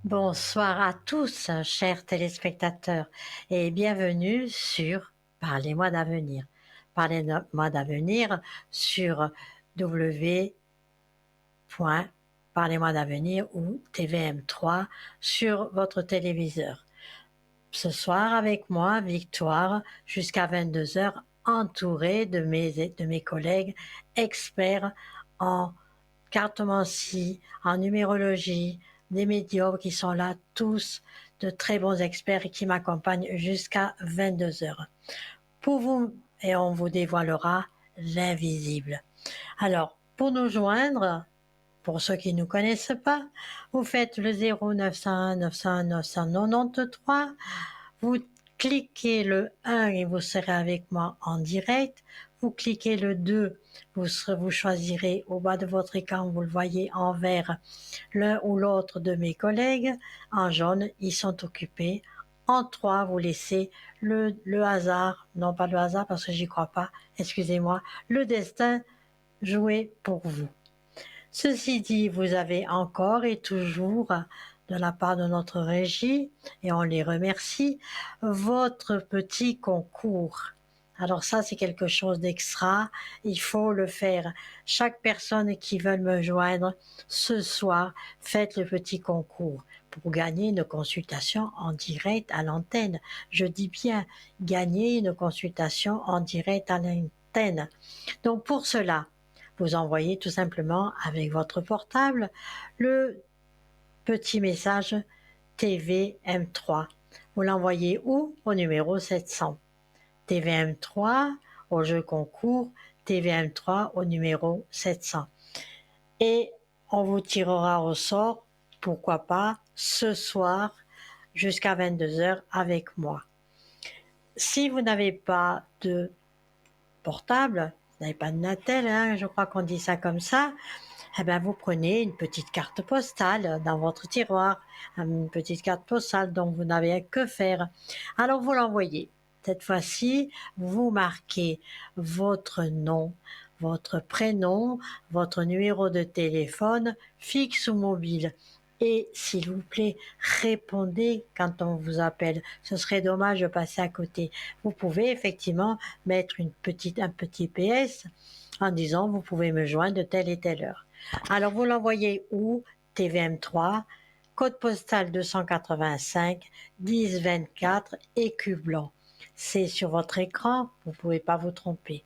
Bonsoir à tous, chers téléspectateurs, et bienvenue sur Parlez-moi d'avenir. Parlez-moi d'avenir sur www.parlez-moi d'avenir ou TVM3 sur votre téléviseur. Ce soir, avec moi, Victoire, jusqu'à 22 heures, entourée de mes collègues experts en cartomancie, en numérologie, des médiums qui sont là, tous de très bons experts et qui m'accompagnent jusqu'à 22 heures. Pour vous, et on vous dévoilera l'invisible. Alors, pour nous joindre, pour ceux qui ne nous connaissent pas, vous faites le 0901 901 993, vous cliquez le 1 et vous serez avec moi en direct. Vous cliquez le 2, vous choisirez au bas de votre écran, vous le voyez en vert, l'un ou l'autre de mes collègues. En jaune, ils sont occupés. En 3, vous laissez le hasard, non pas le hasard parce que j'y crois pas, excusez-moi, le destin jouer pour vous. Ceci dit, vous avez encore et toujours, de la part de notre régie, et on les remercie, votre petit concours. Alors ça, c'est quelque chose d'extra, il faut le faire. Chaque personne qui veut me joindre ce soir, faites le petit concours pour gagner une consultation en direct à l'antenne. Je dis bien gagner une consultation en direct à l'antenne. Donc pour cela, vous envoyez tout simplement avec votre portable le petit message TVM3. Vous l'envoyez où? Au numéro 700. TVM3 au jeu concours, TVM3 au numéro 700. Et on vous tirera au sort, pourquoi pas, ce soir jusqu'à 22 heures avec moi. Si vous n'avez pas de portable, vous n'avez pas de Natel, hein, je crois qu'on dit ça comme ça, eh bien, vous prenez une petite carte postale dans votre tiroir, une petite carte postale dont vous n'avez que faire. Alors, vous l'envoyez. Cette fois-ci, vous marquez votre nom, votre prénom, votre numéro de téléphone, fixe ou mobile. Et s'il vous plaît, répondez quand on vous appelle. Ce serait dommage de passer à côté. Vous pouvez effectivement mettre un petit PS en disant vous pouvez me joindre de telle et telle heure. Alors vous l'envoyez où? TVM3, code postal 285 1024, écu blanc. C'est sur votre écran, vous ne pouvez pas vous tromper.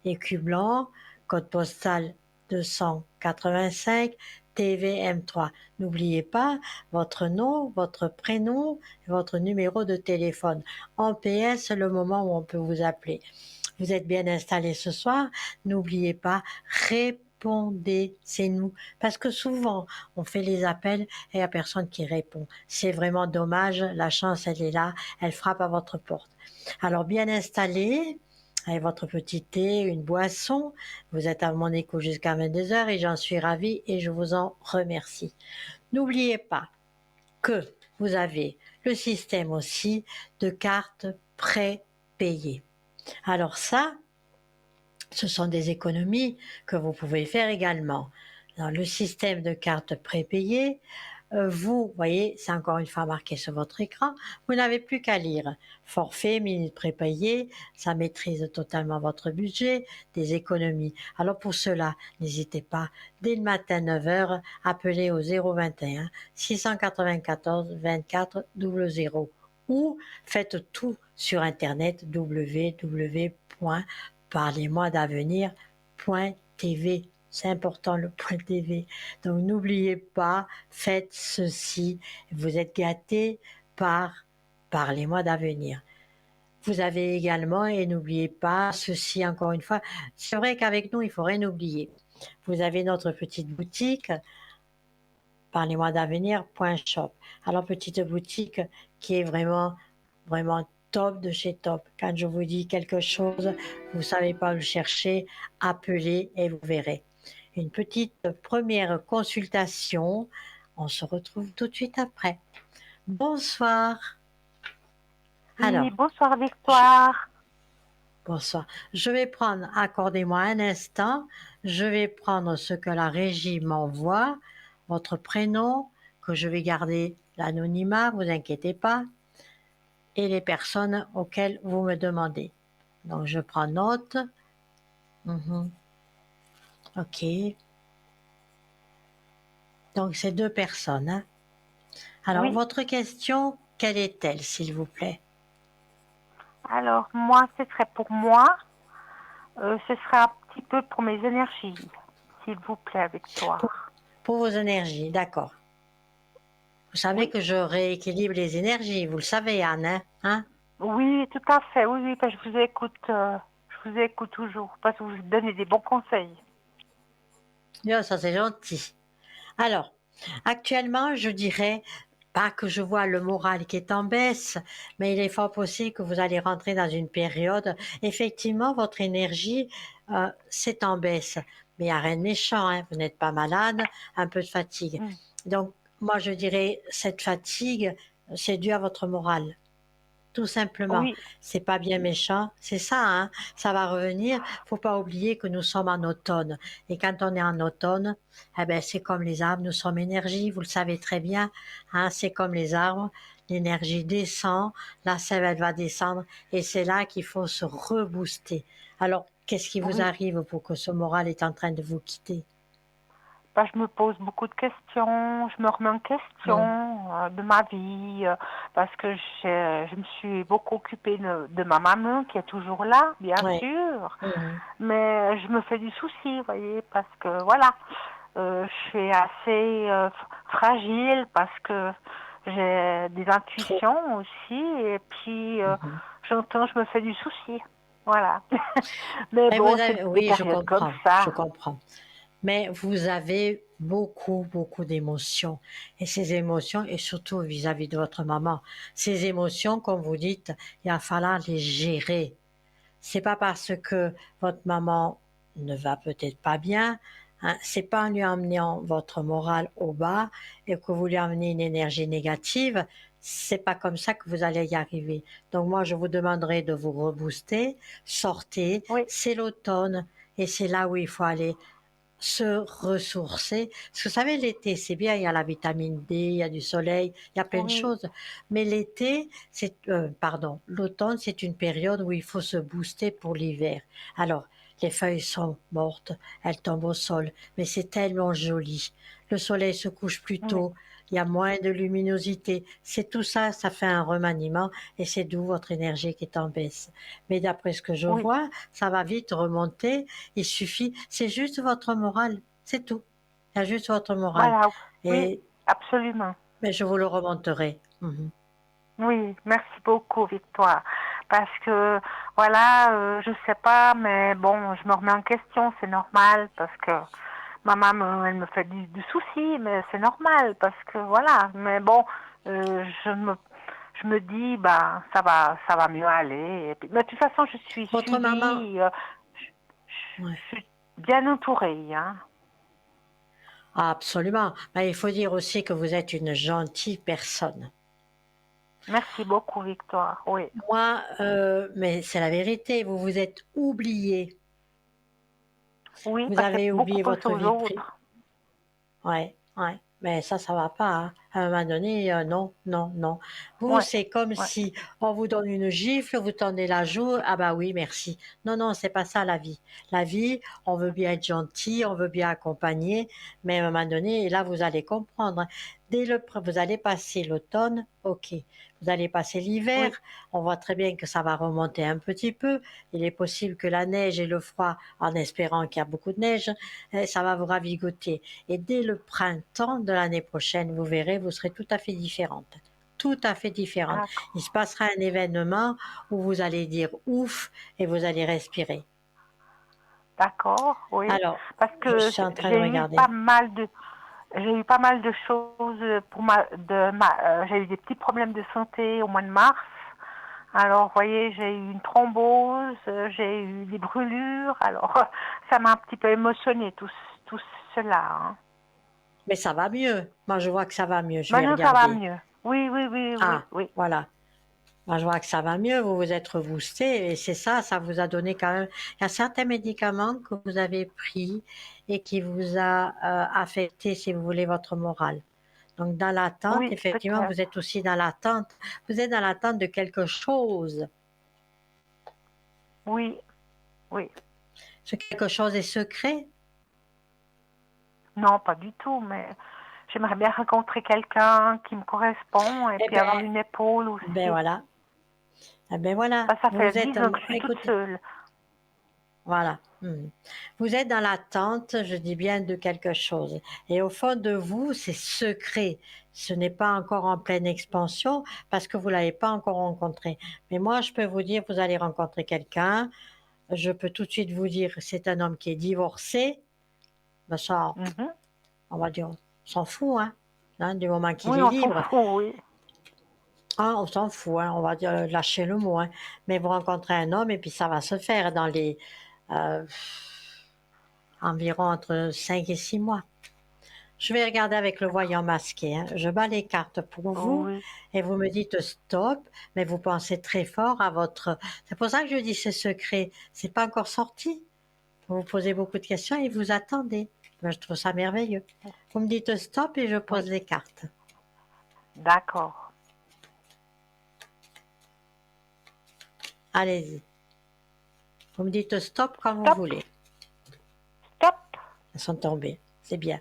Écu blanc, code postal 285 TVM3. N'oubliez pas votre nom, votre prénom, votre numéro de téléphone. En PS, le moment où on peut vous appeler. Vous êtes bien installé ce soir, n'oubliez pas, répondez, c'est nous. Parce que souvent, on fait les appels et il n'y a personne qui répond. C'est vraiment dommage, la chance, elle est là, elle frappe à votre porte. Alors, bien installé, avec votre petit thé, une boisson, vous êtes à mon écoute jusqu'à 22 heures et j'en suis ravie et je vous en remercie. N'oubliez pas que vous avez le système aussi de cartes prépayées. Alors ça, ce sont des économies que vous pouvez faire également. Dans le système de cartes prépayées, vous voyez, c'est encore une fois marqué sur votre écran, vous n'avez plus qu'à lire. Forfait, minutes prépayées, ça maîtrise totalement votre budget, des économies. Alors pour cela, n'hésitez pas, dès le matin 9 heures, appelez au 021 694 24 00 ou faites tout sur Internet www.parlez-moi-d'avenir.tv. C'est important le point TV. Donc n'oubliez pas, faites ceci. Vous êtes gâtés par Parlez-moi d'avenir. Vous avez également, et n'oubliez pas, ceci encore une fois, c'est vrai qu'avec nous, il faut rien oublier. Vous avez notre petite boutique, parlez-moi d'avenir.shop. Alors petite boutique qui est vraiment, vraiment top de chez top. Quand je vous dis quelque chose, vous savez pas où le chercher, appelez et vous verrez. Une petite première consultation. On se retrouve tout de suite après. Bonsoir. Oui, Alors, bonsoir je, Victoire. bonsoir. Je vais prendre, accordez-moi un instant, je vais prendre ce que la régie m'envoie, votre prénom, que je vais garder l'anonymat, vous inquiétez pas, et les personnes auxquelles vous me demandez. Donc je prends note. Mhm. Ok. Donc c'est 2 personnes, hein. Alors Oui. votre question, quelle est-elle, s'il vous plaît? Alors, moi, ce serait pour moi. Ce serait un petit peu pour mes énergies, s'il vous plaît, Pour, Victoire. pour vos énergies, d'accord. Vous savez Oui. que je rééquilibre les énergies, vous le savez, Anne, hein? Hein? Oui, tout à fait. Oui, oui, parce que je vous écoute toujours, parce que vous donnez des bons conseils. Bien, ça c'est gentil. Alors, actuellement, je dirais pas que je vois le moral qui est en baisse, mais il est fort possible que vous allez rentrer dans une période. Effectivement, votre énergie, c'est en baisse. Mais il n'y a rien de méchant, hein. Vous n'êtes pas malade, un peu de fatigue. Mm. Donc, moi, je dirais, cette fatigue, c'est dû à votre morale. Tout simplement, Oui, c'est pas bien méchant, c'est ça, hein, ça va revenir. Faut pas oublier que nous sommes en automne. Et quand on est en automne, eh ben, c'est comme les arbres, nous sommes énergie, vous le savez très bien, hein, c'est comme les arbres, l'énergie descend, la sève, elle va descendre, et c'est là qu'il faut se rebooster. Alors, qu'est-ce qui vous oui. arrive pour que ce moral est en train de vous quitter? Bah, je me pose beaucoup de questions, je me remets en Hum, question de ma vie, parce que je me suis beaucoup occupée de ma maman, qui est toujours là, bien ouais. sûr, Mhm. mais je me fais du souci, vous voyez, parce que voilà, je suis assez fragile, parce que j'ai des Trop. intuitions aussi, et puis Mhm. j'entends, je me fais du souci, voilà. Mais Mais vous bon, c'est avez, des oui, périodes comme je ça. comprends. Mais vous avez beaucoup, beaucoup d'émotions. Et ces émotions, et surtout vis-à-vis de votre maman, ces émotions, comme vous dites, il va falloir les gérer. C'est pas parce que votre maman ne va peut-être pas bien, hein, c'est pas en lui emmenant votre morale au bas et que vous lui emmenez une énergie négative, c'est pas comme ça que vous allez y arriver. Donc moi, je vous demanderai de vous rebooster, sortez, Oui, c'est l'automne et c'est là où il faut aller se ressourcer. Parce que vous savez, l'été, c'est bien, il y a la vitamine D, il y a du soleil, il y a plein de oui, choses. Mais l'été, pardon, l'automne, c'est une période où il faut se booster pour l'hiver. Alors, les feuilles sont mortes, elles tombent au sol, mais c'est tellement joli. Le soleil se couche plus oui, tôt, il y a moins de luminosité. C'est tout ça, ça fait un remaniement et c'est d'où votre énergie qui est en baisse. Mais d'après ce que je oui. vois, ça va vite remonter. Il suffit, c'est juste votre morale, c'est tout. Il y a juste votre morale. Voilà, oui, Et absolument. mais je vous le remonterai. Mhm. Oui, merci beaucoup, Victoire. Parce que, voilà, je sais pas, mais bon, je me remets en question, c'est normal, parce que ma maman, elle me fait du souci, mais c'est normal, parce que, voilà, mais bon, je me dis, bah, ça va mieux aller. Et puis, mais de toute façon, je suis Votre maman, suivie, ouais. je suis bien entourée, hein. Ah, absolument. Mais il faut dire aussi que vous êtes une gentille personne. Merci beaucoup, Victoire, oui. Moi, mais c'est la vérité, vous vous êtes oublié. Oui, Vous parce que avez beaucoup oublié pensent votre aux vie privée. autres. Ouais, ouais. Mais ça va pas, hein. À un moment donné, non, non, non. Vous, Ouais, c'est comme ouais. si on vous donne une gifle, vous tendez la joue, ah bah oui, merci. Non, non, c'est pas ça la vie. La vie, on veut bien être gentil, on veut bien accompagner, mais à un moment donné, et là, vous allez comprendre, hein. Vous allez passer l'automne, ok. Vous allez passer l'hiver, Oui, on voit très bien que ça va remonter un petit peu. Il est possible que la neige et le froid, en espérant qu'il y a beaucoup de neige, ça va vous ravigoter. Et dès le printemps de l'année prochaine, vous verrez, vous serez tout à fait différente. Tout à fait différente. Il se d'accord. passera un événement où vous allez dire ouf et vous allez respirer. D'accord, oui. Alors, Parce je que suis en train de regarder. j'ai eu pas mal de choses j'ai eu des petits problèmes de santé au mois de mars. Alors, vous voyez, j'ai eu une thrombose, j'ai eu des brûlures. Alors, ça m'a un petit peu émotionné tout cela, hein. Mais ça va mieux. Moi, je vois que ça va mieux. Je vais Maintenant, ça va regarder. mieux. Oui, oui, oui, oui, Ah, oui. voilà. Moi, je vois que ça va mieux, vous vous êtes reboosté et c'est ça, ça vous a donné quand même. Il y a certains médicaments que vous avez pris et qui vous a affecté, si vous voulez, votre morale. Donc, dans l'attente, Oui, effectivement, vous peut-être. êtes aussi dans l'attente. Vous êtes dans l'attente de quelque chose. Oui, oui. Ce quelque chose est secret. Non, pas du tout, mais j'aimerais bien rencontrer quelqu'un qui me correspond et Eh puis avoir bien, une épaule ben aussi. voilà. Eh ben voilà. Ça fait Vous êtes, 10 ans que je suis toute écoutez, seule. voilà. Vous êtes dans l'attente, je dis bien, de quelque chose. Et au fond de vous, c'est secret. Ce n'est pas encore en pleine expansion parce que vous ne l'avez pas encore rencontré. Mais moi, je peux vous dire, vous allez rencontrer quelqu'un. Je peux tout de suite vous dire, c'est un homme qui est divorcé. Ben ça, Mhm. on va dire, on s'en fout, hein, du moment qu'il Oui, est on s'en libre. fout, oui. Ah, on s'en fout, hein, on va dire, lâcher le mot, hein. Mais vous rencontrez un homme et puis ça va se faire dans les euh, environ entre 5 et 6 mois. Je vais regarder avec le D'accord. voyant masqué, hein. Je bats les cartes pour vous Oui. et vous me dites stop, mais vous pensez très fort à votre... C'est pour ça que je dis c'est secret. C'est pas encore sorti. Vous vous posez beaucoup de questions et vous attendez. Moi, je trouve ça merveilleux. Vous me dites stop et je Oui. pose les cartes. D'accord. Allez-y. Vous me dites stop quand vous Stop. voulez. Stop. Elles sont tombées. C'est bien.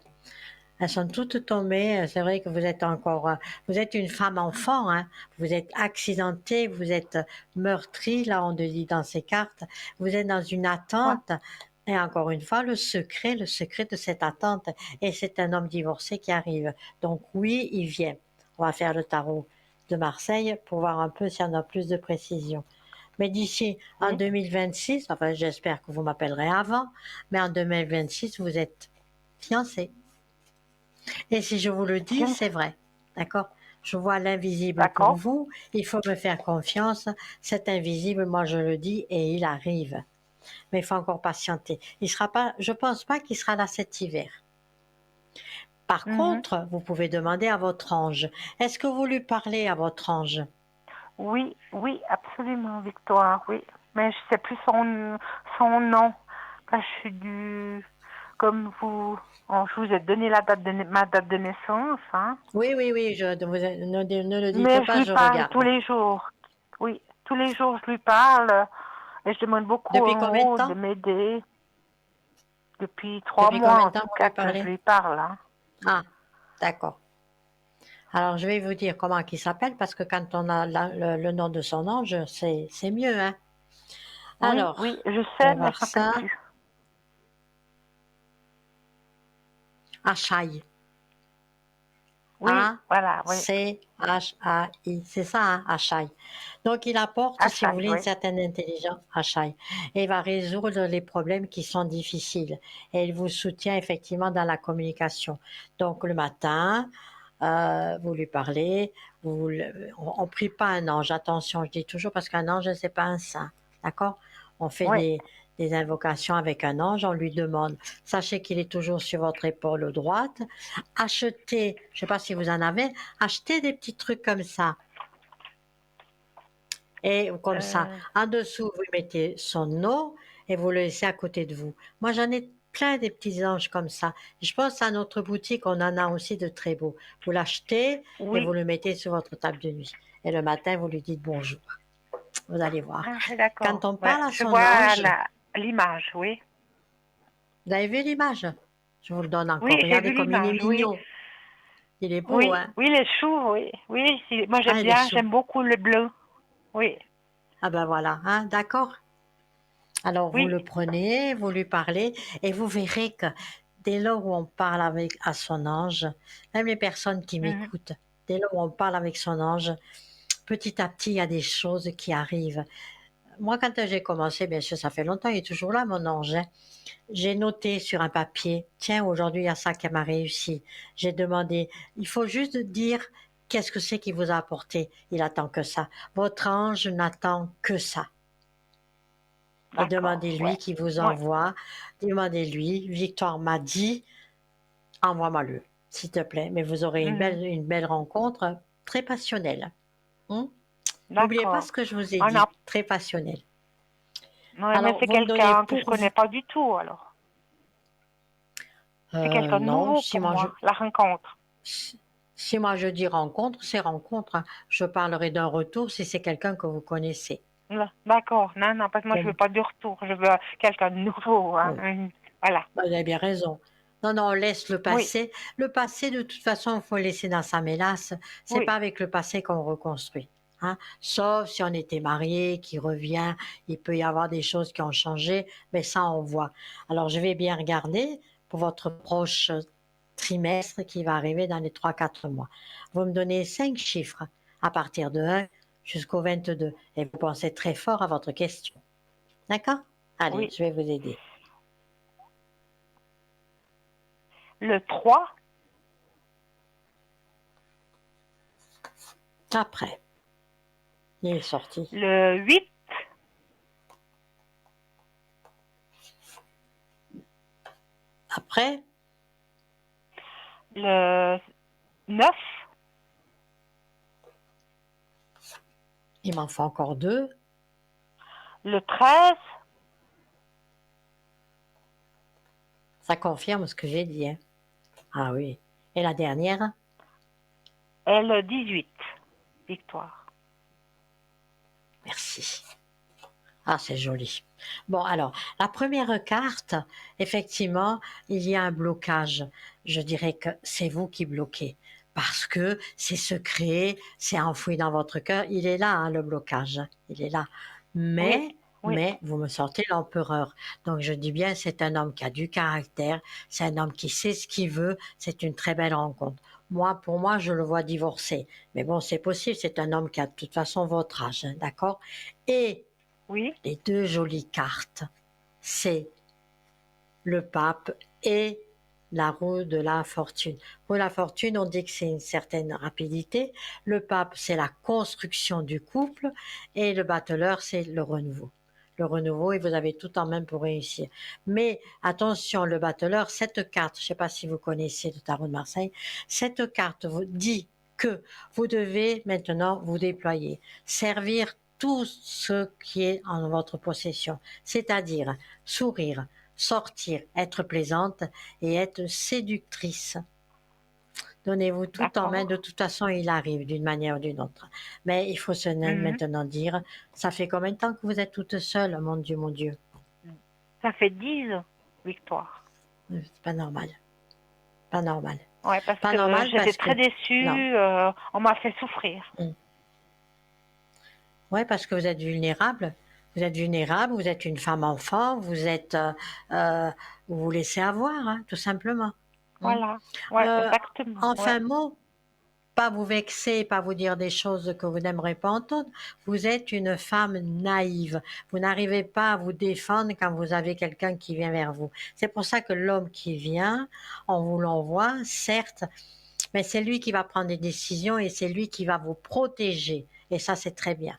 Elles sont toutes tombées. C'est vrai que vous êtes encore, vous êtes une femme enfant, hein. Vous êtes accidentée, vous êtes meurtrie, là on te dit dans ces cartes. Vous êtes dans une Ouais. attente. Et encore une fois, le secret de cette attente. Et c'est un homme divorcé qui arrive. Donc oui, il vient. On va faire le tarot de Marseille pour voir un peu si on a plus de précision. Mais d'ici en Oui. 2026, enfin j'espère que vous m'appellerez avant, mais en 2026, vous êtes fiancé. Et si je vous le dis, Bien. c'est vrai. D'accord? Je vois l'invisible pour D'accord. vous. Il faut me faire confiance. Cet invisible, moi je le dis et il arrive. Mais il faut encore patienter. Il sera pas, je pense pas qu'il sera là cet hiver. Par Mhm. contre, vous pouvez demander à votre ange. Est-ce que vous lui parlez à votre ange? Oui, oui, absolument, Victoire, oui. Mais je sais plus son nom. Quand je suis du... Comme vous... je vous ai donné ma date de naissance, hein. Oui, oui, oui, ne le dites Mais je pas, lui je parle tous regarde. les jours. Oui, tous les jours, je lui parle. Et je demande beaucoup Depuis en combien de haut de temps? m'aider. Depuis 3 mois, Depuis combien en de temps tout vous cas, lui que je parlez? lui parle, hein. Ah, d'accord. Alors, je vais vous dire comment il s'appelle parce que quand on a le nom de son ange, c'est mieux, hein. Oui, Alors, oui, je on va sais, mais je voir ne me rappelle ça. plus. Achaï. Oui, voilà, oui. Achai. C'est ça, hein, Achaï. Donc, il apporte, si vous Achai, voulez, une oui. certaine intelligence, Achaï. Et il va résoudre les problèmes qui sont difficiles. Et il vous soutient effectivement dans la communication. Donc, le matin, vous lui parlez. On ne prie pas un ange. Attention, je dis toujours parce qu'un ange, c'est pas un saint. D'accord? On fait Oui. des invocations avec un ange. On lui demande, sachez qu'il est toujours sur votre épaule droite. Achetez, je ne sais pas si vous en avez, achetez des petits trucs comme ça. Et comme ça, Euh, en dessous, vous mettez son nom et vous le laissez à côté de vous. Moi, j'en ai plein des petits anges comme ça. Je pense à notre boutique, on en a aussi de très beaux. Vous l'achetez et vous oui. le mettez sur votre table de nuit. Et le matin, vous lui dites bonjour. Vous allez voir. Ah, oui, Quand d'accord. on Ouais, parle à je son vois ange, l'image, oui. vous avez vu l'image? Je vous le donne encore. Oui, j'ai Regardez vu comme il est l'image, oui. mignon. Il est beau, Oui, hein? oui, les choux, oui. Oui, moi Ah, j'aime il est bien, chou. j'aime beaucoup le bleu. Oui, Ah ben voilà, hein, d'accord? Alors vous oui. le prenez, vous lui parlez, et vous verrez que dès lors où on parle avec à son ange, même les personnes qui Mhm. m'écoutent, dès lors où on parle avec son ange, petit à petit, il y a des choses qui arrivent. Moi, quand j'ai commencé, bien sûr, ça fait longtemps, il est toujours là, mon ange, hein. J'ai noté sur un papier, tiens, aujourd'hui, il y a ça qui m'a réussi. J'ai demandé, il faut juste dire qu'est-ce que c'est qui vous a apporté. Il attend que ça. Votre ange n'attend que ça. Et D'accord, demandez-lui ouais. qui vous Ouais. envoie. Demandez-lui, Victoire m'a dit, envoie-moi-le, s'il te plaît. Mais vous aurez Mhm. une belle rencontre, très passionnelle. Hein. N'oubliez pas D'accord. ce que je vous ai On dit, a... très passionnelle. Ouais, mais Alors, c'est vous me donnez quelqu'un que je pour vous. connais pas du tout, alors. C'est quelqu'un de Non, nouveau si pour moi je. moi, la rencontre. Si moi je dis rencontre, c'est rencontre, hein. Je parlerai d'un retour si c'est quelqu'un que vous connaissez. D'accord. Non, non, parce que moi, je Pour veux pas de retour. Je veux quelqu'un de nouveau. Hein. oui, Voilà. vous avez bien raison. Non, non, on laisse le Oui, passé. Le passé, de toute façon, il faut le laisser dans sa mélasse. C'est oui, pas avec le passé qu'on reconstruit. Hein. Sauf si on était marié, qui revient, il peut y avoir des choses qui ont changé, mais ça, on voit. Alors, je vais bien regarder pour votre proche trimestre qui va arriver dans les 3 4 mois. Vous me donnez 5 chiffres à partir de 1 jusqu'au 22 et vous pensez très fort à votre question. D'accord? Allez, oui. je vais vous aider. Le 3, Après, il est sorti. le 8, Après, le 9, il m'en faut encore 2. le 13 Ça confirme ce que j'ai dit. Hein. Ah oui. Et la dernière? et le 18. Victoire. Merci. Ah, c'est joli. Bon, alors, la première carte, effectivement, il y a un blocage. Je dirais que c'est vous qui bloquez. Parce que c'est secret, c'est enfoui dans votre cœur. Il est là, hein, le blocage. Il est là. Oui, oui. Mais, vous me sortez l'empereur. Donc, je dis bien, c'est un homme qui a du caractère. C'est un homme qui sait ce qu'il veut. C'est une très belle rencontre. Moi, pour moi, je le vois divorcer. Mais bon, c'est possible. C'est un homme qui a de toute façon votre âge. Hein, d'accord? Et Oui, les 2 jolies cartes, c'est le pape et la roue de la fortune. Pour la fortune, on dit que c'est une certaine rapidité. Le pape, c'est la construction du couple et le battleur, c'est le renouveau. Le renouveau et vous avez tout en main pour réussir. Mais attention, le battleur, cette carte, je ne sais pas si vous connaissez le tarot de Marseille, cette carte vous dit que vous devez maintenant vous déployer, servir tout ce qui est en votre possession, c'est-à-dire sourire, sortir, être plaisante et être séductrice. Donnez-vous tout en main, de d'accord. toute façon il arrive d'une manière ou d'une autre. Mais il faut se Mhm. maintenant dire, ça fait combien de temps que vous êtes toute seule, mon Dieu, mon Dieu? Ça fait 10 victoires. C'est pas normal, pas normal. Ouais, parce Pas que normal j'étais parce que, très non. déçue. On m'a fait souffrir. Oui, parce que vous êtes vulnérable. Vous êtes vulnérable, vous êtes une femme enfant, euh, vous vous laissez avoir, hein, tout simplement. Hein. Voilà. Ouais, Euh, exactement. Ouais. enfin, mot, pas vous vexer, pas vous dire des choses que vous n'aimerez pas entendre. Vous êtes une femme naïve. Vous n'arrivez pas à vous défendre quand vous avez quelqu'un qui vient vers vous. C'est pour ça que l'homme qui vient, on vous l'envoie, certes, mais c'est lui qui va prendre des décisions et c'est lui qui va vous protéger. Et ça, c'est très bien.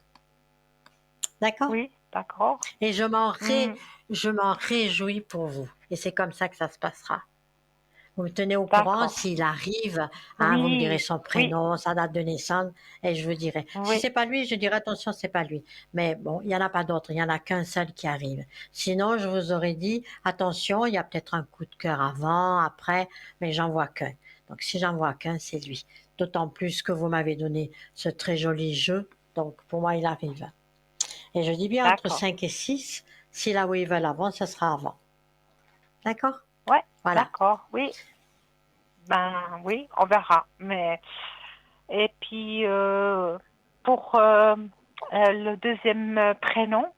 D'accord? Oui, d'accord. Et Mhm. je m'en réjouis pour vous. Et c'est comme ça que ça se passera. Vous me tenez au courant D'accord. s'il arrive, hein, vous me direz Oui, son oui, prénom, sa date de naissance, et je vous dirai. Si oui. c'est pas lui, je dirai attention, c'est pas lui. Mais bon, il y en a pas d'autre, il y en a qu'un seul qui arrive. Sinon, je vous aurais dit attention, il y a peut-être un coup de cœur avant, après, mais j'en vois qu'un. Donc si j'en vois qu'un, c'est lui. D'autant plus que vous m'avez donné ce très joli jeu, donc pour moi, il arrive. Et je dis bien entre D'accord. 5 et 6, si là où ils veulent avant, ce sera avant. D'accord? Ouais, Voilà. d'accord. Oui. Ben oui, on verra. Mais et puis pour le deuxième prénom,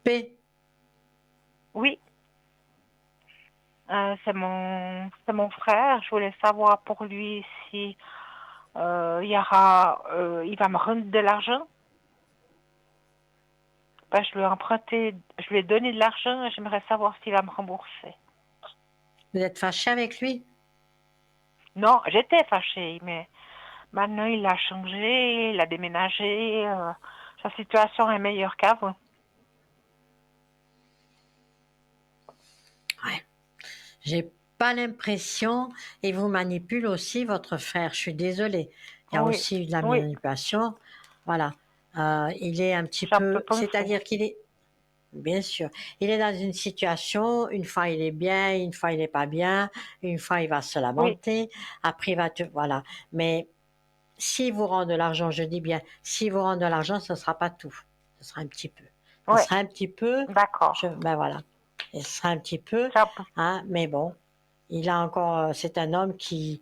P. oui, c'est mon frère. Je voulais savoir pour lui si il va me rendre de l'argent. Ben, je lui ai emprunté, je lui ai donné de l'argent et j'aimerais savoir s'il va me rembourser. Vous êtes fâché avec lui? Non, j'étais fâchée, mais maintenant il a changé, il a déménagé, sa situation est meilleure qu'avant. Ouais. J'ai pas l'impression, et vous manipule aussi votre frère. Je suis désolée. Il y a Oui, aussi eu de la oui, manipulation. Voilà. Il est un petit j'en peux peu, penser. c'est-à-dire qu'il est, bien sûr. Il est dans une situation, une fois il est bien, une fois il n'est pas bien, une fois il va se Oui, lamenter, après il va te... Voilà. Mais s'il vous rend de l'argent, je dis bien, s'il vous rend de l'argent, ce ne sera pas tout. Ce sera un petit peu. Ce oui, sera un petit peu, d'accord. ben voilà. Ce sera un petit peu, Ça peut- hein, mais bon, il a encore, c'est un homme qui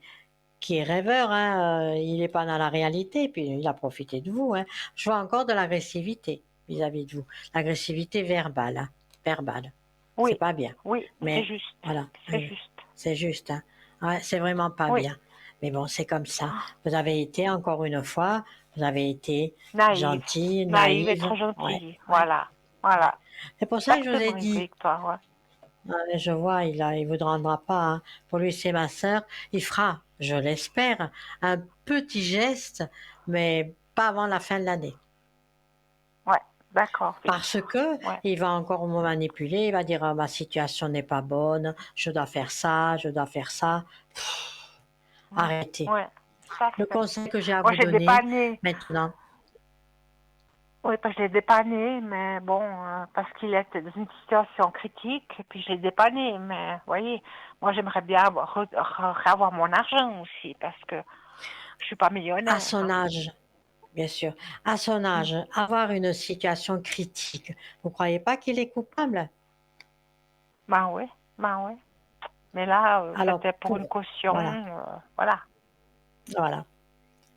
est rêveur, hein, il n'est pas dans la réalité, puis il a profité de vous, hein. Je vois encore de l'agressivité vis-à-vis de vous, l'agressivité verbale, hein, verbale. C'est Oui, pas bien, oui, c'est mais juste. voilà, C'est juste. c'est juste, hein. Ouais, c'est vraiment pas Oui. bien. Mais bon, c'est comme ça. Ah, Vous avez été, encore une fois, vous avez été naïve. gentil, Naïve et naïve, trop ouais, gentille. ouais, Voilà. ouais. Voilà. C'est pour ça que je vous ai Exactement, dit, Victoire. Ouais. ah, je vois, il vous rendra pas, hein. Pour lui, c'est ma sœur. Il fera, je l'espère, un petit geste, mais pas avant la fin de l'année. Ouais. D'accord, Parce Victoire. que Ouais. il va encore me manipuler, il va dire, ah, ma situation n'est pas bonne, je dois faire ça, je dois faire ça. Ouais. Arrêtez. Ouais. Tout à Le fait. conseil que j'ai à Moi, vous j'ai donner dépanné. maintenant, Oui, parce que je l'ai dépanné, mais bon, parce qu'il était dans une situation critique, et puis je l'ai dépanné. Mais, vous voyez, moi, j'aimerais bien avoir mon argent aussi, parce que je suis pas à millionnaire. son Hein. âge, bien sûr, à son Mm. âge, avoir une situation critique, vous croyez pas qu'il est coupable? Ben oui, ben oui. Mais là, Alors, c'était pour une caution, voilà, voilà. voilà.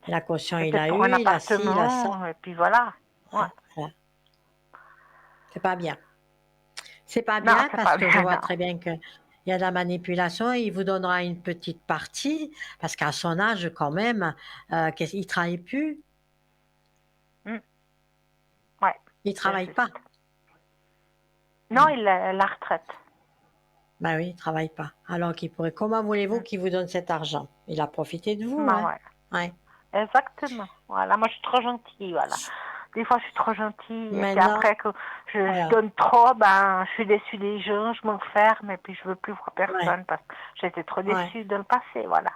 La caution, il C'était a pour un eu, il a ci, il a ça. appartement, et puis voilà. Ouais. Voilà. C'est pas bien. C'est pas Non, bien c'est parce pas que je bien, vois non. très bien qu'il y a de la manipulation. Il vous donnera une petite partie parce qu'à son âge, quand même, il travaille plus. Mm. Ouais, Il c'est travaille juste. pas. Non, Mm. il a la retraite. Ben oui, il travaille pas. Alors qu'il pourrait. Comment voulez-vous Mm. qu'il vous donne cet argent? Il a profité de vous, Ben hein? ouais. Ouais. Exactement. Voilà, moi je suis trop gentille, voilà. Des fois je suis trop gentille et puis Maintenant, après que je voilà. donne trop, ben je suis déçue des gens, je m'enferme et puis je veux plus voir Ouais. personne parce que j'étais trop Ouais. déçue de le passé, voilà.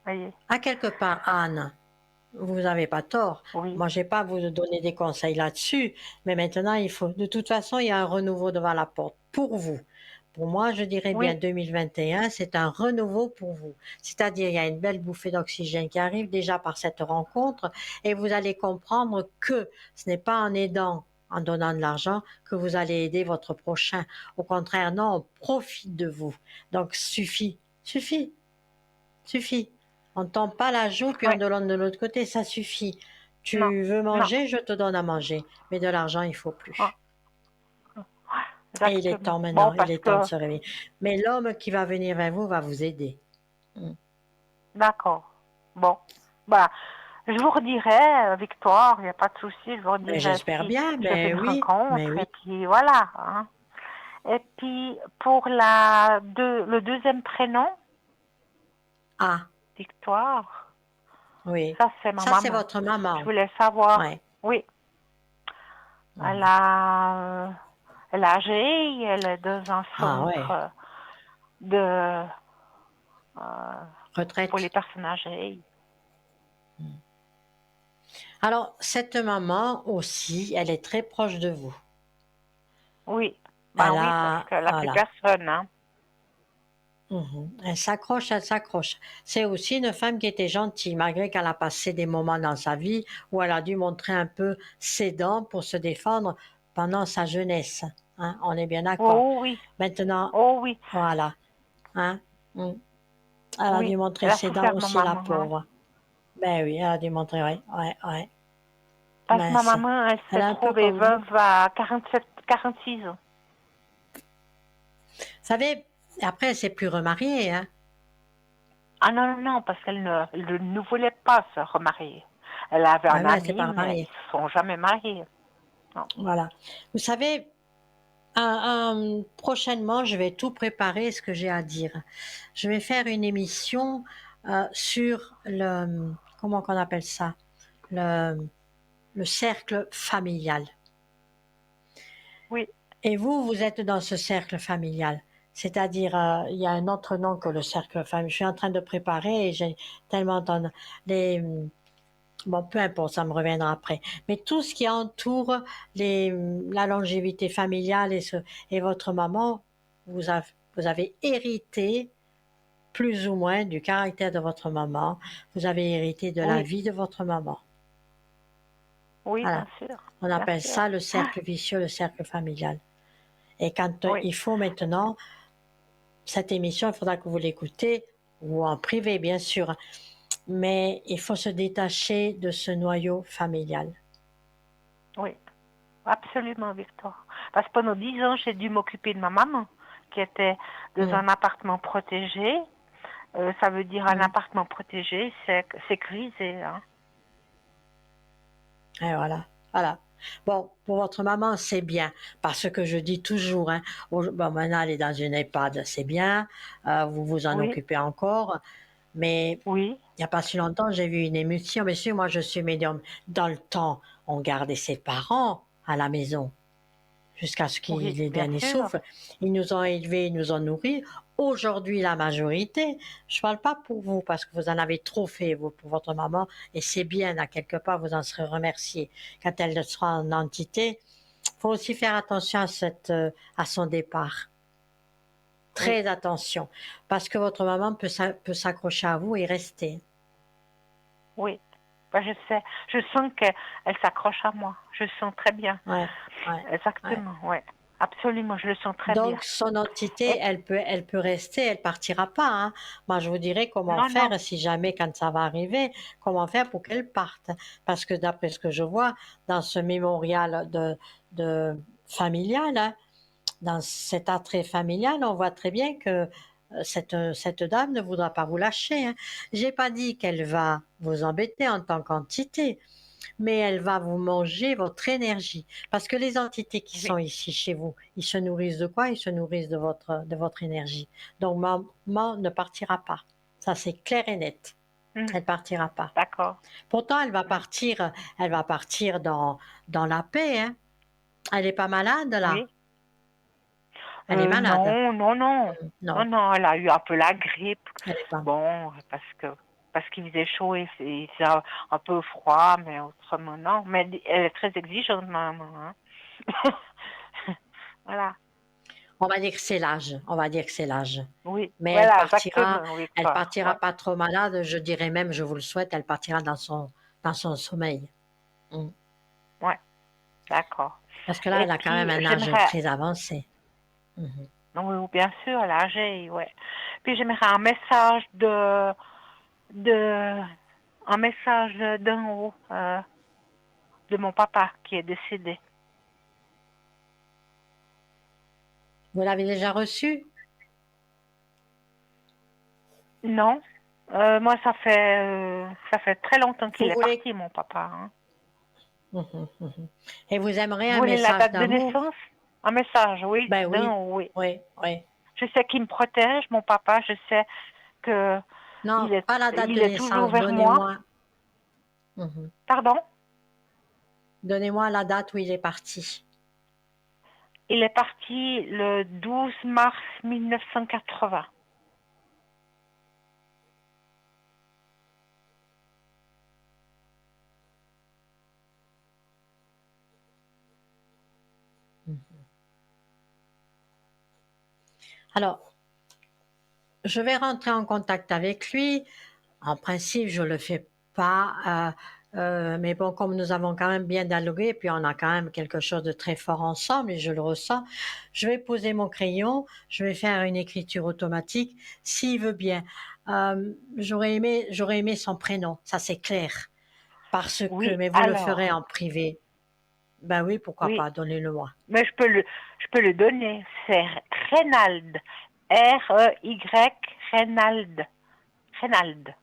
Voyez. À quelque part, Anne, vous n'avez pas tort. Oui, Moi, j'ai pas à vous donner des conseils là-dessus, mais maintenant, il faut, de toute façon, il y a un renouveau devant la porte pour vous. Pour moi, je dirais bien oui, 2021, c'est un renouveau pour vous. C'est-à-dire, il y a une belle bouffée d'oxygène qui arrive déjà par cette rencontre et vous allez comprendre que ce n'est pas en aidant, en donnant de l'argent que vous allez aider votre prochain. Au contraire, non, on profite de vous. Donc, suffit, suffit. Suffit. On ne tend pas la joue puis oui, on donne de l'autre côté, ça suffit. non, Tu veux non, manger, je te donne à manger. Mais de l'argent, il faut ah, plus. Et il est exactement. temps Bon, maintenant, il parce est temps de que, se réveiller. Mais l'homme qui va venir vers vous va vous aider. Mm. d'accord. Bon, bah, je vous redirai, Victoire, il n'y a pas de souci, je vous Mais redirai j'espère si bien, je fais mais une oui, mais rencontre et oui. puis voilà. Hein. Et puis, pour le deuxième prénom, Ah, Victoire, oui. ça c'est ma Ça, c'est maman. votre Je maman. voulais savoir, Ouais. oui, elle Mhm. a, elle est âgée, elle est dans un Ah, ouais. centre de, euh, pour les Retraite. personnes âgées. Alors, cette maman aussi, elle est très proche de vous. Oui, ben Elle oui, parce a, qu'elle n'a plus voilà. personne. Hein. Mhm. Elle s'accroche, elle s'accroche. C'est aussi une femme qui était gentille, malgré qu'elle a passé des moments dans sa vie où elle a dû montrer un peu ses dents pour se défendre pendant sa jeunesse. Hein, on est bien d'accord. Oh oui, Maintenant, oh oui, voilà. Hein, mm. Elle a dû oui, montrer elle a ses dents souffert ma aussi, la maman. Hein. pauvre. Ben oui, elle a dû montrer, oui, ouais, ouais. Parce que ma Mince. maman, elle Elle s'est est un peu trouvée comme vous. veuve à 46 ans. Vous savez, après, elle s'est plus remariée, hein. Ah non, non, non, parce qu'elle ne voulait pas se remarier. Elle avait Ben un oui, elle s'est ami, pas mais ils remariée. ne se sont jamais mariés. Non. Voilà. Vous savez, prochainement, je vais tout préparer ce que j'ai à dire. Je vais faire une émission sur comment qu'on appelle ça, le, le cercle familial. Oui, Et vous, vous êtes dans ce cercle familial. C'est-à-dire, il y a un autre nom que le cercle familial. Je suis en train de préparer et j'ai tellement les, Bon, peu importe, ça me reviendra après. Mais tout ce qui entoure la longévité familiale et votre maman, vous avez, vous avez hérité plus ou moins du caractère de votre maman. Vous avez hérité de la Oui, vie de votre maman. oui, Voilà. bien sûr, On bien appelle sûr. ça le cercle vicieux, le cercle familial. Et quand Oui, il faut maintenant, cette émission, il faudra que vous l'écoutez, ou en privé, bien sûr, mais il faut se détacher de ce noyau familial. oui, absolument, Victoire. Parce que pendant 10 ans, j'ai dû m'occuper de ma maman, qui était dans Mm, un appartement protégé. Ça veut dire un mm. appartement protégé, c'est sécurisé. Hein. Et voilà, voilà. Bon, pour votre maman, c'est bien, parce que je dis toujours, hein, bon, maintenant elle est dans une EHPAD, c'est bien, vous vous en Oui, occupez encore, mais oui, il n'y a pas si longtemps, j'ai vu une émission, monsieur, moi je suis médium. Dans le temps, on gardait ses parents à la maison jusqu'à ce qu'ils oui, aient le bien dernier sûr. souffle. Ils nous ont élevés, ils nous ont nourris. Aujourd'hui, la majorité, je ne parle pas pour vous parce que vous en avez trop fait, vous, pour votre maman, et c'est bien, à quelque part, vous en serez remercié. Quand elle sera en entité, il faut aussi faire attention à son départ. Oui, Très attention, parce que votre maman peut s'accrocher à vous et rester. oui. Ben, je sais, je sens qu'elle s'accroche à moi. Je le sens très bien. Ouais, ouais, ouais. Exactement, ouais. Absolument, je le sens très bien. Donc, son entité, Et, elle peut rester, elle partira pas, hein. Moi, je vous dirais comment non, non. faire si jamais, quand ça va arriver, comment faire pour qu'elle parte. Parce que d'après ce que je vois, dans ce mémorial de familial, hein, dans cet attrait familial, on voit très bien que cette dame ne voudra pas vous lâcher, hein. J'ai pas dit qu'elle va vous embêter en tant qu'entité, mais elle va vous manger votre énergie. Parce que les entités qui Oui. sont ici chez vous, ils se nourrissent de quoi? Ils se nourrissent de votre énergie. Donc, maman ne partira pas. Ça, c'est clair et net. Hmm, Elle partira pas. d'accord. Pourtant, Hmm, elle va partir dans la paix, hein. Elle n'est pas malade, là. oui. Elle est malade. Non, non, non. Non, Non, non, elle a eu un peu la grippe. elle n'est pas. Bon, parce qu'il faisait chaud et il faisait un peu froid, mais autrement non. Mais elle est très exigeante, maman. Hein. Voilà. On va dire que c'est l'âge. On va dire que c'est l'âge. Oui, Mais voilà, exactement, elle Victoire. partira Ouais. pas trop malade. Je dirais même, je vous le souhaite, elle partira dans son sommeil. Mm. Ouais, d'accord. Parce que là, Et elle a quand même puis, un âge j'aimerais, très avancé. Mhm. oui, bien sûr, elle a âgé, ouais. Puis j'aimerais un message de, un message d'en haut, de mon papa qui est décédé. Vous l'avez déjà reçu? Non, moi ça fait très longtemps Vous qu'il est voulez... parti, mon papa. Hein. Mhm, mhm. Et vous aimeriez Vous un voulez la message date de d'amour? naissance? Un message, oui, Ben d'en oui, haut, oui. oui, oui. Je sais qu'il me protège, mon papa. Je sais que Non, pas la date de il est toujours naissance. vers moi. Donnez-moi, mhm. Pardon? Donnez-moi la date où il est parti. Il est parti le 12 mars 1980. Mhm. Alors, je vais rentrer en contact avec lui. En principe, je le fais pas, mais bon, comme nous avons quand même bien dialogué, puis on a quand même quelque chose de très fort ensemble, et je le ressens, je vais poser mon crayon, je vais faire une écriture automatique, s'il veut bien. J'aurais aimé son prénom, ça c'est clair, parce que, Oui, mais vous le ferez alors, en privé. Ben oui, pourquoi oui, pas, donnez-le-moi. mais je peux le donner. C'est Reynald. R-E-Y, Reynald. Reynald.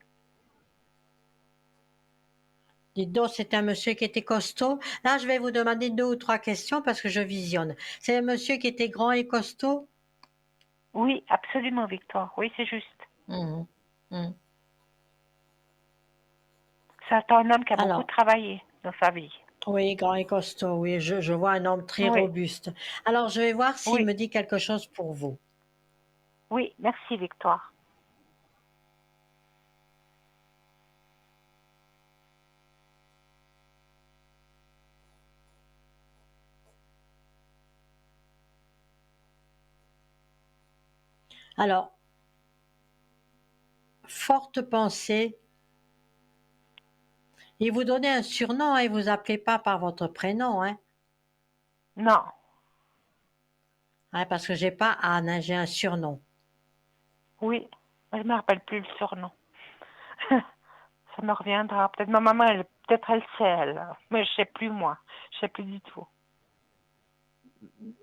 Dites donc, c'est un monsieur qui était costaud. Là, je vais vous demander 2 ou 3 questions parce que je visionne. C'est un monsieur qui était grand et costaud? Oui, absolument, Victoire. Oui, c'est juste. Mhm. Mhm. C'est un homme qui a beaucoup Alors, travaillé dans sa vie. oui, grand et costaud, oui, je vois un homme très Oui, robuste. Alors, je vais voir s'il oui, me dit quelque chose pour vous. oui. Merci, Victoire. Alors, forte pensée, il vous donnait un surnom, hein, il vous appelait pas par votre prénom, hein. Non, Hein, parce que j'ai pas Anne, hein, j'ai un surnom. oui, je me rappelle plus le surnom. Ça me reviendra. Peut-être ma maman, peut-être elle sait, elle. Mais je sais plus moi. Je sais plus du tout.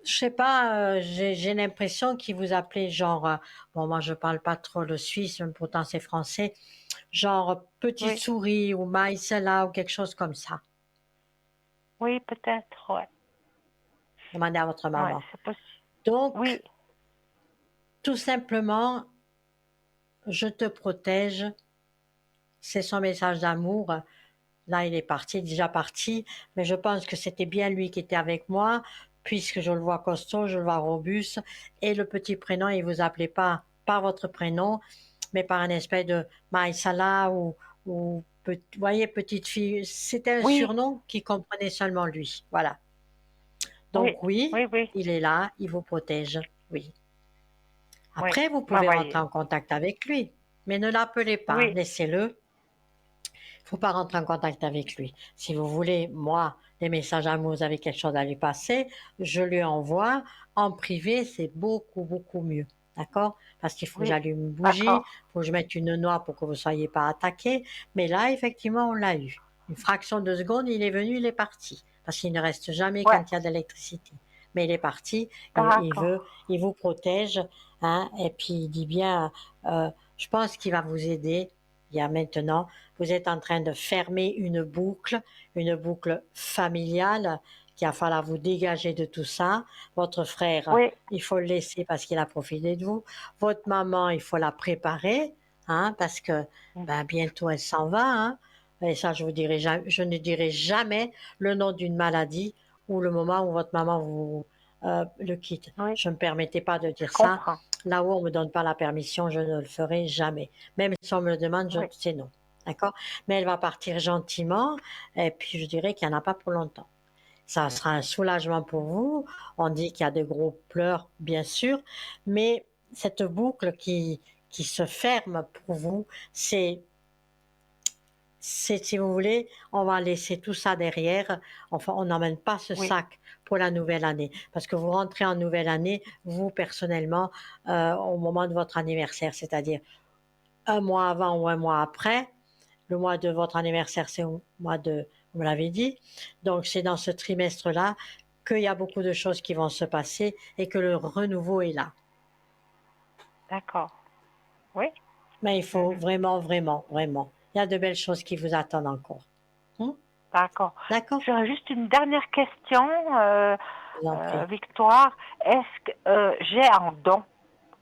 Je sais pas, j'ai l'impression qu'il vous appelait genre, bon moi je parle pas trop le suisse, mais pourtant c'est français, genre petite Oui, souris ou maïsela ou quelque chose comme ça. oui, peut-être, ouais. Demandez à votre Ouais, maman. c'est possible. Oui, Donc, tout simplement, je te protège, c'est son message d'amour. Là, il est parti, déjà parti, mais je pense que c'était bien lui qui était avec moi, puisque je le vois costaud, je le vois robuste, et le petit prénom, il vous appelait pas par votre prénom, mais par un espèce de Maïsala ou voyez, petite fille. C'était un oui, surnom qui comprenait seulement lui. Voilà. oui, Donc oui, oui, oui, il est là, il vous protège. Oui. oui. Après, vous Bah, pouvez rentrer voyez. en contact avec lui, mais ne l'appelez pas, Oui, laissez-le. Il ne faut pas rentrer en contact avec lui. Si vous voulez, moi, les messages à moi, vous avez quelque chose à lui passer, je lui envoie. En privé, c'est beaucoup, beaucoup mieux. D'accord? Parce qu'il faut que oui, j'allume une bougie, d'accord, il faut que je mette une noix pour que vous ne soyez pas attaqué. Mais là, effectivement, on l'a eu. Une fraction de seconde, il est venu, il est parti. Parce qu'il ne reste jamais ouais, quand il y a de l'électricité. Mais il est parti, il d'accord, veut, il vous protège, hein, et puis il dit bien, je pense qu'il va vous aider. Il y a maintenant, vous êtes en train de fermer une boucle familiale qu'il va falloir vous dégager de tout ça. Votre frère, oui, il faut le laisser parce qu'il a profité de vous. Votre maman, il faut la préparer, hein, parce que ben, bientôt elle s'en va. Hein. Et ça, je ne dirai jamais le nom d'une maladie ou le moment où votre maman vous le quitte. oui, Je ne me permettais pas de je dire ça. comprends, Là où on ne me donne pas la permission, je ne le ferai jamais. Même si on me le demande, oui, c'est non. D'accord? Mais elle va partir gentiment, et puis je dirais qu'il n'y en a pas pour longtemps. Ça sera un soulagement pour vous. On dit qu'il y a de gros pleurs, bien sûr, mais cette boucle qui se ferme pour vous, si vous voulez, on va laisser tout ça derrière. Enfin, on n'emmène pas ce oui, sac pour la nouvelle année. Parce que vous rentrez en nouvelle année, vous, personnellement, au moment de votre anniversaire, c'est-à-dire un mois avant ou un mois après. Le mois de votre anniversaire, c'est au mois de, vous me l'avez dit. Donc, c'est dans ce trimestre-là qu'il y a beaucoup de choses qui vont se passer et que le renouveau est là. d'accord, oui, Mais il faut mhm, vraiment, vraiment, vraiment. Il y a de belles choses qui vous attendent encore. Hmm? d'accord. D'accord? J'aurais juste une dernière question, Je vous en prie. Victoire. Est-ce que j'ai un don?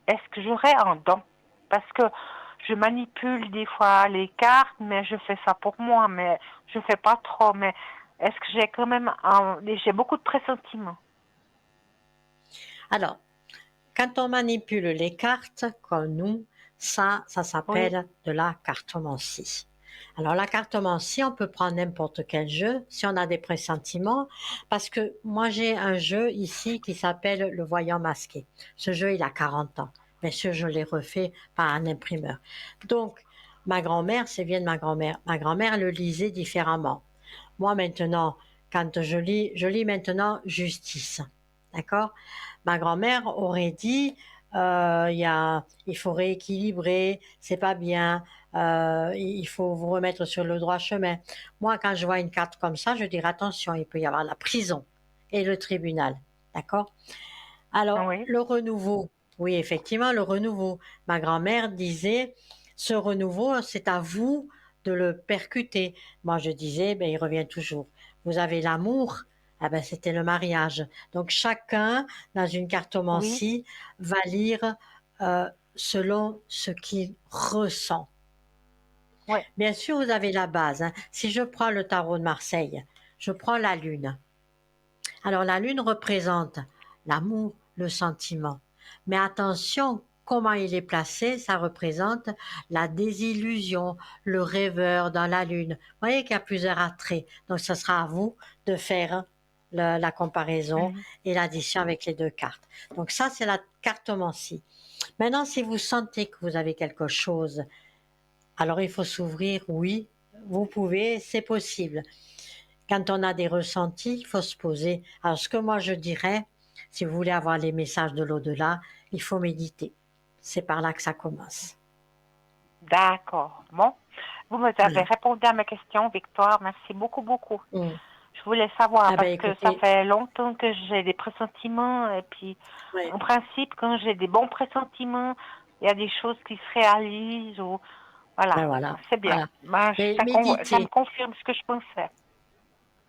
Est-ce que j'aurais un don? Parce que je manipule des fois les cartes, mais je fais ça pour moi, mais je fais pas trop. Mais est-ce que j'ai quand même j'ai beaucoup de pressentiments? Alors, quand on manipule les cartes, comme nous, ça Oui, s'appelle de la cartomancie. Alors la cartomancie, on peut prendre n'importe quel jeu si on a des pressentiments, parce que moi j'ai un jeu ici qui s'appelle le voyant masqué. Ce jeu, il a 40 ans. Bien sûr, je l'ai refait par un imprimeur. Donc, ma grand-mère, c'est bien de ma grand-mère. Ma grand-mère le lisait différemment. Moi maintenant, quand je lis maintenant Justice. D'accord? Ma grand-mère aurait dit, il faut rééquilibrer, c'est pas bien, il faut vous remettre sur le droit chemin. Moi, quand je vois une carte comme ça, je dirais attention, il peut y avoir la prison et le tribunal. D'accord? Alors, oui, le renouveau, oui, effectivement, le renouveau. Ma grand-mère disait, ce renouveau, c'est à vous de le percuter. Moi, je disais, ben, il revient toujours. Vous avez l'amour, ah ben, c'était le mariage. Donc, chacun, dans une oui, cartomancie, va lire selon ce qu'il ressent. oui, Bien sûr, vous avez la base. Hein. Si je prends le tarot de Marseille, je prends la lune. Alors la lune représente l'amour, le sentiment. Mais attention, comment il est placé, ça représente la désillusion, le rêveur dans la lune. Vous voyez qu'il y a plusieurs attraits. Donc ce sera à vous de faire la comparaison Mhm. et l'addition avec les deux cartes. Donc ça, c'est la cartomancie. Maintenant, si vous sentez que vous avez quelque chose, alors il faut s'ouvrir, oui, vous pouvez, c'est possible. Quand on a des ressentis, il faut se poser. Alors ce que moi je dirais, si vous voulez avoir les messages de l'au-delà, il faut méditer. C'est par là que ça commence. D'accord. Bon, vous me avez Voilà. répondu à ma question, Victoire. Merci beaucoup, beaucoup. Mm. Je voulais savoir Ah ben parce que ça écoutez, fait longtemps que j'ai des pressentiments et puis ouais, en principe quand j'ai des bons pressentiments, il y a des choses qui se réalisent ou voilà, ben voilà, c'est bien. voilà. Ben, Mais ça me méditer, confirme ce que je pensais.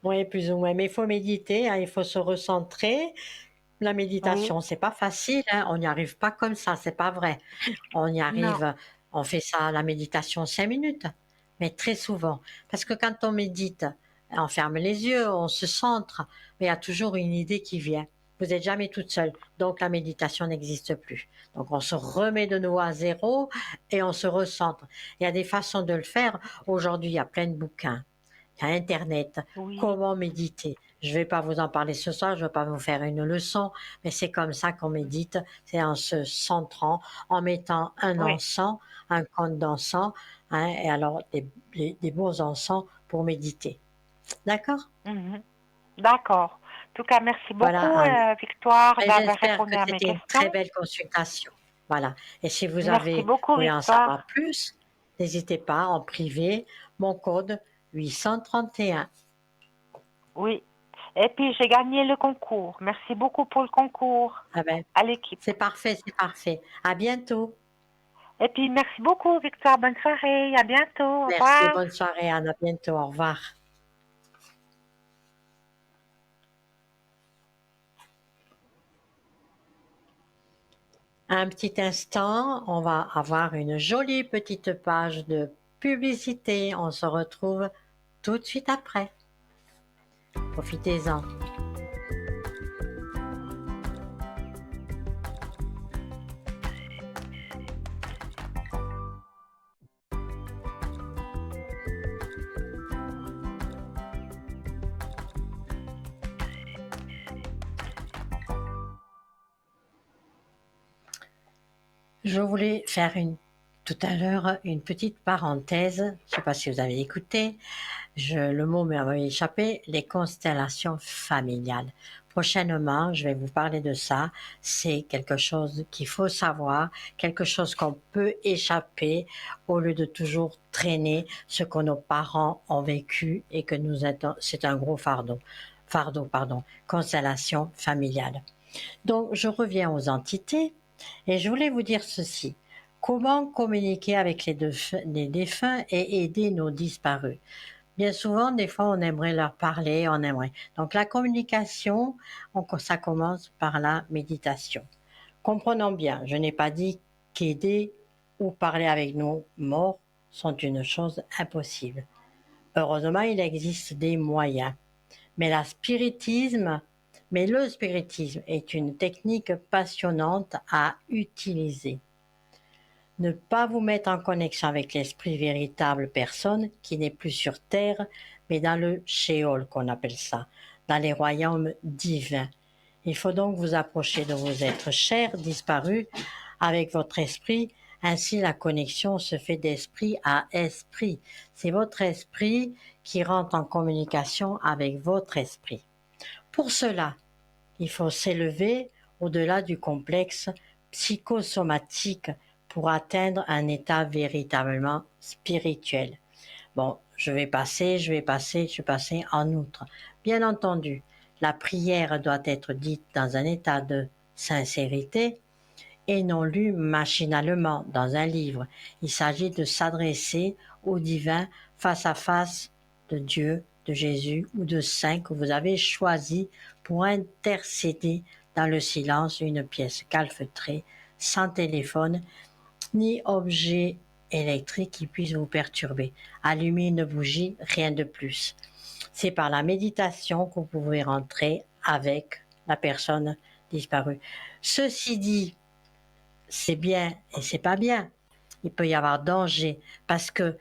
oui, plus ou moins. Mais il faut méditer, hein, il faut se recentrer. La Oui, méditation, c'est pas facile, hein, on n'y arrive pas comme ça, c'est pas vrai. On y non, arrive, on fait ça, la méditation, 5 minutes, mais très souvent. Parce que quand on médite, on ferme les yeux, on se centre, mais il y a toujours une idée qui vient. Vous n'êtes jamais toute seule, donc la méditation n'existe plus. Donc on se remet de nouveau à zéro et on se recentre. Il y a des façons de le faire. Aujourd'hui, il y a plein de bouquins. Il y a Internet. oui, Comment méditer? Je ne vais pas vous en parler ce soir, je ne vais pas vous faire une leçon, mais c'est comme ça qu'on médite, c'est en se centrant, en mettant un oui. encens, un compte d'encens, hein, et alors des beaux encens pour méditer. D'accord? Mhm. D'accord. En tout cas, merci Voilà, beaucoup, Anne. Victoire, Et d'avoir j'espère répondu que à mes c'était une très questions. belle consultation. Voilà. Et si vous Merci beaucoup, voulez en savoir Victoire. plus, n'hésitez pas en privé, mon code 831. Oui. Et puis, j'ai gagné le concours. Merci beaucoup pour le concours Ah ben, à l'équipe. c'est parfait, c'est parfait. À bientôt. Et puis, merci beaucoup, Victoire. Bonne soirée. À bientôt. Au Merci, revoir. bonne soirée, Anne. À bientôt. Au revoir. Un petit instant, on va avoir une jolie petite page de publicité. On se retrouve tout de suite après. Profitez-en. Je voulais faire tout à l'heure une petite parenthèse. Je ne sais pas si vous avez écouté. Le mot m'avait échappé. Les constellations familiales. Prochainement, je vais vous parler de ça. C'est quelque chose qu'il faut savoir, quelque chose qu'on peut échapper au lieu de toujours traîner ce que nos parents ont vécu et que c'est un gros fardeau. Fardeau, pardon. Constellation familiale. Donc, je reviens aux entités et je voulais vous dire ceci. Comment communiquer avec les défunts et aider nos disparus? Bien souvent, des fois, on aimerait leur parler, on aimerait. Donc, la communication, ça commence par la méditation. Comprenons bien, je n'ai pas dit qu'aider ou parler avec nos morts sont une chose impossible. Heureusement, il existe des moyens. Mais le spiritisme est une technique passionnante à utiliser. Ne pas vous mettre en connexion avec l'esprit véritable personne qui n'est plus sur terre, mais dans le Sheol qu'on appelle ça, dans les royaumes divins. Il faut donc vous approcher de vos êtres chers disparus avec votre esprit. Ainsi, la connexion se fait d'esprit à esprit. C'est votre esprit qui rentre en communication avec votre esprit. Pour cela, il faut s'élever au-delà du complexe psychosomatique pour atteindre un état véritablement spirituel. Bon, je vais passer en outre. Bien entendu, la prière doit être dite dans un état de sincérité et non lue machinalement dans un livre. Il s'agit de s'adresser au divin face à face de Dieu, de Jésus ou de saint que vous avez choisi pour intercéder dans le silence une pièce calfeutrée, sans téléphone, ni objet électrique qui puisse vous perturber. Allumez une bougie, rien de plus. C'est par la méditation que vous pouvez rentrer avec la personne disparue. Ceci dit, c'est bien et c'est pas bien. Il peut y avoir danger parce que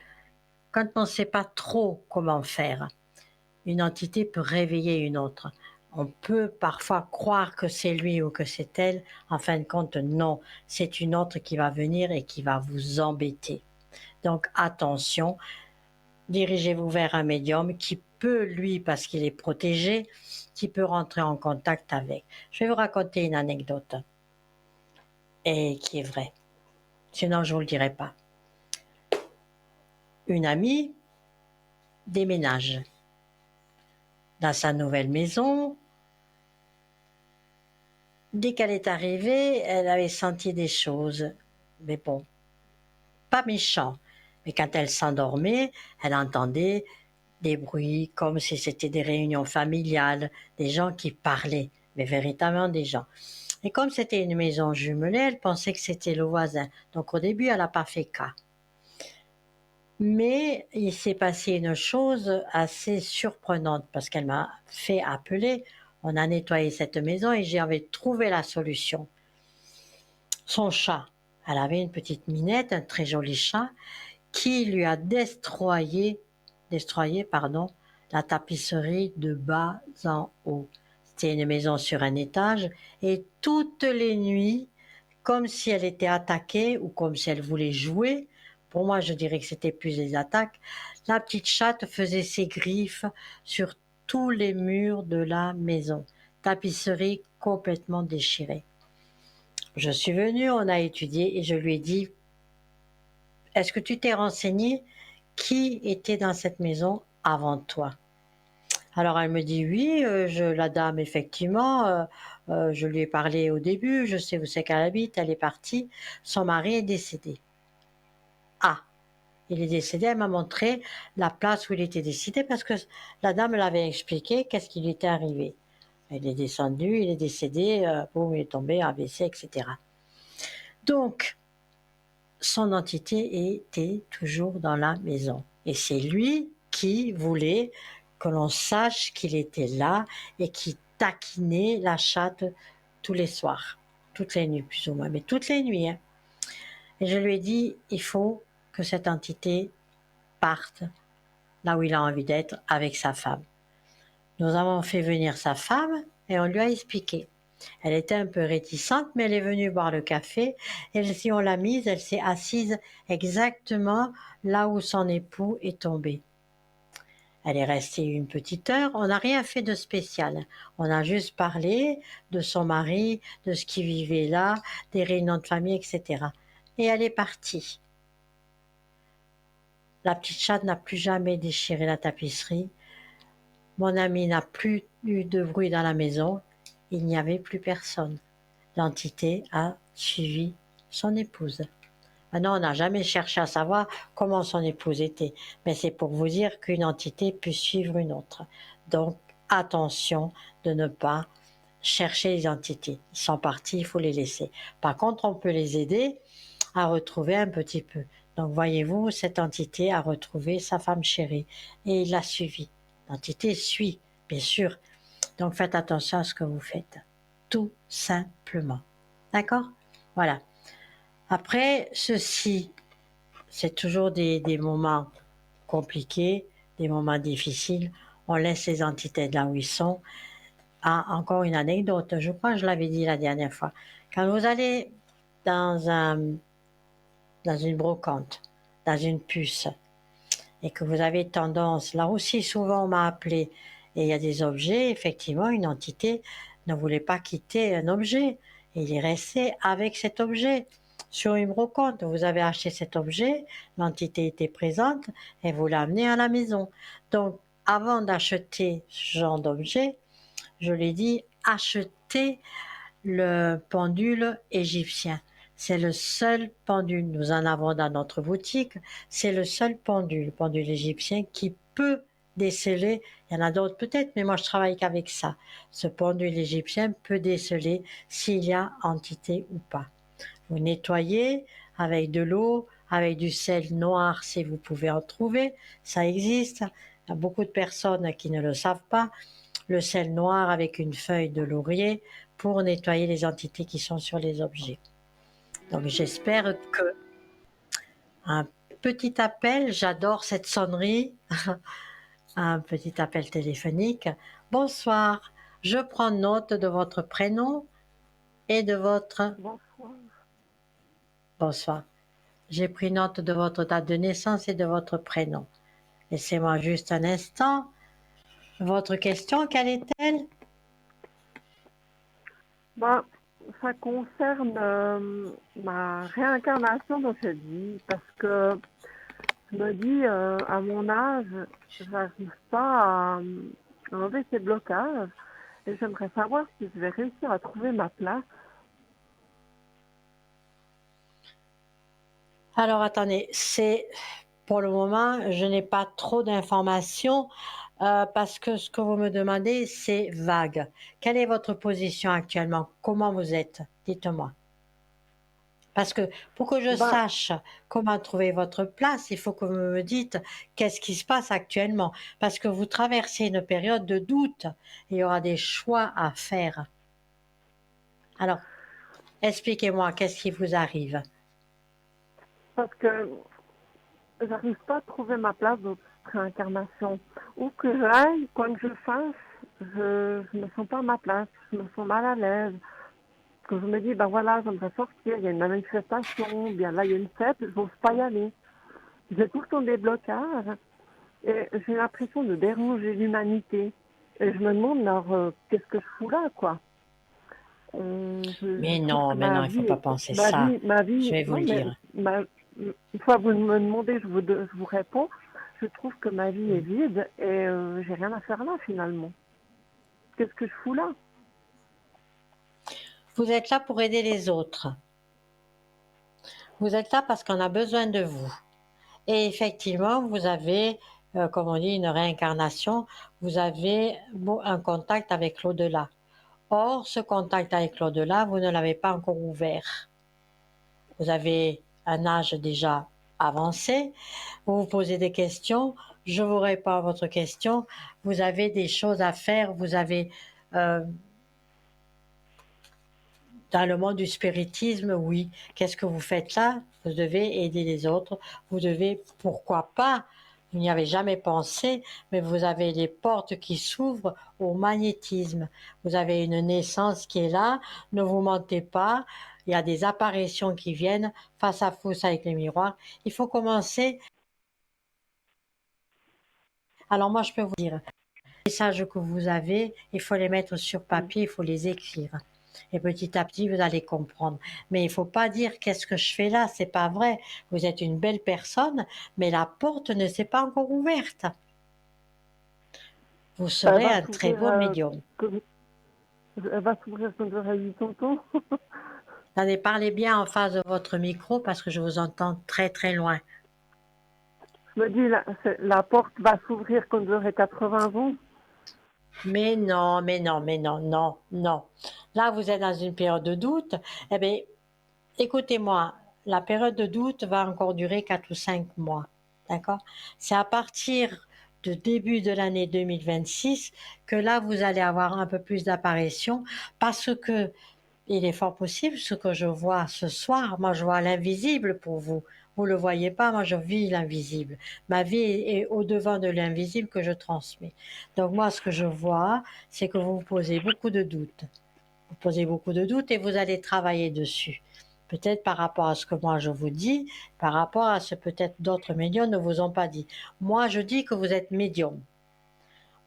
quand on ne sait pas trop comment faire, une entité peut réveiller une autre. On peut parfois croire que c'est lui ou que c'est elle. En fin de compte, non, c'est une autre qui va venir et qui va vous embêter. Donc attention, dirigez-vous vers un médium qui peut, lui, parce qu'il est protégé, qui peut rentrer en contact avec. Je vais vous raconter une anecdote, et qui est vraie. Sinon, je ne vous le dirai pas. Une amie déménage dans sa nouvelle maison. Dès qu'elle est arrivée, elle avait senti des choses. Mais bon, pas méchant. Mais quand elle s'endormait, elle entendait des bruits comme si c'était des réunions familiales, des gens qui parlaient, mais véritablement des gens. Et comme c'était une maison jumelée, elle pensait que c'était le voisin. Donc au début, elle n'a pas fait cas. Mais il s'est passé une chose assez surprenante parce qu'elle m'a fait appeler. On a nettoyé cette maison et j'avais trouvé la solution. Son chat, elle avait une petite minette, un très joli chat, qui lui a destroyé la tapisserie de bas en haut. C'était une maison sur un étage et toutes les nuits, comme si elle était attaquée ou comme si elle voulait jouer, pour moi je dirais que c'était plus des attaques, la petite chatte faisait ses griffes sur tous les murs de la maison. Tapisserie complètement déchirée. Je suis venue, on a étudié et je lui ai dit, est-ce que tu t'es renseigné qui était dans cette maison avant toi? Alors elle me dit oui, la dame effectivement, je lui ai parlé au début, je sais où c'est qu'elle habite, elle est partie, son mari est décédé. Ah, il est décédé, elle m'a montré la place où il était décédé parce que la dame l'avait expliqué qu'est-ce qui lui était arrivé. Il est descendu, il est décédé, boum, il est tombé, AVC, etc. Donc, son entité était toujours dans la maison. Et c'est lui qui voulait que l'on sache qu'il était là et qui taquinait la chatte tous les soirs, toutes les nuits plus ou moins, mais toutes les nuits. Hein. Et je lui ai dit, il faut que cette entité parte là où il a envie d'être avec sa femme. Nous avons fait venir sa femme et on lui a expliqué. Elle était un peu réticente, mais elle est venue boire le café. Et si on l'a mise, elle s'est assise exactement là où son époux est tombé. Elle est restée une petite heure. On n'a rien fait de spécial. On a juste parlé de son mari, de ce qui vivait là, des réunions de famille, etc. Et elle est partie. La petite chatte n'a plus jamais déchiré la tapisserie. Mon ami n'a plus eu de bruit dans la maison. Il n'y avait plus personne. L'entité a suivi son épouse. Maintenant, on n'a jamais cherché à savoir comment son épouse était, mais c'est pour vous dire qu'une entité peut suivre une autre. Donc, attention de ne pas chercher les entités. Ils sont partis, il faut les laisser. Par contre, on peut les aider à retrouver un petit peu. Donc, voyez-vous, cette entité a retrouvé sa femme chérie et il l'a suivie. L'entité suit, bien sûr. Donc, faites attention à ce que vous faites. Tout simplement. D'accord? Voilà. Après, ceci, c'est toujours des moments compliqués, des moments difficiles. On laisse les entités là où ils sont. Ah, encore une anecdote, je crois que je l'avais dit la dernière fois. Quand vous allez dans une brocante, dans une puce, et que vous avez tendance, là aussi souvent on m'a appelé, et il y a des objets, effectivement, une entité ne voulait pas quitter un objet, et il est resté avec cet objet. Sur une brocante, vous avez acheté cet objet, l'entité était présente, et vous l'amenez à la maison. Donc, avant d'acheter ce genre d'objet, je l'ai dit, achetez le pendule égyptien. C'est le seul pendule, nous en avons dans notre boutique, c'est le seul pendule égyptien qui peut déceler, il y en a d'autres peut-être, mais moi je travaille qu'avec ça. Ce pendule égyptien peut déceler s'il y a entité ou pas. Vous nettoyez avec de l'eau, avec du sel noir si vous pouvez en trouver, ça existe. Il y a beaucoup de personnes qui ne le savent pas. Le sel noir avec une feuille de laurier pour nettoyer les entités qui sont sur les objets. Donc j'espère que un petit appel, j'adore cette sonnerie, un petit appel téléphonique. Bonsoir, Je prends note de votre prénom et de votre... Bonsoir. Bonsoir. J'ai pris note de votre date de naissance et de votre prénom. Laissez-moi juste un instant. Votre question, quelle est-elle? Ben, ça concerne ma réincarnation dans cette vie parce que je me dis, à mon âge, j'arrive pas à enlever ces blocages et j'aimerais savoir si je vais réussir à trouver ma place. Alors attendez, pour le moment, je n'ai pas trop d'informations parce que ce que vous me demandez, c'est vague. Quelle est votre position actuellement? Comment vous êtes? Dites-moi. Parce que pour que je Ben, sache comment trouver votre place, il faut que vous me dites qu'est-ce qui se passe actuellement. Parce que vous traversez une période de doute et il y aura des choix à faire. Alors, expliquez-moi, qu'est-ce qui vous arrive? parce que j'arrive pas à trouver ma place dans cette réincarnation. Où que j'aille, quoi que je fasse, je me sens pas à ma place, je me sens mal à l'aise. Quand je me dis, ben voilà, j'aimerais sortir, il y a une manifestation, bien là, il y a une fête, j'ose pas y aller. J'ai tout le temps des blocages et j'ai l'impression de déranger l'humanité. Et je me demande, alors, qu'est-ce que je fous là, quoi? Je trouve que Mais non, il ne faut pas penser ça. Je vais vous non, le mais dire. une fois que vous me demandez, je vous réponds. Je trouve que ma vie est vide et j'ai rien à faire là, finalement. Qu'est-ce que je fous là? Vous êtes là pour aider les autres. Vous êtes là parce qu'on a besoin de vous. Et effectivement, vous avez, comme on dit, une réincarnation, vous avez un contact avec l'au-delà. Or, ce contact avec l'au-delà, vous ne l'avez pas encore ouvert. Vous avez un âge déjà avancé, vous vous posez des questions, je vous réponds à votre question, vous avez des choses à faire, vous avez euh, dans le monde du spiritisme, oui. Qu'est-ce que vous faites là? Vous devez aider les autres. Vous devez, pourquoi pas, vous n'y avez jamais pensé, mais vous avez les portes qui s'ouvrent au magnétisme. Vous avez une naissance qui est là. Ne vous mentez pas. Il y a des apparitions qui viennent face à face avec les miroirs. Il faut commencer. Alors moi, je peux vous dire, les messages que vous avez, il faut les mettre sur papier, il faut les écrire. Et petit à petit, vous allez comprendre. Mais il ne faut pas dire qu'est-ce que je fais là, c'est pas vrai. Vous êtes une belle personne, mais la porte ne s'est pas encore ouverte. Vous Elle serez va un très s'ouvrir, beau médium. elle va s'ouvrir quand j'aurai 80 ans. Allez, parlez bien en face de votre micro parce que je vous entends très très loin. Je me dis, la porte va s'ouvrir quand j'aurai 80 ans. Mais non, mais non, mais non, non, non. Là, vous êtes dans une période de doute. Eh bien, écoutez-moi, la période de doute va encore durer 4 ou 5 mois. D'accord? C'est à partir de début de l'année 2026 que là, vous allez avoir un peu plus d'apparitions parce que il est fort possible, ce que je vois ce soir, moi je vois l'invisible pour vous. Vous ne le voyez pas, moi je vis l'invisible. Ma vie est au-devant de l'invisible que je transmets. Donc moi ce que je vois, c'est que vous vous posez beaucoup de doutes. Vous posez beaucoup de doutes et vous allez travailler dessus. Peut-être par rapport à ce que moi je vous dis, par rapport à ce peut-être d'autres médiums ne vous ont pas dit. Moi je dis que vous êtes médium.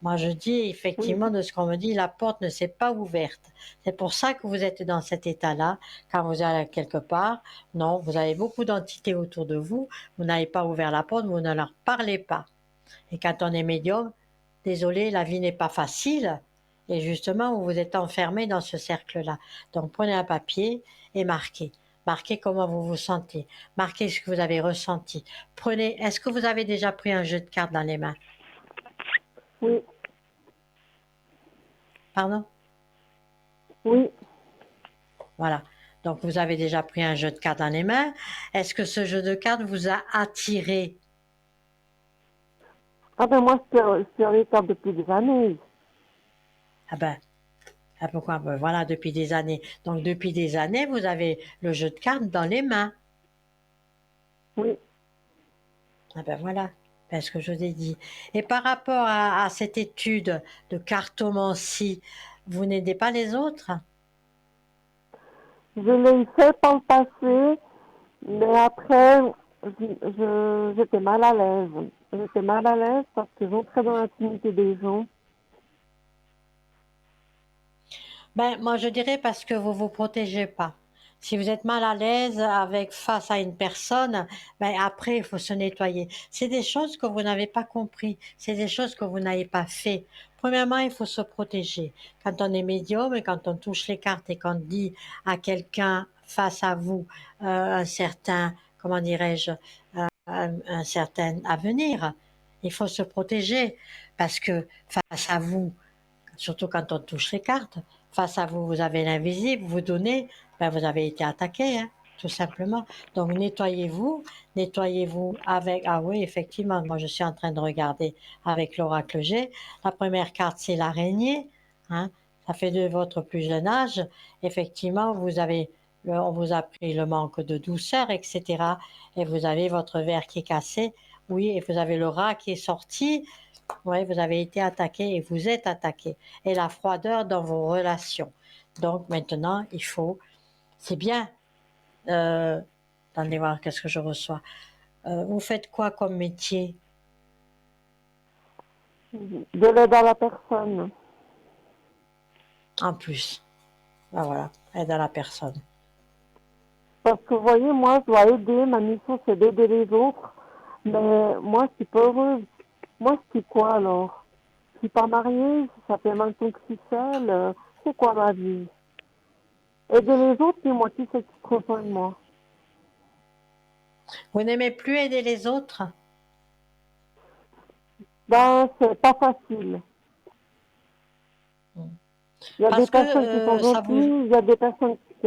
Moi, je dis Oui, effectivement de ce qu'on me dit, la porte ne s'est pas ouverte. C'est pour ça que vous êtes dans cet état-là, quand vous allez quelque part. Non, vous avez beaucoup d'entités autour de vous, vous n'avez pas ouvert la porte, vous ne leur parlez pas. Et quand on est médium, désolé, la vie n'est pas facile. Et justement, vous vous êtes enfermé dans ce cercle-là. Donc, prenez un papier et marquez. Marquez comment vous vous sentez. Marquez ce que vous avez ressenti. Prenez, est-ce que vous avez déjà pris un jeu de cartes dans les mains? oui, Pardon? oui. Voilà. Donc, vous avez déjà pris un jeu de cartes dans les mains. Est-ce que ce jeu de cartes vous a attiré? Ah ben moi, c'est en état depuis des années. Ah ben, ah pourquoi? Ben voilà, depuis des années. Donc, depuis des années, vous avez le jeu de cartes dans les mains. Oui. Ah ben voilà, ben ce que je vous ai dit. Et par rapport à cette étude de cartomancie, Vous n'aidez pas les autres? Je l'ai fait par le passé, mais après, j'étais mal à l'aise. J'étais mal à l'aise parce que j'entrais dans l'intimité des gens. Ben, moi, je dirais parce que vous vous protégez pas. Si vous êtes mal à l'aise avec face à une personne, ben après, il faut se nettoyer. C'est des choses que vous n'avez pas compris. C'est des choses que vous n'avez pas fait. Premièrement, il faut se protéger. Quand on est médium et quand on touche les cartes et qu'on dit à quelqu'un face à vous un certain, comment dirais-je, un certain avenir, il faut se protéger parce que face à vous, surtout quand on touche les cartes. Face à vous, vous avez l'invisible, vous donnez, ben vous avez été attaqué, hein, tout simplement. Donc nettoyez-vous, nettoyez-vous avec... Ah oui, effectivement, moi je suis en train de regarder avec l'oracle G. La première carte, c'est l'araignée, hein, ça fait de votre plus jeune âge. Effectivement, on vous a pris le manque de douceur, etc. Et vous avez votre verre qui est cassé, oui, et vous avez le rat qui est sorti. Oui, vous avez été attaqué et vous êtes attaqué. Et la froideur dans vos relations. Donc maintenant, il faut... C'est bien. Attendez voir qu'est-ce que je reçois. Vous faites quoi comme métier De l'aide à la personne. en plus? Ben voilà, aide à la personne. Parce que vous voyez, moi, je dois aider. Ma mission, c'est d'aider les autres. Mais moi, je suis pas heureuse. Moi, je suis quoi alors? Je suis pas mariée, ça fait 20 ans que je suis seule. C'est quoi ma vie? Aider les autres, c'est moi qui sais qui prend soin de moi. Vous n'aimez plus aider les autres? Ben, c'est pas facile. Il y a des Parce que personnes qui sont ça vous... gentilles, il y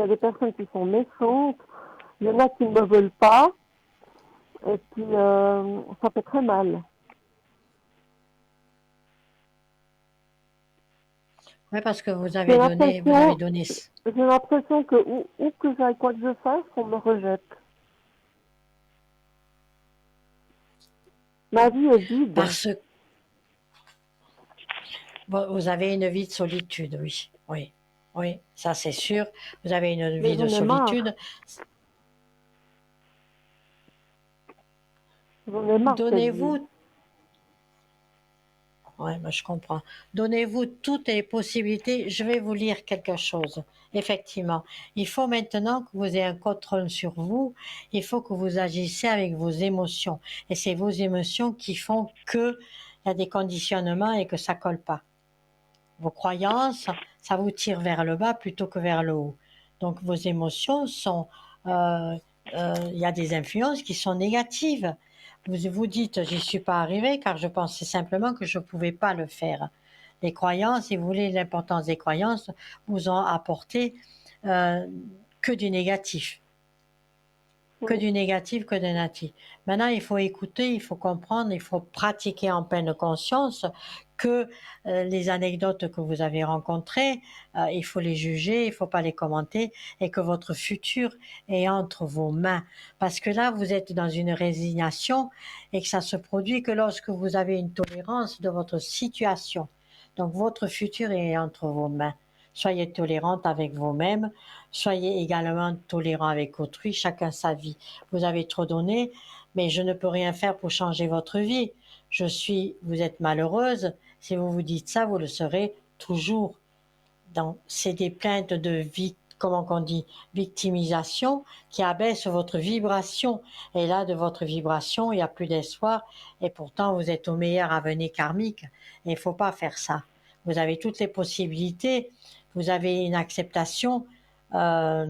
a des personnes qui sont méchantes, il y en a qui ne me veulent pas, et puis ça fait très mal. Oui, parce que J'ai vous avez l'impression, donné... j'ai l'impression que où que j'aille, quoi que je fasse, on me rejette. Ma vie est vide. Parce que vous avez une vie de solitude, oui. Oui, oui, ça c'est sûr. Vous avez une Mais vie de j'en ai marre. solitude. J'en ai marre de cette vie. Donnez-vous... Ouais, moi je comprends. Donnez-vous toutes les possibilités. Je vais vous lire quelque chose. Effectivement, il faut maintenant que vous ayez un contrôle sur vous. Il faut que vous agissez avec vos émotions. Et c'est vos émotions qui font que il y a des conditionnements et que ça colle pas. Vos croyances, ça vous tire vers le bas plutôt que vers le haut. Donc vos émotions sont, il y a des influences qui sont négatives. Vous vous dites, j'y suis pas arrivé car je pensais simplement que je pouvais pas le faire. Les croyances, si vous voulez, l'importance des croyances vous ont apporté euh, que du négatif que Oui. du négatif, que du natif. Maintenant, il faut écouter, il faut comprendre, il faut pratiquer en pleine conscience que les anecdotes que vous avez rencontrées, il faut les juger, il ne faut pas les commenter et que votre futur est entre vos mains. Parce que là, vous êtes dans une résignation et que ça se produit que lorsque vous avez une tolérance de votre situation. Donc, votre futur est entre vos mains. Soyez tolérante avec vous-même, soyez également tolérant avec autrui, chacun sa vie. Vous avez trop donné, mais je ne peux rien faire pour changer votre vie. Vous êtes malheureuse. Si vous vous dites ça, vous le serez toujours. Donc, c'est des plaintes de comment on dit, victimisation qui abaissent votre vibration. Et là, de votre vibration, il n'y a plus d'espoir. Et pourtant, vous êtes au meilleur avenir karmique. Et il ne faut pas faire ça. Vous avez toutes les possibilités. Vous avez une acceptation euh,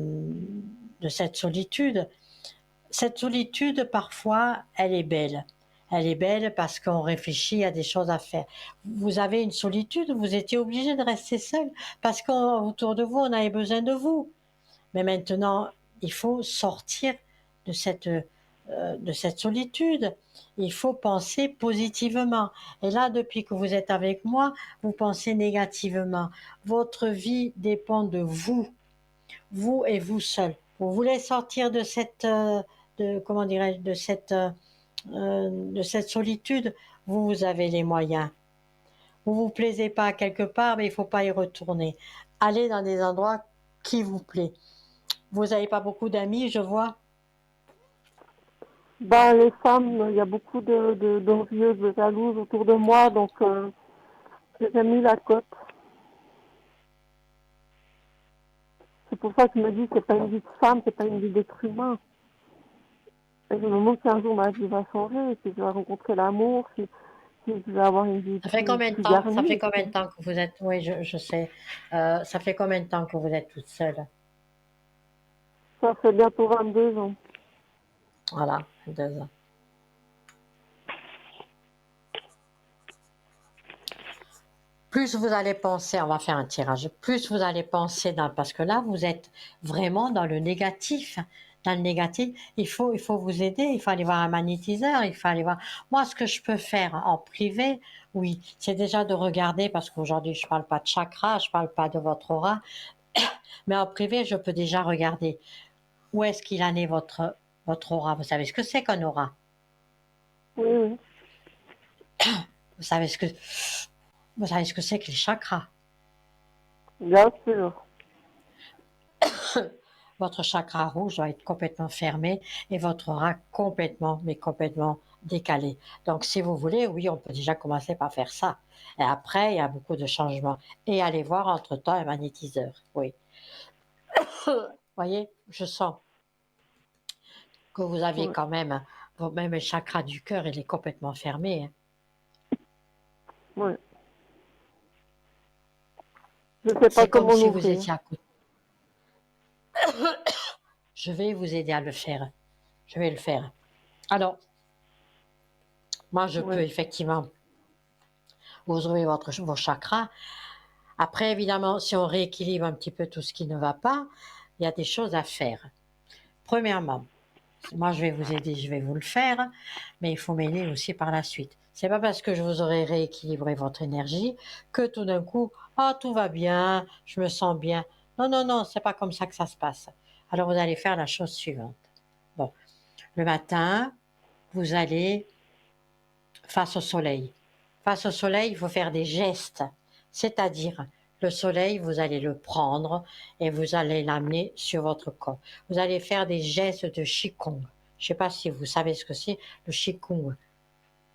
de cette solitude. Cette solitude, parfois, elle est belle. Elle est belle parce qu'on réfléchit à des choses à faire. Vous avez une solitude, vous étiez obligé de rester seul parce qu'autour de vous, on avait besoin de vous. Mais maintenant, il faut sortir de cette solitude. Il faut penser positivement. Et là, depuis que vous êtes avec moi, vous pensez négativement. Votre vie dépend de vous et vous seul. Vous voulez sortir de comment dirais-je, de cette solitude, vous avez les moyens. vous vous plaisez pas quelque part, mais il faut pas y retourner. Allez dans des endroits qui vous plaisent. Vous n'avez pas beaucoup d'amis, je vois. Ben, les femmes, il y a beaucoup d'envieuses, de jalouses autour de moi, donc j'ai mis la cote. C'est pour ça que je me dis que c'est pas une vie de femme, c'est pas une vie d'être humain. Et je me demande si un jour ma vie va changer, si je vais rencontrer l'amour, si je vais avoir une vie Ça fait combien de plus temps? Ça fait garnie. combien de temps que vous êtes? Oui, je sais. Ça fait combien de temps que vous êtes toute seule? Ça fait bientôt 22 ans. Voilà, 2 ans. Plus vous allez penser, on va faire un tirage, plus vous allez penser parce que là, vous êtes vraiment dans le négatif. Dans le négatif, il faut vous aider, il faut aller voir un magnétiseur, il faut aller voir. Moi, ce que je peux faire en privé, oui, c'est déjà de regarder, parce qu'aujourd'hui, je parle pas de chakra, je parle pas de votre aura, mais en privé, je peux déjà regarder où est-ce qu'il en est votre aura. Vous savez ce que c'est qu'un aura? Oui, oui, Vous savez ce que, vous savez ce que c'est que les chakras? bien sûr. Votre chakra rouge doit être complètement fermé et votre aura complètement, mais complètement décalé. Donc, si vous voulez, oui, on peut déjà commencer par faire ça. Et après, il y a beaucoup de changements. Et allez voir entre-temps un magnétiseur. Oui. Voyez, je sens que vous aviez Ouais. quand même, même le chakra du cœur, il est complètement fermé, hein. Ouais. Je ne sais pas C'est comme comment si vous l'ouvrir. étiez à côté. Je vais vous aider à le faire. Je vais le faire. Alors, moi, je peux Ouais. effectivement vous ouvrir vos chakras. Après, évidemment, si on rééquilibre un petit peu tout ce qui ne va pas, il y a des choses à faire. Premièrement, moi je vais vous aider, je vais vous le faire, mais il faut m'aider aussi par la suite. C'est pas parce que je vous aurai rééquilibré votre énergie que tout d'un coup, ah, tout va bien, je me sens bien. Non, non, non, c'est pas comme ça que ça se passe. Alors vous allez faire la chose suivante. Bon, le matin, vous allez face au soleil. Face au soleil, il faut faire des gestes, c'est-à-dire le soleil, vous allez le prendre et vous allez l'amener sur votre corps. Vous allez faire des gestes de Qigong. Je ne sais pas si vous savez ce que c'est, le Qigong.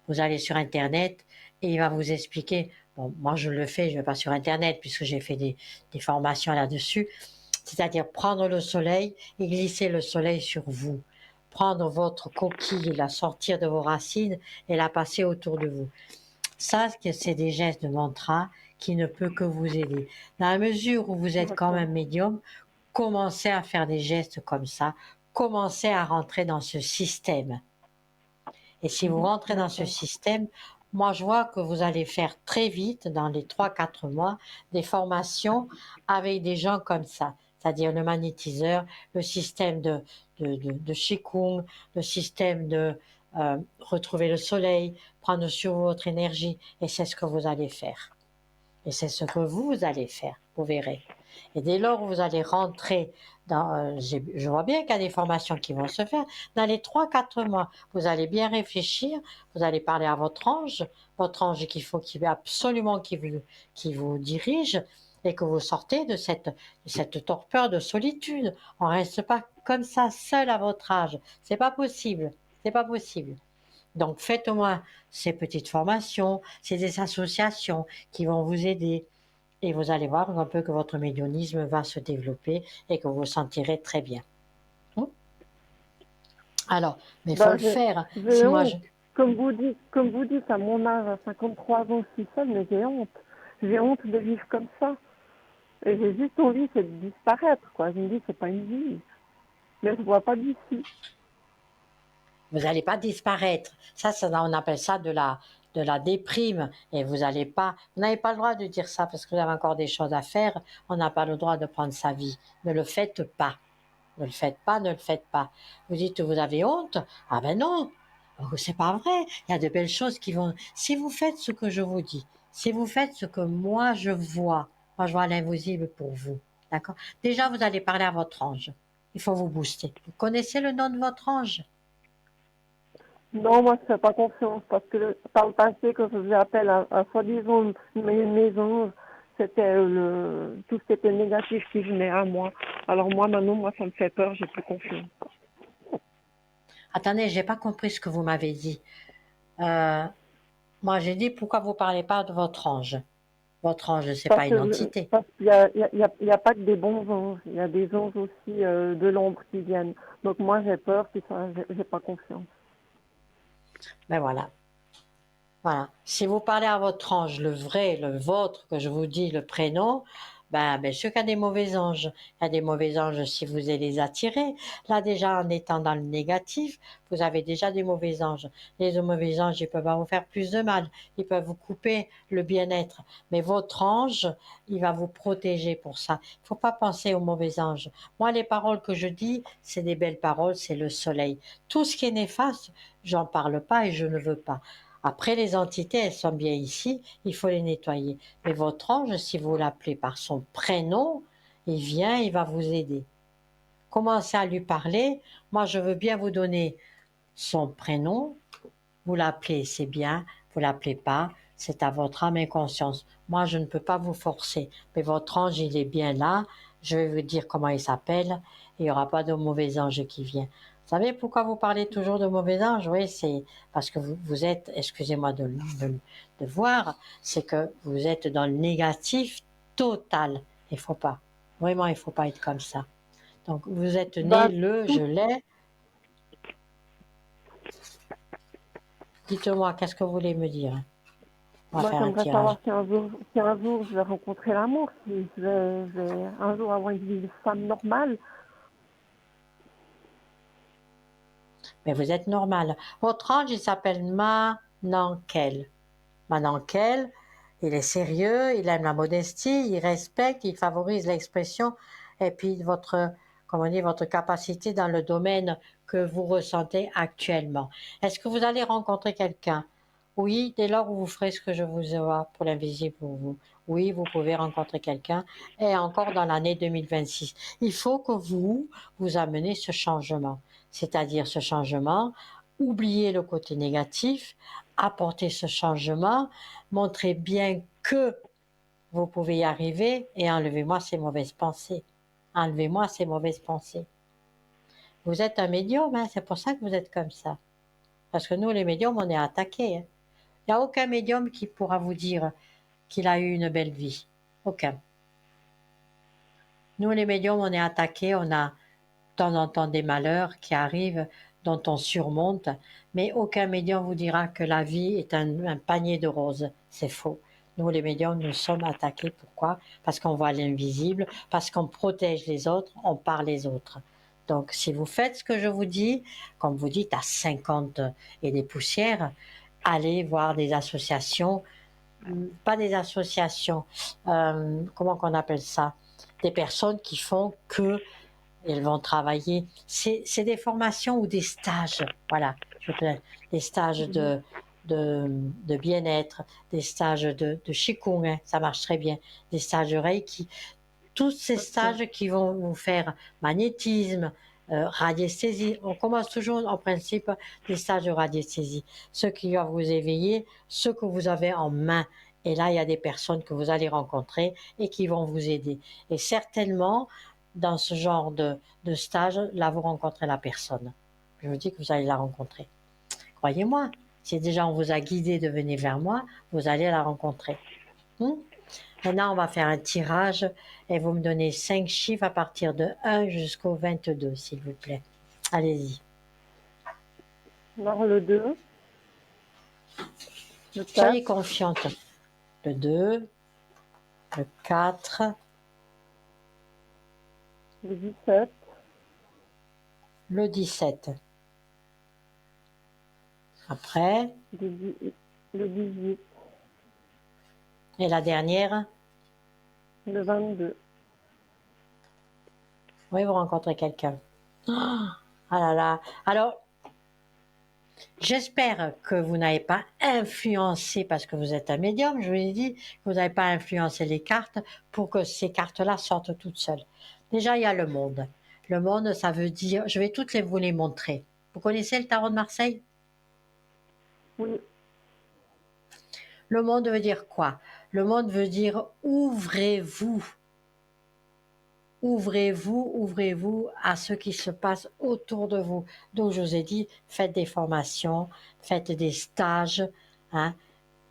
Vous allez sur Internet et il va vous expliquer. Bon, moi, je le fais, je ne vais pas sur Internet puisque j'ai fait des formations là-dessus. C'est-à-dire prendre le soleil et glisser le soleil sur vous. Prendre votre coquille, la sortir de vos racines et la passer autour de vous. Ça, c'est des gestes de mantra qui ne peut que vous aider. Dans la mesure où vous êtes quand D'accord. même médium, commencez à faire des gestes comme ça, commencez à rentrer dans ce système. Et si vous rentrez dans ce D'accord. système, moi je vois que vous allez faire très vite, dans les 3 4 mois, des formations avec des gens comme ça, c'est-à-dire le magnétiseur, le système de Qigong, le système de retrouver le soleil, prendre sur votre énergie, et c'est ce que vous allez faire. Et c'est ce que vous allez faire, vous verrez. Et dès lors où vous allez rentrer dans, je vois bien qu'il y a des formations qui vont se faire, dans les 3 4 mois, vous allez bien réfléchir, vous allez parler à votre ange qu'il veut absolument qui vous dirige, et que vous sortez de cette torpeur de solitude. On ne reste pas comme ça seul à votre âge. C'est pas possible. C'est pas possible. Donc faites au moins ces petites formations, c'est des associations qui vont vous aider. Et vous allez voir un peu que votre médianisme va se développer et que vous vous sentirez très bien. Alors, mais il faut Ben, le faire. j'ai Si moi, honte. Comme vous dites, à mon âge, à 53 ans, je suis seule, mais j'ai honte. J'ai honte de vivre comme ça. Et j'ai juste envie, c'est de disparaître, quoi. Je me dis, c'est pas une vie. Mais je vois pas d'ici. vous n'allez pas disparaître. Ça, on appelle ça de la déprime. Et vous n'avez pas le droit de dire ça parce que vous avez encore des choses à faire. On n'a pas le droit de prendre sa vie. Ne le faites pas. Ne le faites pas, ne le faites pas. Vous dites que vous avez honte. Ah ben non, c'est pas vrai. Il y a de belles choses qui vont. Si vous faites ce que je vous dis, si vous faites ce que moi je vois l'invisible pour vous. D'accord? Déjà, vous allez parler à votre ange. Il faut vous booster. Vous connaissez le nom de votre ange? Non, moi, je fais pas confiance parce que par le passé, quand je faisais appel à soi-disant mes maisons, c'était tout ce qui était négatif qui venait à moi. Alors moi, maintenant, moi, ça me fait peur, j'ai plus confiance. Attendez, j'ai pas compris ce que vous m'avez dit. Euh, Moi, j'ai dit pourquoi vous parlez pas de votre ange. Votre ange, c'est pas une entité. Parce qu'il y a, il y a pas que des bons anges, il y a des anges aussi de l'ombre qui viennent. Donc moi, j'ai peur, puis ça, j'ai pas confiance. Ben voilà. Voilà. Si vous parlez à votre ange, le vrai, le vôtre, que je vous dis le prénom, ben, bien sûr qu'il y a des mauvais anges. Il y a des mauvais anges si vous les attirez. Là, déjà, en étant dans le négatif, vous avez déjà des mauvais anges. Les mauvais anges, ils peuvent vous faire plus de mal. Ils peuvent vous couper le bien-être. Mais votre ange, il va vous protéger pour ça. Il ne faut pas penser aux mauvais anges. Moi, les paroles que je dis, c'est des belles paroles, c'est le soleil. Tout ce qui est néfaste, j'en parle pas et je ne veux pas. Après, les entités, elles sont bien ici, il faut les nettoyer. Mais votre ange, si vous l'appelez par son prénom, il vient, il va vous aider. Commencez à lui parler. Moi, je veux bien vous donner son prénom. Vous l'appelez, c'est bien. Vous l'appelez pas, c'est à votre âme et conscience. Moi, je ne peux pas vous forcer. Mais votre ange, il est bien là. Je vais vous dire comment il s'appelle. Il n'y aura pas de mauvais ange qui vient. Vous savez pourquoi vous parlez toujours de mauvais anges? Oui, c'est parce que vous êtes, excusez-moi de voir, c'est que vous êtes dans le négatif total. Il ne faut pas. Vraiment, il ne faut pas être comme ça. Donc, vous êtes né Bah, le, je tout, l'ai. Dites-moi, qu'est-ce que vous voulez me dire? On va moi, faire un j'aimerais tirage. savoir si un jour je vais rencontrer l'amour, si je vais un jour avoir une vie de femme normale. Mais vous êtes normal. Votre ange, il s'appelle Manankel. Manankel, il est sérieux, il aime la modestie, il respecte, il favorise l'expression et puis votre, comment on dit, votre capacité dans le domaine que vous ressentez actuellement. Est-ce que vous allez rencontrer quelqu'un? Oui, dès lors où vous ferez ce que je vous vois pour l'invisible pour vous. Oui, vous pouvez rencontrer quelqu'un et encore dans l'année 2026. Il faut que vous amenez ce changement, c'est-à-dire ce changement, oubliez le côté négatif, apportez ce changement, montrez bien que vous pouvez y arriver et enlevez-moi ces mauvaises pensées. Enlevez-moi ces mauvaises pensées. Vous êtes un médium, hein, c'est pour ça que vous êtes comme ça. Parce que nous, les médiums, on est attaqués. Hein. Il n'y a aucun médium qui pourra vous dire qu'il a eu une belle vie. Aucun. Nous, les médiums, on est attaqués, on a de temps en temps des malheurs qui arrivent, dont on surmonte, mais aucun médium vous dira que la vie est un panier de roses. C'est faux. Nous, les médiums, nous sommes attaqués. Pourquoi? Parce qu'on voit l'invisible, parce qu'on protège les autres, on parle les autres. Donc, si vous faites ce que je vous dis, comme vous dites, à 50 et des poussières, allez voir des associations, pas des associations, comment qu'on appelle ça? Des personnes qui font que elles vont travailler. C'est des formations ou des stages, voilà, des stages Mhm. de bien-être, des stages de Qigong, hein, ça marche très bien, des stages de Reiki, tous ces Ok. stages qui vont vous faire magnétisme, radiesthésie. On commence toujours en principe des stages de radiesthésie, ce qui va vous éveiller, ce que vous avez en main. Et là, il y a des personnes que vous allez rencontrer et qui vont vous aider. Et certainement, dans ce genre de stage, là, vous rencontrez la personne. Je vous dis que vous allez la rencontrer. Croyez-moi, si déjà on vous a guidé de venir vers moi, vous allez la rencontrer. Hmm. Maintenant, on va faire un tirage et vous me donnez 5 chiffres à partir de 1 jusqu'au 22, s'il vous plaît. Allez-y. Alors le 2, le Soyez 4, confiante. Le 2, le 4, le 17, le 17. Après, le 18, et la dernière, le 22. oui, vous rencontrez quelqu'un. Ah là là. Alors, j'espère que vous n'avez pas influencé, parce que vous êtes un médium, je vous l'ai dit, que vous n'avez pas influencé les cartes pour que ces cartes-là sortent toutes seules. Déjà, il y a le monde. Le monde, ça veut dire, je vais toutes vous les montrer. Vous connaissez le tarot de Marseille? Oui. Le monde veut dire quoi? Le monde veut dire ouvrez-vous. Ouvrez-vous, ouvrez-vous à ce qui se passe autour de vous. Donc, je vous ai dit, faites des formations, faites des stages, hein,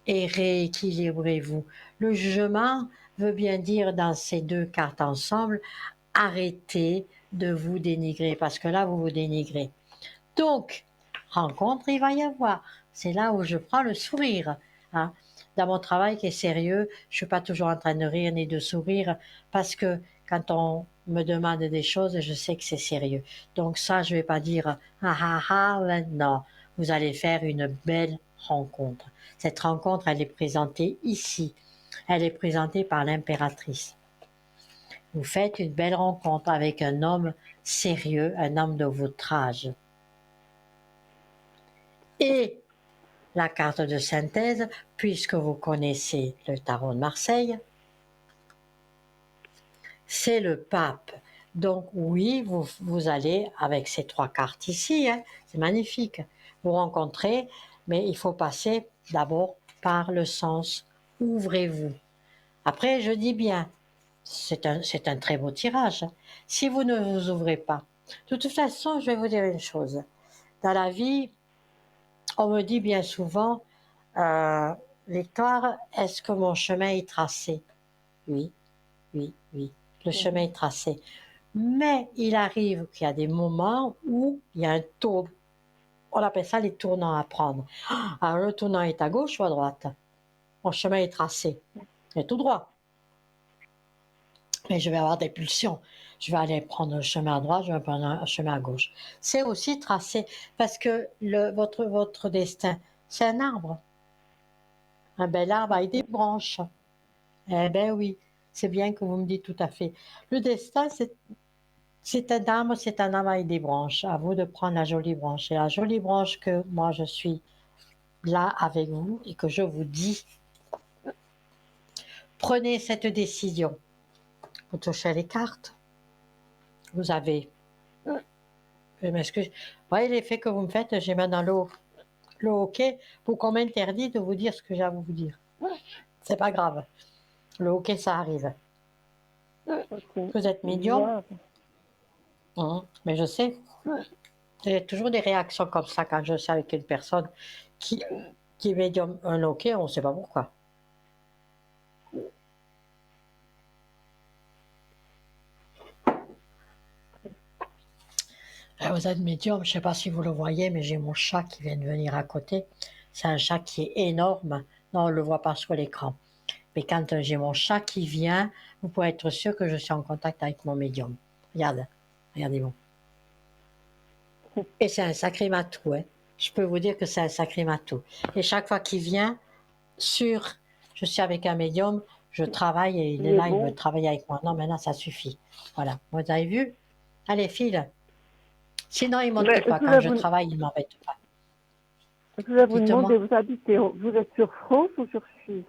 et rééquilibrez-vous. Le jugement veut bien dire, dans ces deux cartes ensemble, arrêtez de vous dénigrer, parce que là, vous vous dénigrez. Donc, rencontre, il va y avoir. C'est là où je prends le sourire, hein. Dans mon travail qui est sérieux, je suis pas toujours en train de rire ni de sourire, parce que quand on me demande des choses, je sais que c'est sérieux. Donc ça, je vais pas dire ah ah ah maintenant. Vous allez faire une belle rencontre. Cette rencontre, elle est présentée ici. Elle est présentée par l'impératrice. Vous faites une belle rencontre avec un homme sérieux, un homme de votre âge. Et la carte de synthèse, puisque vous connaissez le tarot de Marseille, c'est le pape. Donc oui, vous allez, avec ces trois cartes ici, hein, c'est magnifique, vous rencontrez, mais il faut passer d'abord par le sens ouvrez-vous. Après, je dis bien, c'est un très beau tirage. Si vous ne vous ouvrez pas, de toute façon, je vais vous dire une chose. Dans la vie, on me dit bien souvent, Victoire, est-ce que mon chemin est tracé? Oui, oui, oui, le chemin est tracé. Mais il arrive qu'il y a des moments où il y a un tour, on appelle ça les tournants à prendre. Alors le tournant est à gauche ou à droite? Mon chemin est tracé, il est tout droit. Mais je vais avoir des pulsions. Je vais aller prendre un chemin à droite, je vais prendre un chemin à gauche. C'est aussi tracé, parce que votre destin, c'est un arbre. Un bel arbre avec des branches. Eh bien oui, c'est bien que vous me dites tout à fait. Le destin, c'est un arbre avec des branches. À vous de prendre la jolie branche. Et la jolie branche que moi je suis là avec vous et que je vous dis, prenez cette décision. Vous touchez les cartes. Vous avez... Je m'excuse. Vous voyez l'effet que vous me faites, j'ai mal dans le hockey pour qu'on m'interdit de vous dire ce que j'ai à vous dire. C'est pas grave. Le hockey, ça arrive. Ok. Vous êtes médium, Voilà. mais je sais. J'ai toujours des réactions comme ça quand je suis avec une personne qui, qui est médium un hockey, on ne sait pas pourquoi. Vous êtes médium, je ne sais pas si vous le voyez, mais j'ai mon chat qui vient de venir à côté. C'est un chat qui est énorme. Non, on ne le voit pas sur l'écran. Mais quand j'ai mon chat qui vient, vous pouvez être sûr que je suis en contact avec mon médium. Regardez-moi. Et c'est un sacré matou, hein. Je peux vous dire que c'est un sacré matou. Et chaque fois qu'il vient, je suis avec un médium, je travaille et il est là, il veut travailler avec moi. Non, maintenant ça suffit. Voilà, vous avez vu? Allez, file. Sinon, il ne monte pas. Quand je travaille, il ne m'embête pas. Je voulais vous demander, vous habitez, vous êtes sur France ou sur Suisse?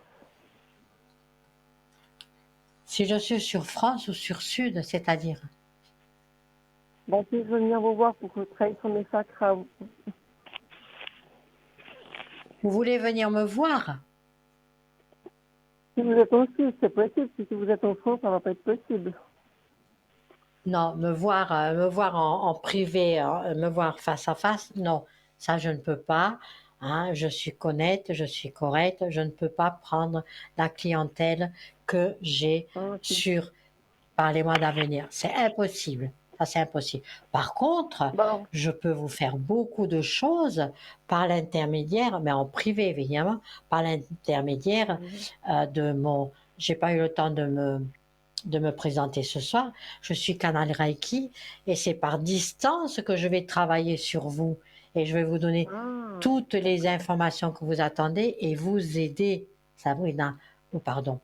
Si je suis sur France ou sur Sud, c'est-à-dire? Bon, puis-je venir vous voir pour que je travaille sur mes chakras? Vous voulez venir me voir? Si vous êtes en Suisse, c'est possible. Si vous êtes en France, ça ne va pas être possible. Non, me voir en privé, me voir face à face, non, ça je ne peux pas. Hein, je suis honnête, je suis correcte, je ne peux pas prendre la clientèle que j'ai sur Parlez-moi d'avenir. C'est impossible. Ça, c'est impossible. Par contre, je peux vous faire beaucoup de choses par l'intermédiaire, mais en privé évidemment, par l'intermédiaire de mon... J'ai pas eu le temps de me présenter ce soir. Je suis canal Reiki et c'est par distance que je vais travailler sur vous et je vais vous donner toutes les informations que vous attendez et vous aider. Sabrina, pardon,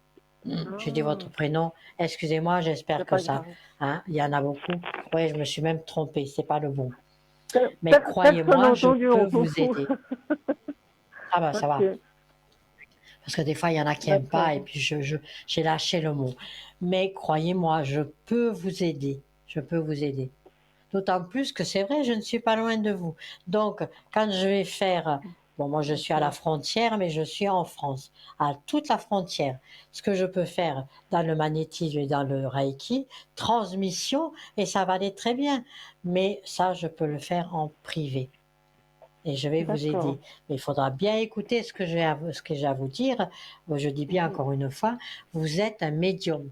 j'ai dit votre prénom. Excusez-moi, j'espère que ça. Hein, il y en a beaucoup. Oui, je me suis même trompée, c'est pas le bon. Mais croyez-moi, je peux vous aider. Ah ben ça va. Parce que des fois, il y en a qui n'aiment pas et puis j'ai lâché le mot. Mais croyez-moi, je peux vous aider. Je peux vous aider. D'autant plus que c'est vrai, je ne suis pas loin de vous. Donc, quand je vais faire Bon, moi, je suis à la D'accord. frontière, mais je suis en France, à toute la frontière. Ce que je peux faire dans le magnétisme et dans le Reiki, transmission, et ça va aller très bien. Mais ça, je peux le faire en privé. Et je vais vous D'accord. aider. Mais il faudra bien écouter ce que j'ai à vous dire. Je dis bien Oui. encore une fois, vous êtes un médium.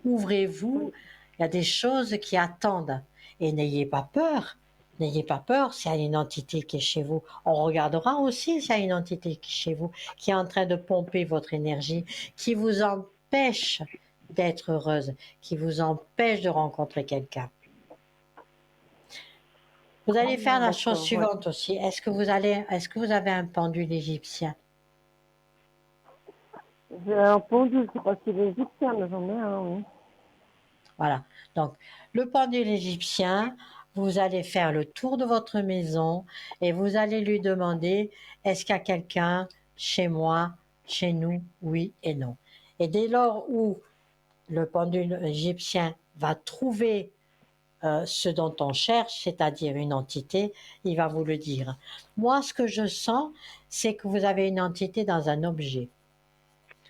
Ouvrez-vous, Oui. il y a des choses qui attendent. Et n'ayez pas peur. N'ayez pas peur s'il y a une entité qui est chez vous. On regardera aussi s'il y a une entité qui est chez vous, qui est en train de pomper votre énergie, qui vous empêche d'être heureuse, qui vous empêche de rencontrer quelqu'un. Vous Ah, allez faire la chose d'accord, ouais. suivante aussi. Est-ce que vous avez un pendule égyptien? J'ai un pendule, je crois qu'il est égyptien, mais j'en ai un, oui. Voilà. Donc, le pendule égyptien, vous allez faire le tour de votre maison et vous allez lui demander, est-ce qu'il y a quelqu'un chez moi, chez nous, oui et non. Et dès lors où le pendule égyptien va trouver ce dont on cherche, c'est-à-dire une entité, il va vous le dire. Moi, ce que je sens, c'est que vous avez une entité dans un objet.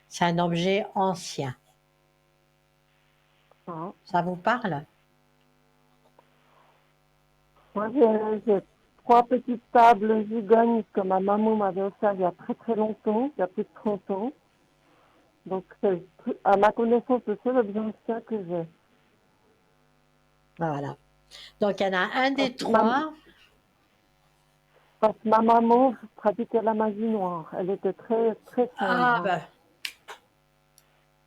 C'est un objet ancien. Ah. Ça vous parle? Moi, j'ai trois petites tables gigognes que ma maman m'avait offert il y a très très longtemps, il y a plus de 30 ans. Donc, c'est à ma connaissance, le seul objet ancien que j'ai. Voilà. Donc, il y en a un Parce des que ma, trois. parce que ma maman pratiquait la magie noire. Elle était très très sombre, Ah, hein. ben,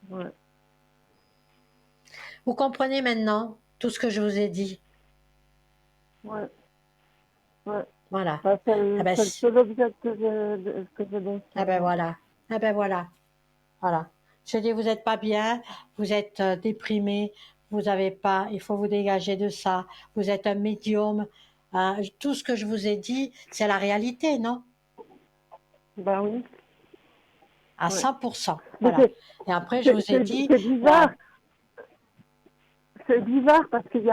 Ouais. vous comprenez maintenant tout ce que je vous ai dit. Ouais. Ouais. Voilà. Bah, Ah ben, c'est le seul objet que j'ai ah d'ancien, ben ouais. voilà. Ah ben voilà. Voilà. Je dis, vous n'êtes pas bien, vous êtes déprimé, vous n'avez pas, il faut vous dégager de ça. Vous êtes un médium. Hein. Tout ce que je vous ai dit, c'est la réalité, non? Bah oui. À Ouais. 100%. Mais Voilà. Et après, je vous ai dit, c'est bizarre. C'est bizarre parce il y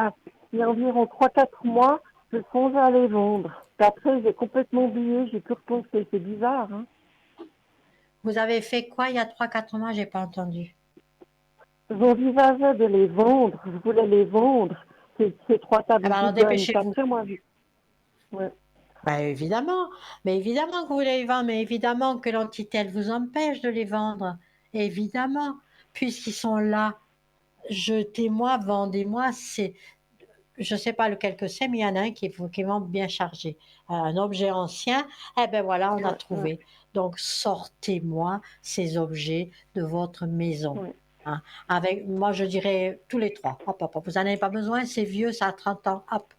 a environ 3 4 mois, je songeais à les vendre. Puis après, j'ai complètement oublié, j'ai plus repensé. C'est bizarre, hein. vous avez fait quoi il y a 3 4 mois? J'ai pas entendu. J'envisageais de les vendre, je voulais les vendre, ces trois Ah tables ben alors, gigognes. Puis dépêchez-vous. après, moi, ouais. Ben évidemment, mais évidemment que vous les vendez, mais évidemment que l'entité, elle vous empêche de les vendre. Évidemment, puisqu'ils sont là, jetez-moi, vendez-moi, c'est, je ne sais pas lequel que c'est, mais il y en a un qui est vraiment bien chargé. Un objet ancien, eh ben voilà, on a Ouais, ouais, trouvé. Donc sortez-moi ces objets de votre maison. ouais. Hein. Avec, moi, je dirais tous les trois. Hop, hop, hop. Vous n'en avez pas besoin, c'est vieux, ça a 30 ans. Hop,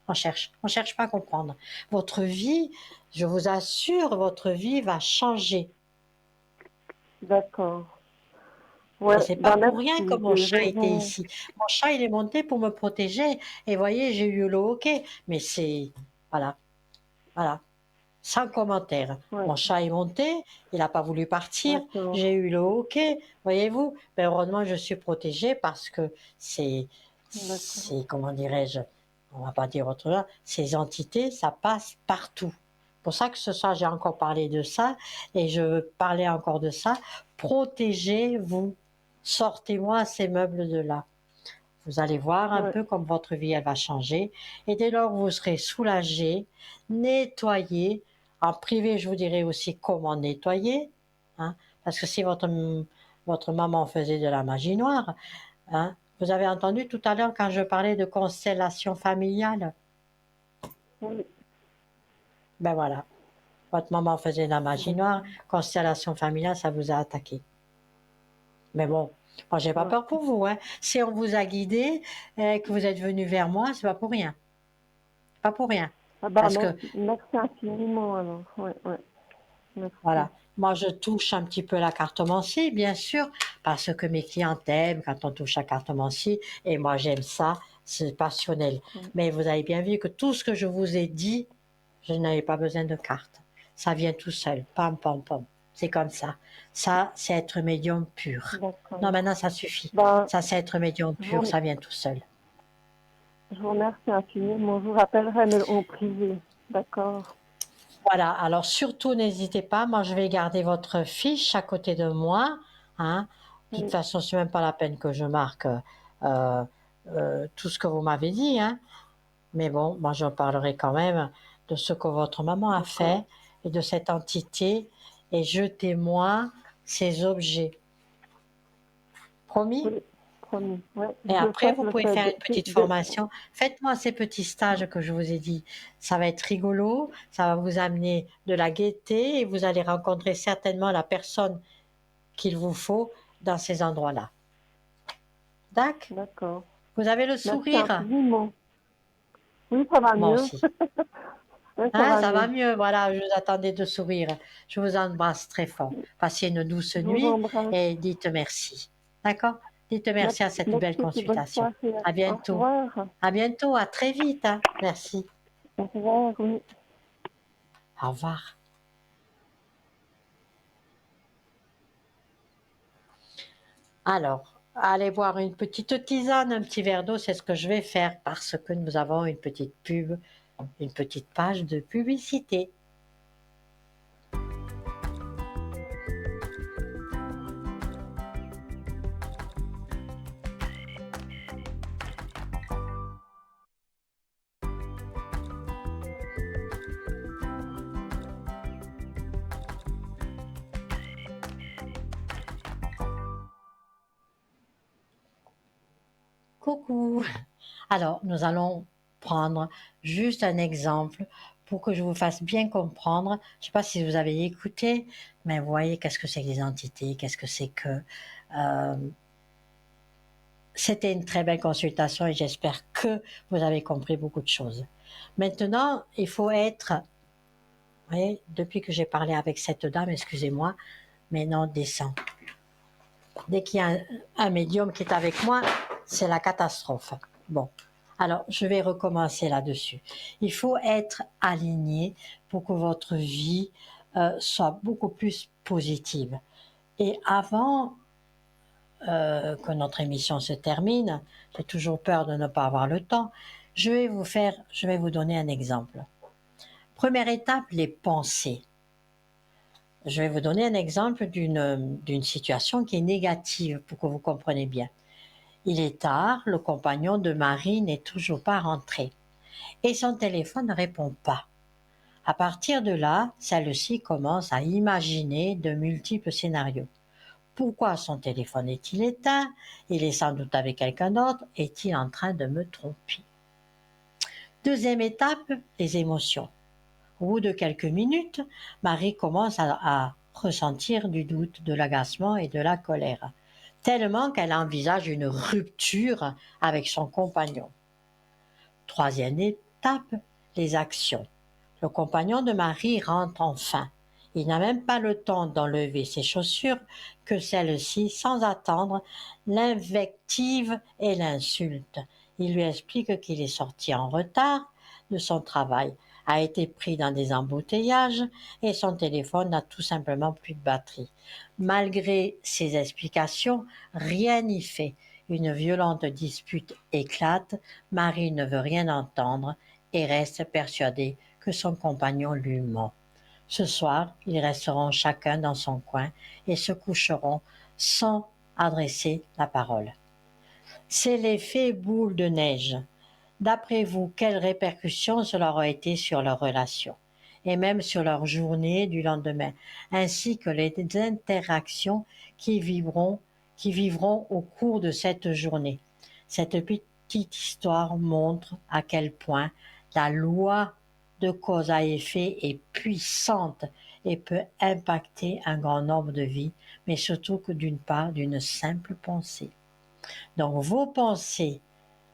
on cherche. On cherche pas à comprendre. Votre vie, je vous assure, votre vie va changer. D'accord. Et Ouais, c'est pas bah pour rien que merci, mon j'ai chat était raison. ici. Mon chat, il est monté pour me protéger. Et voyez, j'ai eu le hoquet. Mais c'est, voilà, voilà, sans commentaire. Ouais, Mon chat est monté, il n'a pas voulu partir. J'ai d'accord, eu le hoquet, voyez-vous. Mais heureusement, je suis protégée parce que d'accord. comment dirais-je, on va pas dire autrement, ces entités, ça passe partout. C'est pour ça que ce soir, j'ai encore parlé de ça et je veux parler encore de ça. Protégez-vous. Sortez-moi ces meubles de là. Vous allez voir un Ouais, peu comme votre vie, elle va changer. Et dès lors, vous serez soulagé, nettoyé. En privé, je vous dirai aussi comment nettoyer. Hein, parce que si votre maman faisait de la magie noire, hein, vous avez entendu tout à l'heure quand je parlais de constellation familiale. oui, Ben voilà, votre maman faisait de la magie noire, d'accord. constellation familiale, ça vous a attaqué. Mais bon, moi, j'ai pas Ouais. peur pour vous. Hein. Si on vous a guidé, que vous êtes venu vers moi, c'est pas pour rien. Pas pour rien. Ah bah Parce que merci, merci infiniment alors. Ouais, ouais, merci. voilà. Moi, je touche un petit peu la cartomancie, bien sûr, parce que mes clients aiment quand on touche la cartomancie, et moi, j'aime ça, c'est passionnel. Ouais. Mais vous avez bien vu que tout ce que je vous ai dit, je n'avais pas besoin de carte. Ça vient tout seul. Pam, pam, pam. C'est comme ça. Ça, c'est être médium pur. Non, D'accord. maintenant, ça suffit. Ben, Ça, c'est être médium je pur, vous, ça vient tout seul. je vous remercie infiniment. Je vous rappellerai mais en privé. D'accord. Voilà, alors surtout n'hésitez pas, moi je vais garder votre fiche à côté de moi, hein. De toute Oui, façon, c'est même pas la peine que je marque euh, tout ce que vous m'avez dit, hein. Mais bon, moi j'en parlerai quand même de ce que votre maman a d'accord. fait et de cette entité, et jetez-moi ces objets. Promis? Oui, promis. Ouais, Et je le après, fais, vous je le pouvez fais. faire une petite formation. Faites-moi ces petits stages que je vous ai dit. Ça va être rigolo, ça va vous amener de la gaieté et vous allez rencontrer certainement la personne qu'il vous faut dans ces endroits-là. D'accord? D'accord. Vous avez le Merci sourire? infiniment. Oui, ça va Moi mieux. aussi. Oui, ça Hein, va ça va mieux. mieux, voilà, je vous attendais de sourire. Je vous embrasse très fort. Passez une douce Je vous nuit embrasse. et dites merci. D'accord? Dites merci à cette belle Merci et bonne consultation. soirée. À Au bientôt. revoir. À bientôt, à très vite, hein. Merci. Au revoir, oui. Au revoir. Alors, allez boire une petite tisane, un petit verre d'eau, c'est ce que je vais faire parce que nous avons une petite pub, une petite page de publicité. Coucou. Alors, nous allons prendre juste un exemple pour que je vous fasse bien comprendre. Je ne sais pas si vous avez écouté, mais vous voyez qu'est-ce que c'est que les entités, qu'est-ce que c'est que... euh, C'était une très belle consultation et j'espère que vous avez compris beaucoup de choses. Maintenant, il faut être... Vous voyez, depuis que j'ai parlé avec cette dame, excusez-moi, mais non, descend. Dès qu'il y a un médium qui est avec moi, c'est la catastrophe. Bon, alors je vais recommencer là-dessus. Il faut être aligné pour que votre vie soit beaucoup plus positive. Et avant que notre émission se termine, j'ai toujours peur de ne pas avoir le temps, je vais vous donner un exemple. Première étape, les pensées. Je vais vous donner un exemple d'une situation qui est négative pour que vous compreniez bien. Il est tard, le compagnon de Marie n'est toujours pas rentré et son téléphone ne répond pas. À partir de là, celle-ci commence à imaginer de multiples scénarios. Pourquoi son téléphone est-il éteint? Il est sans doute avec quelqu'un d'autre. Est-il en train de me tromper? Deuxième étape, les émotions. Au bout de quelques minutes, Marie commence à ressentir du doute, de l'agacement et de la colère, tellement qu'elle envisage une rupture avec son compagnon. Troisième étape, les actions. Le compagnon de Marie rentre enfin. Il n'a même pas le temps d'enlever ses chaussures que celle-ci, sans attendre, l'invective et l'insulte. Il lui explique qu'il est sorti en retard de son travail, a été pris dans des embouteillages et son téléphone n'a tout simplement plus de batterie. Malgré ces explications, rien n'y fait. Une violente dispute éclate. Marie ne veut rien entendre et reste persuadée que son compagnon lui ment. Ce soir, ils resteront chacun dans son coin et se coucheront sans adresser la parole. C'est l'effet boule de neige. D'après vous, quelles répercussions cela aura été sur leur relation et même sur leur journée du lendemain, ainsi que les interactions qui vivront au cours de cette journée. Cette petite histoire montre à quel point la loi de cause à effet est puissante et peut impacter un grand nombre de vies, mais surtout que d'une part d'une simple pensée. Donc vos pensées,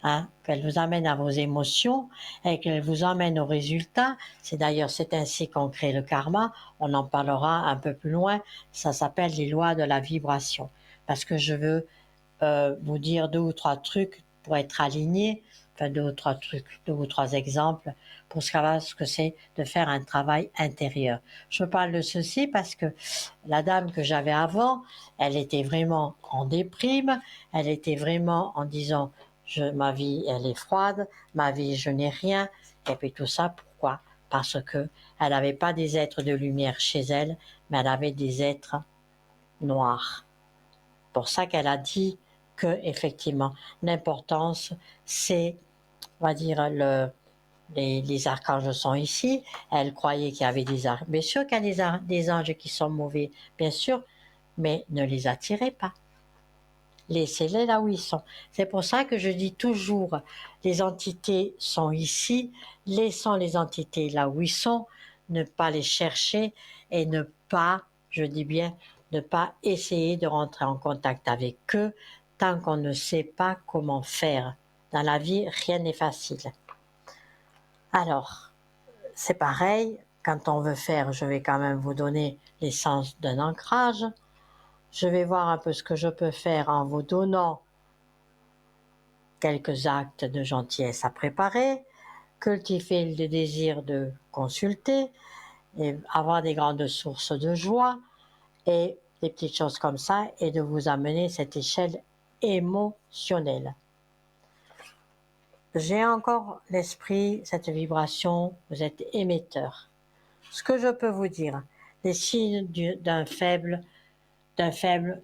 hein, qu'elles vous amènent à vos émotions et qu'elles vous emmènent au résultat. C'est ainsi qu'on crée le karma. On en parlera un peu plus loin. Ça s'appelle les lois de la vibration. Parce que je veux vous dire deux ou trois trucs pour être aligné, enfin deux ou trois trucs, deux ou trois exemples pour savoir ce que c'est de faire un travail intérieur. Je parle de ceci parce que la dame que j'avais avant, elle était vraiment en déprime, elle était vraiment en disant ma vie elle est froide, ma vie je n'ai rien, et puis tout ça pourquoi? Parce que Elle n'avait pas des êtres de lumière chez elle, mais elle avait des êtres noirs. Pour ça qu'elle a dit que, effectivement, l'importance, c'est, on va dire, les archanges sont ici. Elle croyait qu'il y avait des archanges. Bien sûr qu'il y a des anges qui sont mauvais, bien sûr, mais ne les attirez pas. Laissez-les là où ils sont. C'est pour ça que je dis toujours, les entités sont ici, laissons les entités là où ils sont, ne pas les chercher et ne pas, je dis bien, ne pas essayer de rentrer en contact avec eux tant qu'on ne sait pas comment faire. Dans la vie, rien n'est facile. Alors, c'est pareil, quand on veut faire, je vais quand même vous donner l'essence d'un ancrage. Je vais voir un peu ce que je peux faire en vous donnant quelques actes de gentillesse à préparer, cultiver le désir de consulter, et avoir des grandes sources de joie et des petites choses comme ça, et de vous amener cette échelle émotionnelle. J'ai encore l'esprit, cette vibration, vous êtes émetteur. Ce que je peux vous dire, les signes d'un faible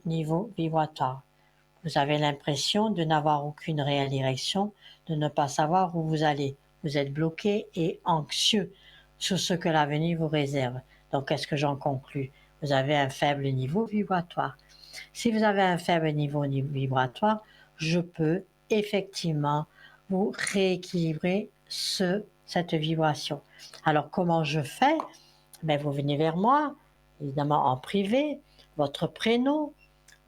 niveau vibratoire. Vous avez l'impression de n'avoir aucune réelle direction, de ne pas savoir où vous allez. Vous êtes bloqué et anxieux sur ce que l'avenir vous réserve. Donc, qu'est-ce que j'en conclus? Vous avez un faible niveau vibratoire. Si vous avez un faible niveau vibratoire, je peux effectivement vous rééquilibrer cette vibration. Alors, comment je fais? Ben, vous venez vers moi, évidemment en privé, votre prénom.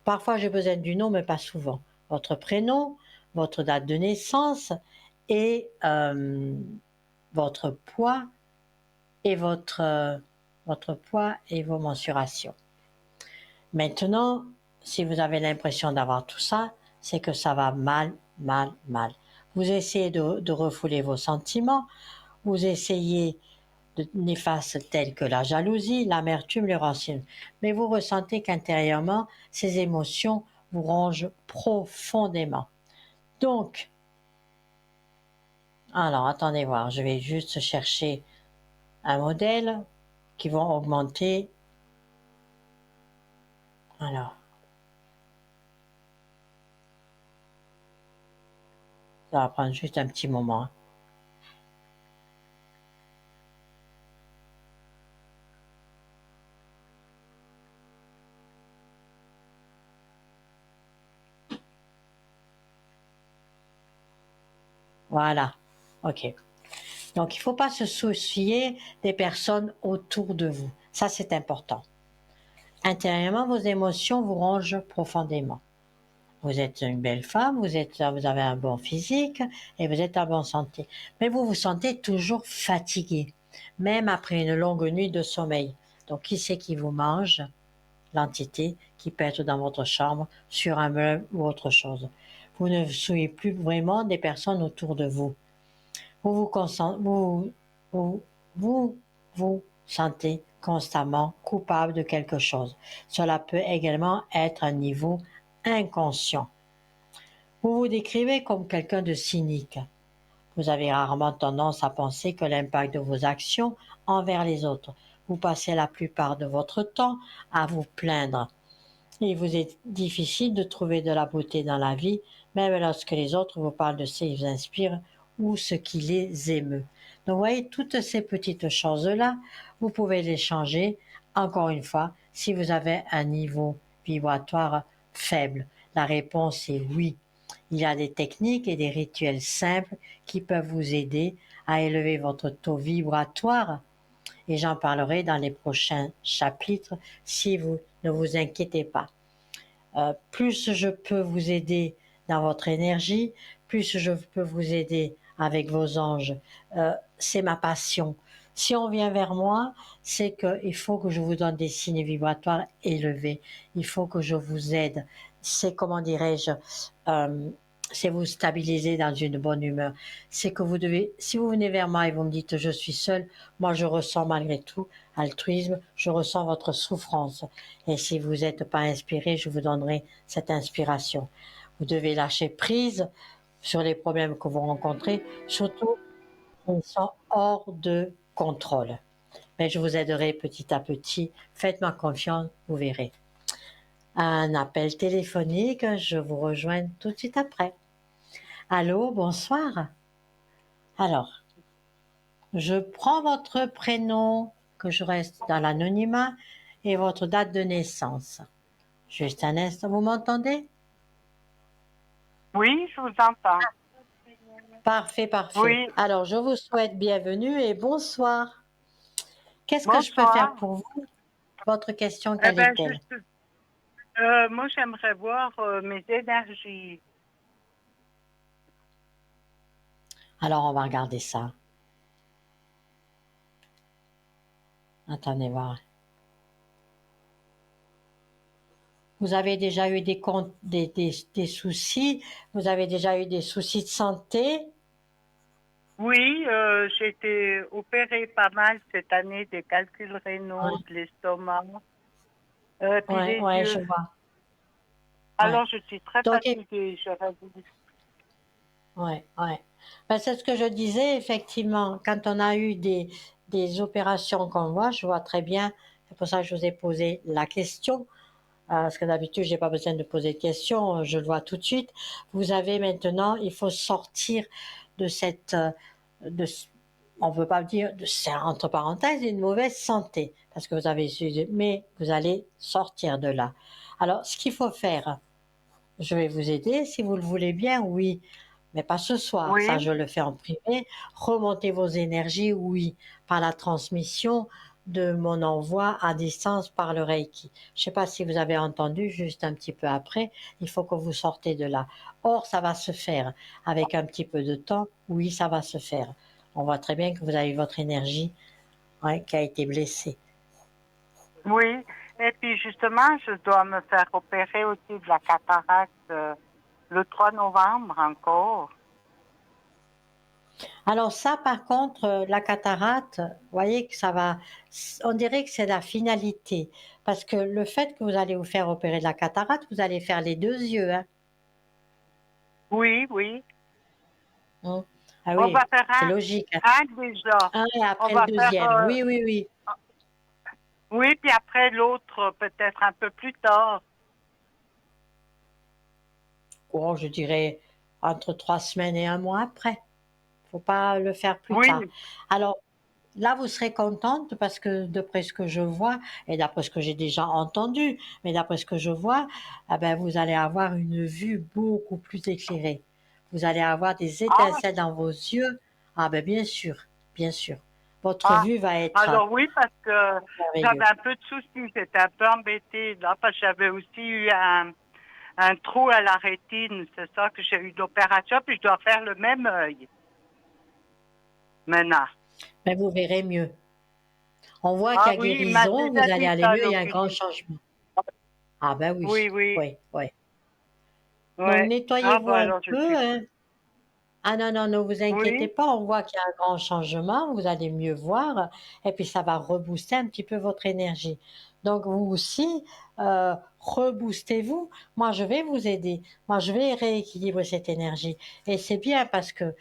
Parfois, j'ai besoin du nom, mais pas souvent. Votre prénom, votre date de naissance et votre poids et votre poids et vos mensurations. Maintenant, si vous avez l'impression d'avoir tout ça, c'est que ça va mal, mal, mal. Vous essayez de refouler vos sentiments, vous essayez de néfastes tels que la jalousie, l'amertume, le racisme, mais vous ressentez qu'intérieurement, ces émotions vous rongent profondément. Donc, alors attendez voir, je vais juste chercher un modèle qui va augmenter. Alors, ça va prendre juste un petit moment. Voilà, ok. Donc, il ne faut pas se soucier des personnes autour de vous. Ça, c'est important. Intérieurement, vos émotions vous rongent profondément. Vous êtes une belle femme, vous avez un bon physique et vous êtes en bonne santé. Mais vous vous sentez toujours fatigué, même après une longue nuit de sommeil. Donc, qui c'est qui vous mange? L'entité qui peut être dans votre chambre, sur un meuble ou autre chose. Vous ne vous souciez plus vraiment des personnes autour de vous. Vous sentez constamment coupable de quelque chose. Cela peut également être un niveau inconscient. Vous vous décrivez comme quelqu'un de cynique. Vous avez rarement tendance à penser que l'impact de vos actions envers les autres. Vous passez la plupart de votre temps à vous plaindre. Il vous est difficile de trouver de la beauté dans la vie, même lorsque les autres vous parlent de ce qui vous inspire ou ce qui les émeut. Donc, vous voyez, toutes ces petites choses-là, vous pouvez les changer, encore une fois, si vous avez un niveau vibratoire faible. La réponse est oui. Il y a des techniques et des rituels simples qui peuvent vous aider à élever votre taux vibratoire et j'en parlerai dans les prochains chapitres si vous ne vous inquiétez pas. Plus je peux vous aider dans votre énergie, plus je peux vous aider avec vos anges. C'est ma passion. Si on vient vers moi, c'est qu'il faut que je vous donne des signes vibratoires élevés. Il faut que je vous aide. C'est, comment dirais-je, c'est vous stabiliser dans une bonne humeur. C'est que vous devez, si vous venez vers moi et vous me dites je suis seule, moi je ressens malgré tout altruisme, je ressens votre souffrance. Et si vous n'êtes pas inspiré, je vous donnerai cette inspiration. Vous devez lâcher prise sur les problèmes que vous rencontrez, surtout ils sont hors de contrôle. Mais je vous aiderai petit à petit. Faites-moi confiance, vous verrez. Un appel téléphonique, je vous rejoins tout de suite après. Allô, bonsoir. Alors, je prends votre prénom, que je reste dans l'anonymat, et votre date de naissance. Juste un instant, vous m'entendez? Oui, je vous entends. Parfait, parfait. Oui, Alors, je vous souhaite bienvenue et bonsoir. Qu'est-ce que je peux faire bonsoir. pour vous? Votre question, Eh quelle bien, est-elle? moi, j'aimerais voir mes énergies. Alors, on va regarder ça. Attendez voir. Vous avez déjà eu des soucis? Vous avez déjà eu des soucis de santé? Oui, j'ai été opérée pas mal cette année des calculs rénaux, Ouais, de l'estomac, puis ouais, des ouais, je yeux. vois. Ouais. Alors, je suis très Donc, fatiguée. J'aurais voulu. ouais, ouais. Ben, c'est ce que je disais, effectivement. Quand on a eu des opérations qu'on voit, je vois très bien. C'est pour ça que je vous ai posé la question. Parce que d'habitude, j'ai pas besoin de poser de questions, je le vois tout de suite. Vous avez maintenant, il faut sortir de cette, de, on ne peut pas dire, c'est entre parenthèses, une mauvaise santé, parce que vous avez, mais vous allez sortir de là. Alors, ce qu'il faut faire, je vais vous aider, si vous le voulez bien, oui, mais pas ce soir, ça Oui. je le fais en privé. Remonter vos énergies, oui, par la transmission de mon envoi à distance par le Reiki. Je ne sais pas si vous avez entendu, juste un petit peu après, il faut que vous sortez de là. Or, ça va se faire avec un petit peu de temps, oui, ça va se faire. On voit très bien que vous avez votre énergie, ouais, qui a été blessée. Oui, et puis justement, je dois me faire opérer aussi de la cataracte le 3 novembre encore. Alors ça, par contre, la cataracte, vous voyez que ça va, on dirait que c'est la finalité, parce que le fait que vous allez vous faire opérer de la cataracte, vous allez faire les deux yeux, hein. Oui, oui. Hein. Ah On va oui, faire c'est logique, hein. un déjà. Un et On après le va faire, deuxième. Oui, oui, oui. oui, puis après l'autre, peut-être un peu plus tard. Oh, je dirais entre 3 semaines et un mois après. Faut pas le faire plus tard. Oui. Alors, là, vous serez contente parce que d'après ce que je vois, et d'après ce que j'ai déjà entendu, mais d'après ce que je vois, ah ben, vous allez avoir une vue beaucoup plus éclairée. Vous allez avoir des Ah, étincelles dans vos yeux. Ah ben bien sûr, bien sûr. Votre ah. vue va être Alors oui, parce que j'avais merveilleuse. un peu de soucis. J'étais un peu embêtée là, parce que j'avais aussi eu un trou à la rétine. C'est ça que j'ai eu d'opération, puis je dois faire le même œil maintenant. Mais vous verrez mieux. On voit Ah qu'à oui, il m'a guérison, déjà vous allez dit aller ça, mieux, il y a un grand l'oculiste. changement. Ah ben Oui, oui, oui, oui, oui. Donc ouais. Ah nettoyez-vous bah un alors je peu, suis. hein. Ah non, non, ne vous inquiétez Oui, pas, on voit qu'il y a un grand changement, vous allez mieux voir, et puis ça va rebooster un petit peu votre énergie. Donc vous aussi, reboostez-vous. Moi, je vais vous aider. Moi, je vais rééquilibrer cette énergie. Et c'est bien parce que,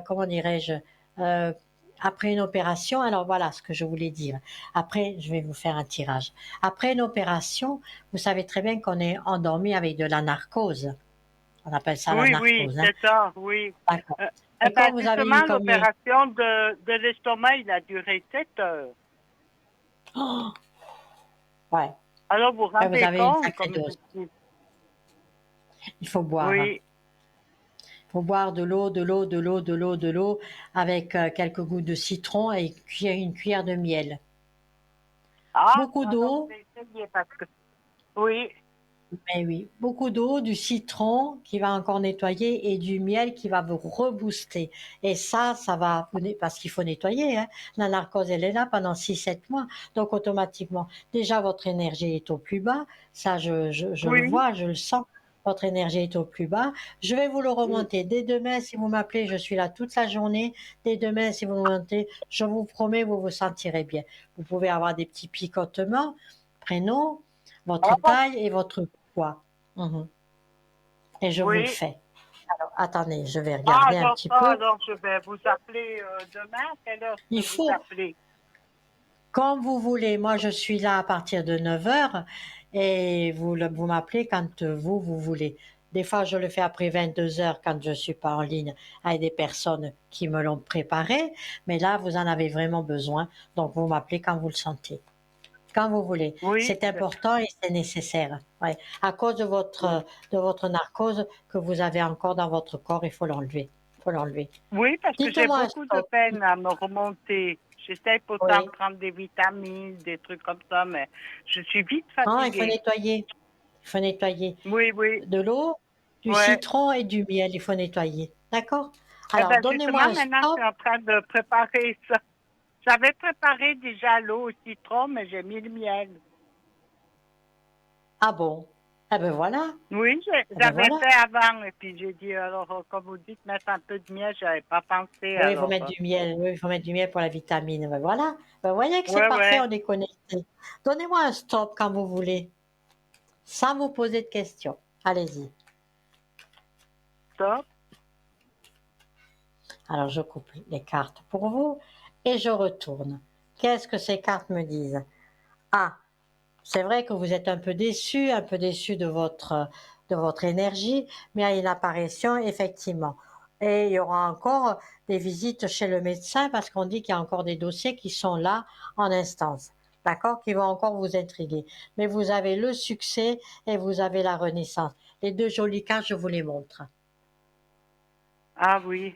comment dirais-je, euh, après une opération, alors voilà ce que je voulais dire. Après, je vais vous faire un tirage. Après une opération, vous savez très bien qu'on est endormi avec de la narcose. On appelle ça la oui, oui, narcose, hein. c'est ça, oui. D'accord. Euh, eh Et ben quand vous avez justement, eu combien? l'opération de l'estomac, il a duré 7 heures. Oh, ouais, Alors vous vous ouais, vous rendez avez une compte sacrée comme je dose. suis. Il faut boire, hein. Oui. Il faut boire de l'eau, de l'eau, de l'eau, de l'eau, de l'eau, avec quelques gouttes de citron et une cuillère de miel. Ah, Beaucoup alors d'eau, je vais essayer parce que. Oui. mais oui, beaucoup d'eau, du citron qui va encore nettoyer et du miel qui va vous rebooster. Et ça va, parce qu'il faut nettoyer, hein. La narcose, elle est là pendant 6, 7 mois. Donc, automatiquement, déjà, votre énergie est au plus bas. Ça, je le Oui. vois, je le sens. Votre énergie est au plus bas. Je vais vous le Oui. remonter. Dès demain, si vous m'appelez, je suis là toute la journée. Dès demain, si vous me montez, je vous promets, vous vous sentirez bien. Vous pouvez avoir des petits picotements, prénom, votre Ah, taille et votre poids. Mhm. Et je vous le oui. fais. Alors, attendez, je vais Ah, regarder un alors petit ça, peu. alors je vais vous appeler demain. À quelle heure je Il peux vous faut, appeler? Comme vous voulez, moi je suis là à partir de 9 heures et vous m'appelez quand vous voulez. Des fois je le fais après 22 heures quand je ne suis pas en ligne avec des personnes qui me l'ont préparé, mais là vous en avez vraiment besoin, donc vous m'appelez quand vous le sentez, quand vous voulez. Oui, C'est important et c'est nécessaire. Ouais. À cause de votre narcose que vous avez encore dans votre corps, il faut l'enlever. Il faut l'enlever. oui, parce que j'ai Dites-moi un beaucoup de stop. peine à me remonter. J'essaie pourtant de Oui. prendre des vitamines, des trucs comme ça, mais je suis vite Ah, il faut fatiguée. nettoyer. Il faut nettoyer. Oui, oui, De l'eau, du ouais. citron et du miel, il faut nettoyer. D'accord? Eh Alors, ben donnez-moi justement, un maintenant, je stop. suis en train de préparer ça. J'avais préparé déjà l'eau au citron, mais j'ai mis le miel. Ah bon? Eh ben voilà. Oui, Eh ben j'avais voilà. fait avant, et puis j'ai dit, alors, comme vous dites, mettre un peu de miel, j'avais pas pensé, Oui, il faut alors. mettre du miel. Oui, il faut mettre du miel pour la vitamine. Ben voilà. Ben voyez que c'est Ouais, parfait, ouais, on est connecté. Donnez-moi un stop quand vous voulez, sans vous poser de questions. Allez-y. top. Alors, je coupe les cartes pour vous et je retourne. Qu'est-ce que ces cartes me disent? Ah, c'est vrai que vous êtes un peu déçu de votre énergie, mais il y a une apparition, effectivement. Et il y aura encore des visites chez le médecin parce qu'on dit qu'il y a encore des dossiers qui sont là en instance. D'accord? Qui vont encore vous intriguer. Mais vous avez le succès et vous avez la renaissance. Les deux jolies cartes, je vous les montre. Ah oui.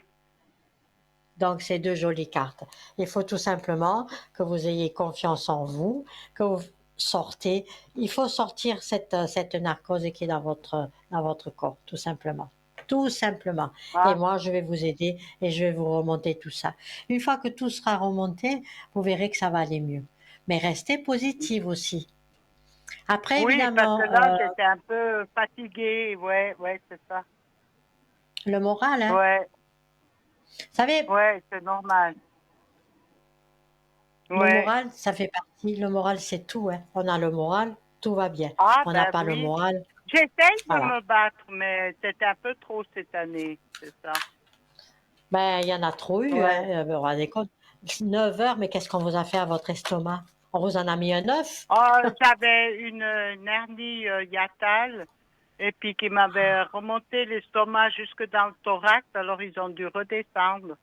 Donc, ces deux jolies cartes. Il faut tout simplement que vous ayez confiance en vous, que vous sortez. Il faut sortir cette narcose qui est dans votre corps, tout simplement. Tout simplement. Et Ah, moi, je vais vous aider et je vais vous remonter tout ça. Une fois que tout sera remonté, vous verrez que ça va aller mieux. Mais restez positive aussi. Après, oui, parce que évidemment, là, j'étais un peu fatiguée. Ouais, ouais, c'est ça. le moral, hein. Ouais, Vous savez, ouais, c'est normal. le Ouais. moral, ça fait partie. Le moral, c'est tout, hein. On a le moral, tout va bien. Ah, On n'a ben pas le oui. moral, J'essaye de voilà. me battre, mais c'était un peu trop cette année, c'est ça. Ben, il y en a trop eu, Ouais. hein. Vous vous rendez compte? 9 heures, mais qu'est-ce qu'on vous a fait à votre estomac? On vous en a mis un œuf? Oh, j'avais une hernie hiatale et puis qui m'avait remonté l'estomac jusque dans le thorax, alors ils ont dû redescendre.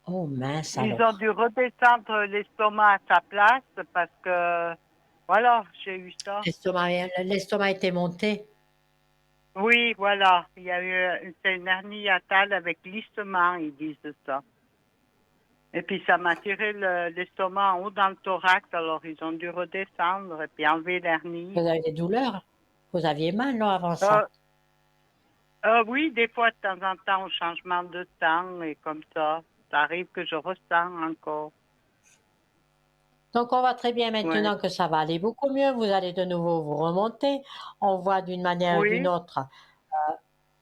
Oh mince Ils ont alors. dû redescendre l'estomac à sa place parce que, voilà, j'ai eu ça. L'estomac était monté. Oui, voilà, il y a eu c'est une hernie hiatale avec lissement, ils disent ça. Et puis ça m'a tiré l'estomac en haut dans le thorax, alors ils ont dû redescendre et puis enlever l'hernie. Vous avez des douleurs? Vous aviez mal, non, avant Euh, ça? oui, des fois de temps en temps au changement de temps et comme ça arrive que je ressens encore. Donc, on voit très bien Ouais. maintenant que ça va aller beaucoup mieux. Vous allez de nouveau vous remonter. On voit d'une manière ou d'une Oui, autre,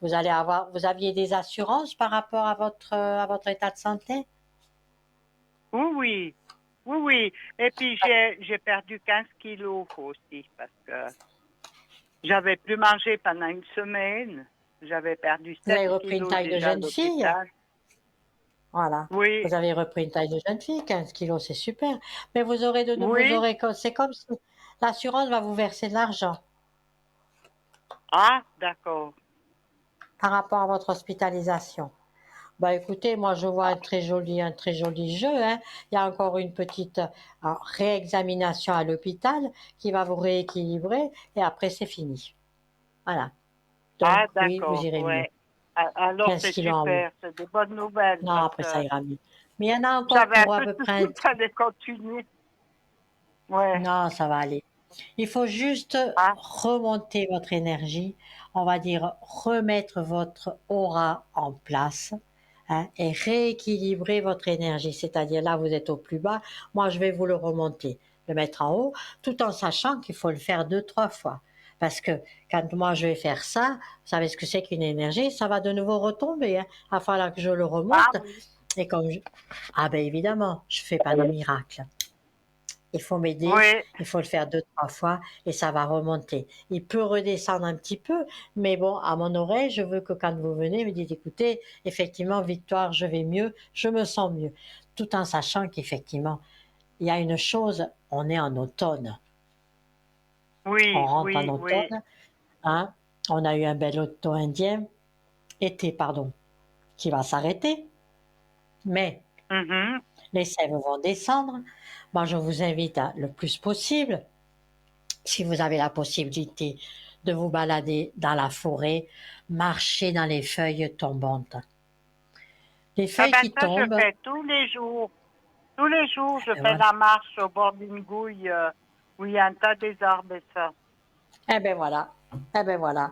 vous aviez des assurances par rapport à votre état de santé? oui, oui, oui, oui. Et puis j'ai perdu 15 kilos aussi parce que j'avais plus mangé pendant une semaine. J'avais perdu Vous avez 7 repris une kilos taille de déjà à jeune fille? l'hôpital. Voilà. Oui, Vous avez repris une taille de jeune fille, 15 kilos, c'est super. Mais vous aurez vous oui. aurez, c'est comme si l'assurance va vous verser de l'argent Ah, d'accord. par rapport à votre hospitalisation. Bah écoutez, moi je vois Ah, un très joli jeu, hein. Il y a encore une petite réexamination à l'hôpital qui va vous rééquilibrer et après c'est fini. Voilà. Donc ah, oui, vous d'accord, irez mieux. ouais. Alors 15 c'est kilos en moins. super, c'est des bonnes nouvelles Non, parce après ça que ira mieux. Mais il y en a encore j'avais un pour à peu peu de près soucis que ça allait continuer. Ouais. Non, ça va aller. Il faut juste Ah, remonter votre énergie, on va dire remettre votre aura en place, hein, et rééquilibrer votre énergie. C'est-à-dire là, vous êtes au plus bas, moi je vais vous le remonter, le mettre en haut, tout en sachant qu'il faut le faire deux, trois fois. Parce que quand moi je vais faire ça, vous savez ce que c'est qu'une énergie, ça va de nouveau retomber, hein. Il va falloir que je le ah remonte. oui. Et ah ben évidemment, je fais pas de miracle. Il faut m'aider, Oui. il faut le faire deux, trois fois et ça va remonter. Il peut redescendre un petit peu, mais bon, à mon oreille, je veux que quand vous venez, vous dites, écoutez, effectivement, Victoire, je vais mieux, je me sens mieux. tout en sachant qu'effectivement, il y a une chose, on est en automne, on Oui, rentre en oui, oui. automne, hein, on a eu un bel été, pardon, qui va s'arrêter, mais Mhm. les sèves vont descendre. Moi, je vous invite le plus possible, si vous avez la possibilité, de vous balader dans la forêt, marcher dans les feuilles tombantes. Les Ah feuilles ben qui ça, je tombent, fais tous les jours. Tous les jours, je ben fais voilà. la marche au bord d'une gouille où il y a un tas des arbres et ça. Eh ben voilà, eh ben voilà.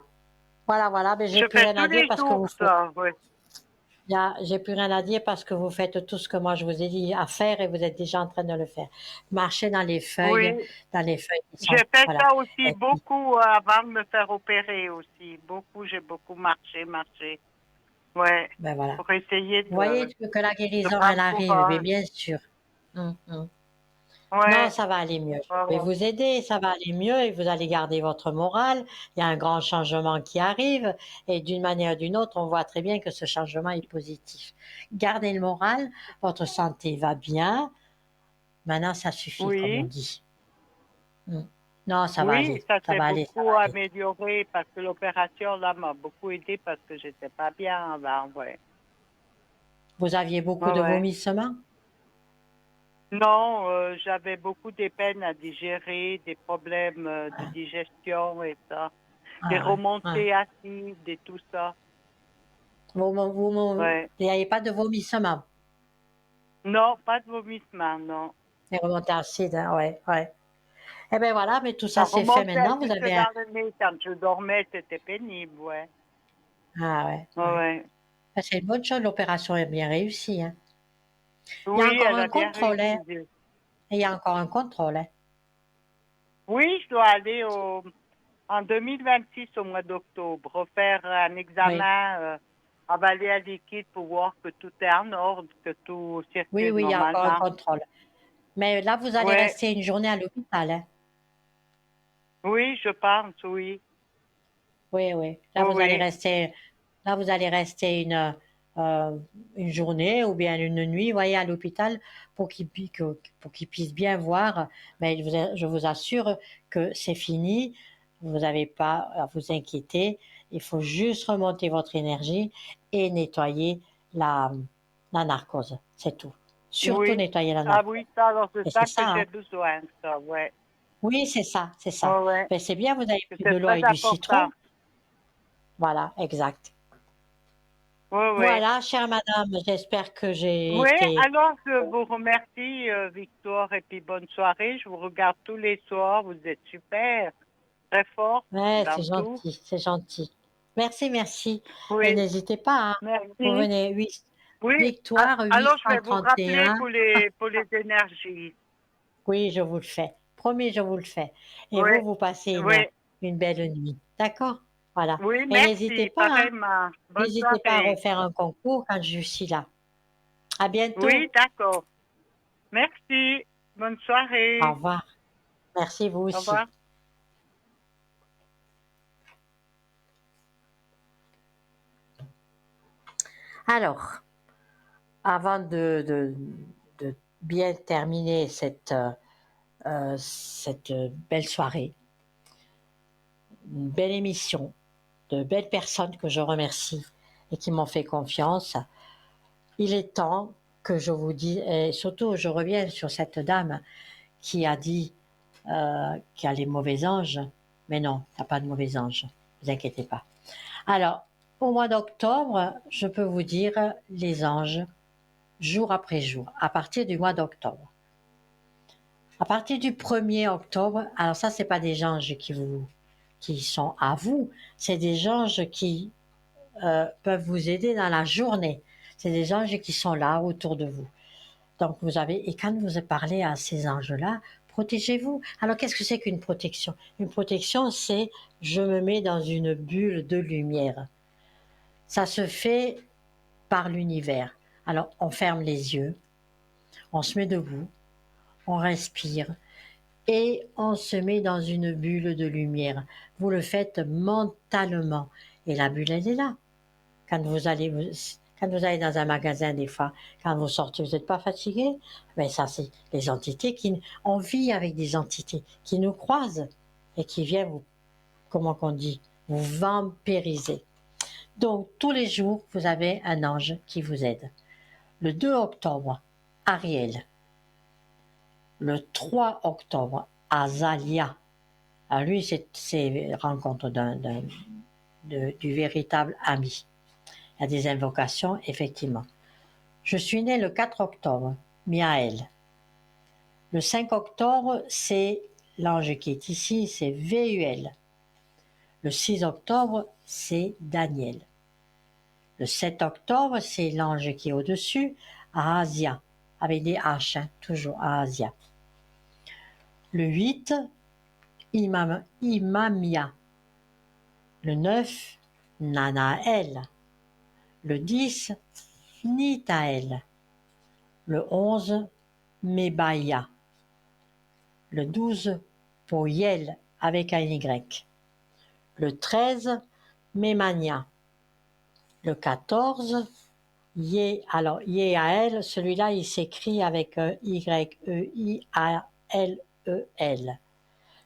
Voilà, mais j'ai Je plus fais rien tous à dire les parce que jours vous faites. ça, oui. J'ai plus rien à dire parce que vous faites tout ce que moi je vous ai dit à faire et vous êtes déjà en train de le faire. Marcher Oui, dans les feuilles qui j'ai sont, fait voilà. ça aussi Et puis, beaucoup avant de me faire opérer aussi. Beaucoup, j'ai beaucoup marché. Ouais, ben voilà. pour essayer Vous voyez que la de guérison, elle prendre arrive, mais courage. bien sûr. Hum. Non, Ouais, ça va aller mieux. ouais, Je vais ouais. vous aider, ça va aller mieux et vous allez garder votre morale. Il y a un grand changement qui arrive et d'une manière ou d'une autre, on voit très bien que ce changement est positif. Gardez le moral, votre santé va bien. Maintenant, ça suffit, comme on Oui, dit. Mm. Non, oui, ça ça s'est va aller, ça va beaucoup aller. amélioré parce que l'opération là m'a beaucoup aidé parce que j'étais pas bien avant, ouais. Vous aviez beaucoup Ouais, de ouais. vomissements? Non, j'avais beaucoup de peines à digérer, des problèmes de digestion et ça, des Ah ouais, ouais. remontées acides et tout ça. Ouais. Il n'y avait pas de vomissements. Non, pas de vomissement, non. Les remontées acides, hein, ouais, ouais. Eh bien voilà, mais tout Ça ça c'est fait remontait maintenant. Vous jusque avez un... dans le nez. Quand je dormais, c'était pénible, ouais. Ah ouais, Ouais, ouais. ouais. Ben, c'est une bonne chose, l'opération est bien réussie, hein. Il y a Oui, encore elle un a bien contrôle, hein. réussi. Il y a encore un contrôle, hein. Oui, je dois aller en 2026 au mois d'octobre, refaire un Oui, examen à à liquide pour voir que tout est en ordre, que tout oui, circule oui, il y a encore un normalement. contrôle. Mais là, vous allez Ouais, rester une journée à l'hôpital, hein. oui, je pense, oui. Oui, oui. Oui, oui. Là, vous allez rester euh, une journée ou bien une nuit, voyez, à l'hôpital pour qu'il puisse bien voir. Mais je vous assure que c'est fini. Vous n'avez pas à vous inquiéter. Il faut juste remonter votre énergie et nettoyer la, la narcose. C'est tout. Surtout Oui. nettoyer la Ah narcose. oui, ça, alors c'est Et c'est ça que ça, hein. j'ai besoin, ça, ouais. Oui, c'est ça, c'est ça. Ouais, ouais. Ben, c'est bien, vous avez pris de C'est l'eau très et du important. citron. Voilà, exact. Oui, oui. Voilà, chère madame, j'espère que j'ai Oui, été... alors je vous remercie, Victoire, et puis bonne soirée. Je vous regarde tous les soirs. Vous êtes super, très fort Ouais, dans tout. c'est gentil. Merci, merci. Et Oui, n'hésitez pas, hein. Vous merci. venez, Oui, Victoire alors je vais vous rappeler 831. pour les énergies. Oui, je vous le fais. Promis, je vous le fais. Et Oui, vous passez oui, une belle nuit. D'accord? Voilà. oui, Et n'hésitez merci, pas, hein. pareillement. Bonne N'hésitez pas à soirée. refaire un concours quand je suis là. À Oui, bientôt. d'accord. Merci. Bonne Au soirée. revoir. Merci, vous Au aussi. revoir. Alors, avant de bien terminer cette belle soirée, une belle émission, de belles personnes que je remercie et qui m'ont fait confiance, il est temps que je vous dise, et surtout je reviens sur cette dame qui a dit qu'il y a les mauvais anges, mais non, il n'y a pas de mauvais anges, ne vous inquiétez pas. Alors, au mois d'octobre, je peux vous dire les anges, jour après jour, à partir du mois d'octobre. À partir du 1er octobre, alors ça, c'est pas des anges qui sont à vous, c'est des anges qui peuvent vous aider dans la journée. C'est des anges qui sont là autour de vous. Donc vous avez, et quand vous parlez à ces anges-là, protégez-vous. Alors qu'est-ce que c'est qu'une protection? Une protection, c'est je me mets dans une bulle de lumière. Ça se fait par l'univers. Alors on ferme les yeux, on se met debout, on respire et on se met dans une bulle de lumière. Vous le faites mentalement et la bulle elle est là. Quand vous allez, Quand vous allez dans un magasin, des fois, quand vous sortez, vous n'êtes pas fatigué? Mais ça, c'est les entités on vit avec des entités qui nous croisent et qui viennent vous, comment qu'on dit, vous vampiriser. Donc, tous les jours, vous avez un ange qui vous aide. Le 2 octobre, Ariel. Le 3 octobre, Azalia. Alors lui, c'est rencontre du véritable ami. Il y a des invocations, effectivement. Je suis née le 4 octobre, Miaël. Le 5 octobre, c'est l'ange qui est ici, c'est Véuel. Le 6 octobre, c'est Daniel. Le 7 octobre, c'est l'ange qui est au-dessus, Asia, avec des H, hein, toujours Asia. Le 8, Imamia. Le 9, Nanaël. Le 10, Nitaël. Le 11, Mebaya. Le 12, Poyel avec un Y. Le 13, Mémania. Le 14, Yéaël, celui-là il s'écrit avec Y-E-I-A-L-E-L.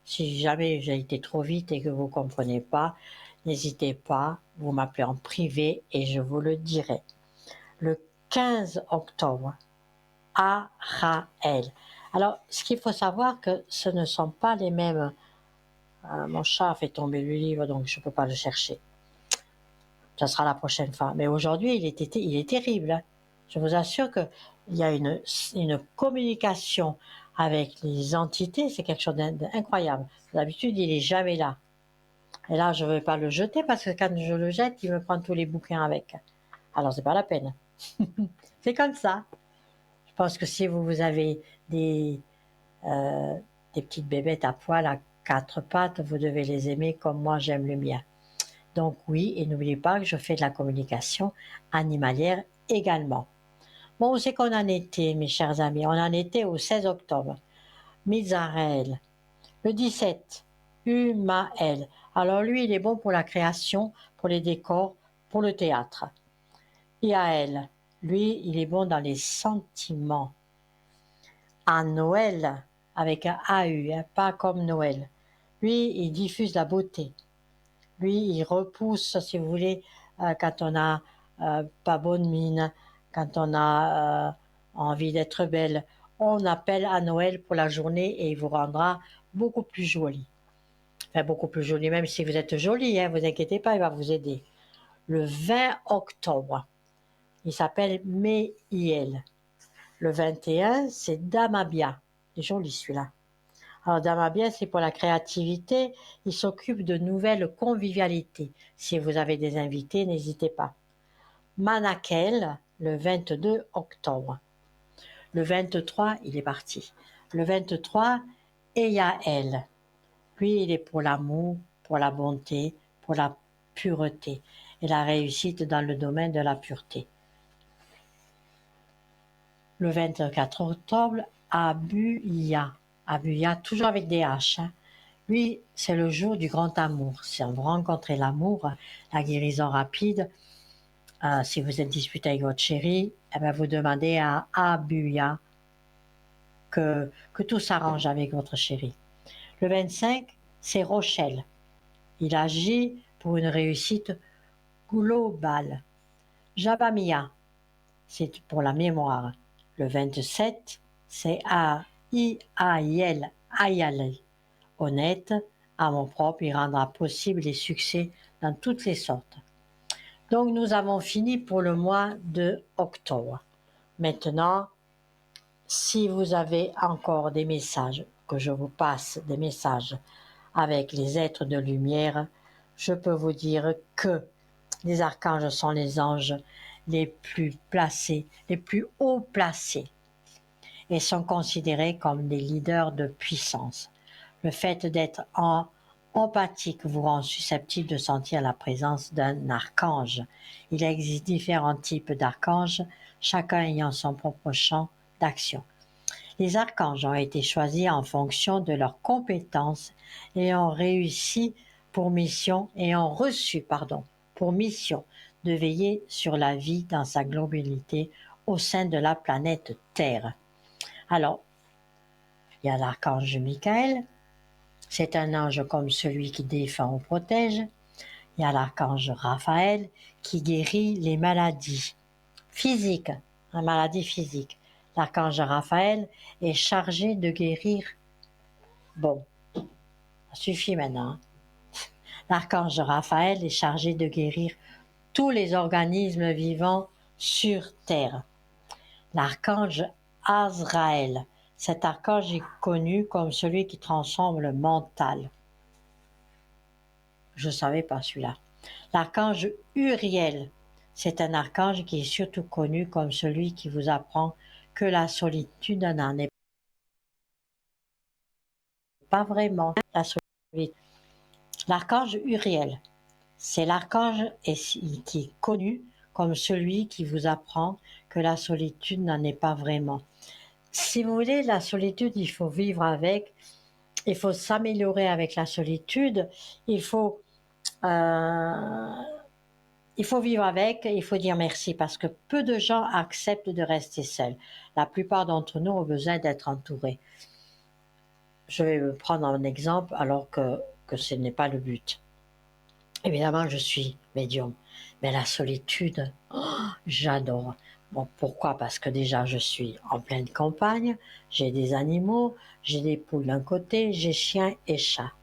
Si jamais j'ai été trop vite et que vous ne comprenez pas, n'hésitez pas, vous m'appelez en privé et je vous le dirai. Le 15 octobre, Araël. Alors, ce qu'il faut savoir que ce ne sont pas les mêmes. Mon chat a fait tomber le livre, donc je ne peux pas le chercher. Ça sera la prochaine fois. Mais aujourd'hui, il est terrible. Hein. Je vous assure qu'il y a une communication avec les entités, c'est quelque chose d'incroyable. D'habitude, il n'est jamais là. Et là, je ne vais pas le jeter parce que quand je le jette, il me prend tous les bouquins avec. Alors, c'est pas la peine. C'est comme ça. Je pense que si vous avez des petites bébêtes à poil à 4 pattes, vous devez les aimer comme moi j'aime le mien. Donc oui, et n'oubliez pas que je fais de la communication animalière également. Bon, où c'est qu'on en était, mes chers amis? On en était au 16 octobre. Mizraël. Le 17, Humaël. Alors lui, il est bon pour la création, pour les décors, pour le théâtre. Iaël. Lui, il est bon dans les sentiments. À Noël, avec un AU, hein, pas comme Noël. Lui, il diffuse la beauté. Lui, il repousse, si vous voulez, quand on a pas bonne mine, quand on a envie d'être belle. On appelle à Noël pour la journée et il vous rendra beaucoup plus jolie. Enfin, beaucoup plus jolie, même si vous êtes jolie, hein, vous inquiétez pas, il va vous aider. Le 20 octobre, il s'appelle Méiel. Le 21, c'est Damabia. Il est joli celui-là. Alors Damabia, c'est pour la créativité. Il s'occupe de nouvelles convivialités. Si vous avez des invités, n'hésitez pas. Manakel, le 22 octobre. Le 23, il est parti. Le 23, Eyael. Lui, il est pour l'amour, pour la bonté, pour la pureté et la réussite dans le domaine de la pureté. Le 24 octobre, Abuya. Abuya, toujours avec des H. Hein. Lui, c'est le jour du grand amour. Si vous rencontrez l'amour, la guérison rapide, si vous êtes disputé avec votre chéri, eh bien, vous demandez à Abuya que tout s'arrange avec votre chéri. Le 25, c'est Rochelle. Il agit pour une réussite globale. Jabamia, c'est pour la mémoire. Le 27, c'est Ayel, honnête, amour propre, il rendra possible les succès dans toutes les sortes. Donc nous avons fini pour le mois de octobre. Maintenant, si vous avez encore des messages, que je vous passe des messages avec les êtres de lumière, je peux vous dire que les archanges sont les anges les plus placés, les plus haut placés et sont considérés comme des leaders de puissance. Le fait d'être empathique vous rend susceptible de sentir la présence d'un archange. Il existe différents types d'archanges, chacun ayant son propre champ d'action. Les archanges ont été choisis en fonction de leurs compétences et ont reçu pour mission de veiller sur la vie dans sa globalité au sein de la planète Terre. Alors, il y a l'archange Michael, c'est un ange comme celui qui défend ou protège. Il y a l'archange Raphaël qui guérit les maladies physiques, les maladies physiques. L'archange Raphaël est chargé de guérir. Bon, ça suffit maintenant. L'archange Raphaël est chargé de guérir tous les organismes vivants sur Terre. L'archange Azraël, cet archange est connu comme celui qui transforme le mental. Je ne savais pas celui-là. L'archange Uriel, c'est un archange qui est surtout connu comme celui qui vous apprend que la solitude n'en est pas vraiment la solitude. L'archange Uriel, c'est l'archange qui est connu comme celui qui vous apprend que la solitude n'en est pas vraiment. Si vous voulez, la solitude, il faut vivre avec, il faut s'améliorer avec la solitude, il faut vivre avec, il faut dire merci parce que peu de gens acceptent de rester seuls. La plupart d'entre nous ont besoin d'être entourés. Je vais me prendre un exemple alors que ce n'est pas le but. Évidemment, je suis médium, mais la solitude, j'adore. Bon, pourquoi? Parce que déjà, je suis en pleine campagne, j'ai des animaux, j'ai des poules d'un côté, j'ai chiens et chats.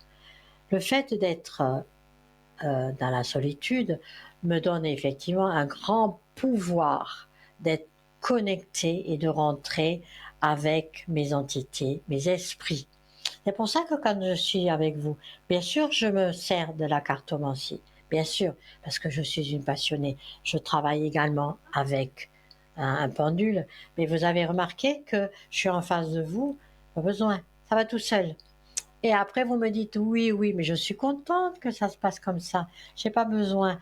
Le fait d'être dans la solitude me donne effectivement un grand pouvoir d'être connecté et de rentrer avec mes entités, mes esprits. C'est pour ça que quand je suis avec vous, bien sûr, je me sers de la cartomancie, bien sûr, parce que je suis une passionnée. Je travaille également avec un pendule, mais vous avez remarqué que je suis en face de vous, pas besoin, ça va tout seul. Et après, vous me dites oui, oui, mais je suis contente que ça se passe comme ça. J'ai pas besoin,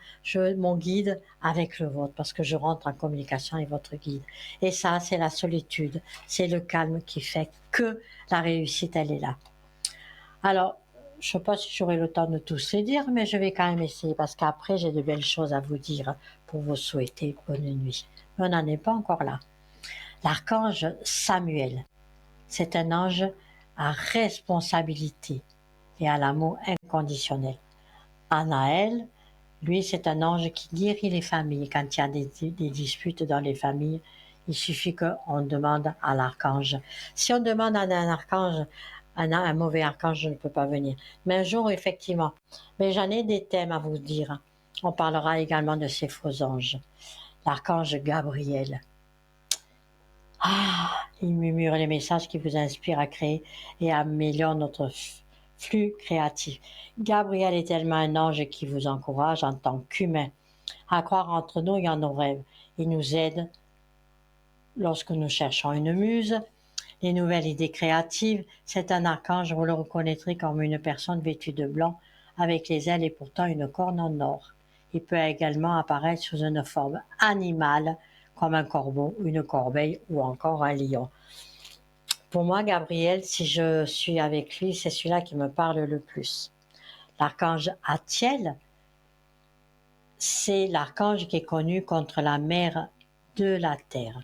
mon guide avec le vôtre, parce que je rentre en communication avec votre guide. Et ça, c'est la solitude, c'est le calme qui fait que la réussite, elle est là. Alors, je ne sais pas si j'aurai le temps de tous les dire, mais je vais quand même essayer parce qu'après, j'ai de belles choses à vous dire pour vous souhaiter bonne nuit. Mais on n'en est pas encore là. L'archange Samuel, c'est un ange à responsabilité et à l'amour inconditionnel. Anaël, lui, c'est un ange qui guérit les familles. Quand il y a des disputes dans les familles, il suffit qu'on demande à l'archange. Si on demande à un archange, un mauvais archange, je ne peux pas venir. Mais un jour, effectivement. Mais j'en ai des thèmes à vous dire. On parlera également de ces faux anges. L'archange Gabriel. Ah, il murmure les messages qui vous inspirent à créer et améliorent notre flux créatif. Gabriel est tellement un ange qui vous encourage en tant qu'humain à croire entre nous et en nos rêves. Il nous aide lorsque nous cherchons une muse, les nouvelles idées créatives. C'est un archange, vous le reconnaîtrez comme une personne vêtue de blanc avec les ailes et pourtant une corne en or. Il peut également apparaître sous une forme animale comme un corbeau, une corbeille ou encore un lion. Pour moi, Gabriel, si je suis avec lui, c'est celui-là qui me parle le plus. L'archange Athiel, c'est l'archange qui est connu contre la mère de la terre.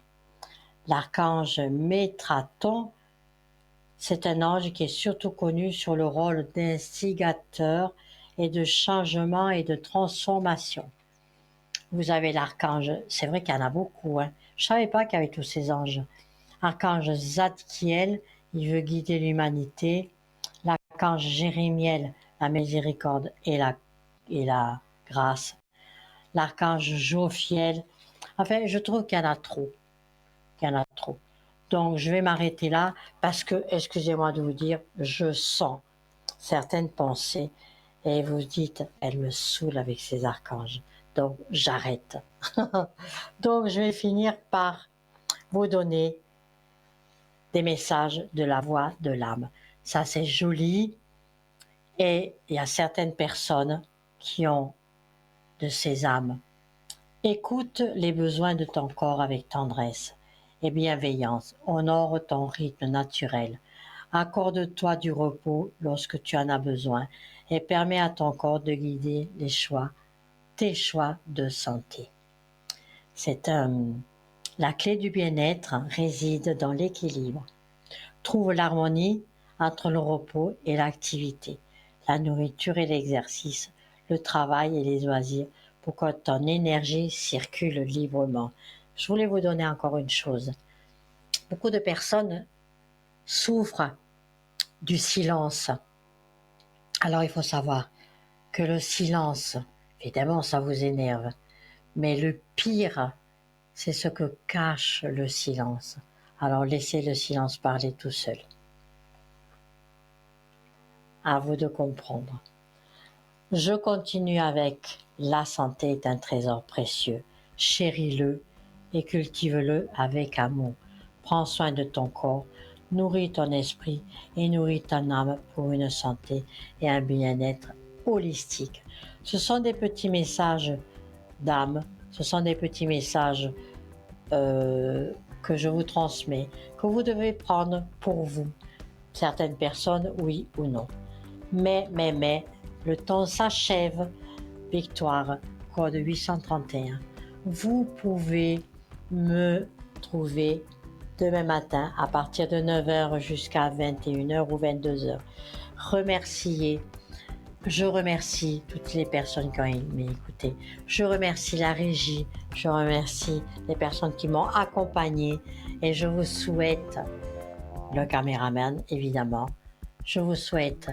L'archange Métraton, c'est un ange qui est surtout connu sur le rôle d'instigateur et de changement et de transformation. Vous avez l'archange, c'est vrai qu'il y en a beaucoup, hein. Je ne savais pas qu'il y avait tous ces anges. Archange Zadkiel, il veut guider l'humanité. L'archange Jérémiel, la miséricorde et la grâce. L'archange Jophiel, enfin, je trouve qu'il y en a trop. Donc, je vais m'arrêter là parce que, excusez-moi de vous dire, je sens certaines pensées et vous dites, elle me saoule avec ces archanges. Donc, j'arrête. Donc, je vais finir par vous donner des messages de la voix de l'âme. Ça, c'est joli. Et il y a certaines personnes qui ont de ces âmes. Écoute les besoins de ton corps avec tendresse et bienveillance. Honore ton rythme naturel. Accorde-toi du repos lorsque tu en as besoin et permets à ton corps de guider les choix tes choix de santé. La clé du bien-être réside dans l'équilibre. Trouve l'harmonie entre le repos et l'activité, la nourriture et l'exercice, le travail et les loisirs pour que ton énergie circule librement. Je voulais vous donner encore une chose. Beaucoup de personnes souffrent du silence. Alors il faut savoir que le silence, évidemment ça vous énerve, mais le pire, c'est ce que cache le silence. Alors laissez le silence parler tout seul. À vous de comprendre. Je continue avec la santé est un trésor précieux. Chéris-le et cultive-le avec amour. Prends soin de ton corps, nourris ton esprit et nourris ton âme pour une santé et un bien-être holistique. Ce sont des petits messages d'âme, ce sont des petits messages que je vous transmets, que vous devez prendre pour vous. Certaines personnes, oui ou non. Mais, le temps s'achève. Victoire, code 831. Vous pouvez me trouver demain matin à partir de 9h jusqu'à 21h ou 22h. Je remercie toutes les personnes qui ont écouté. Je remercie la régie. Je remercie les personnes qui m'ont accompagné. Et je vous souhaite, le caméraman évidemment, je vous souhaite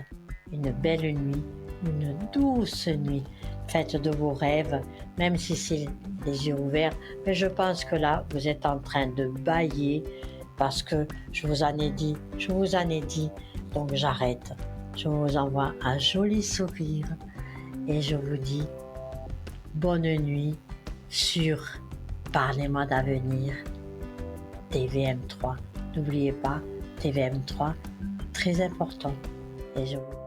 une belle nuit, une douce nuit. Faites de vos rêves, même si c'est les yeux ouverts. Mais je pense que là, vous êtes en train de bâiller parce que je vous en ai dit. Donc j'arrête. Je vous envoie un joli sourire et je vous dis bonne nuit sur Parlez-moi d'avenir TVM3. N'oubliez pas, TVM3, très important. Et je vous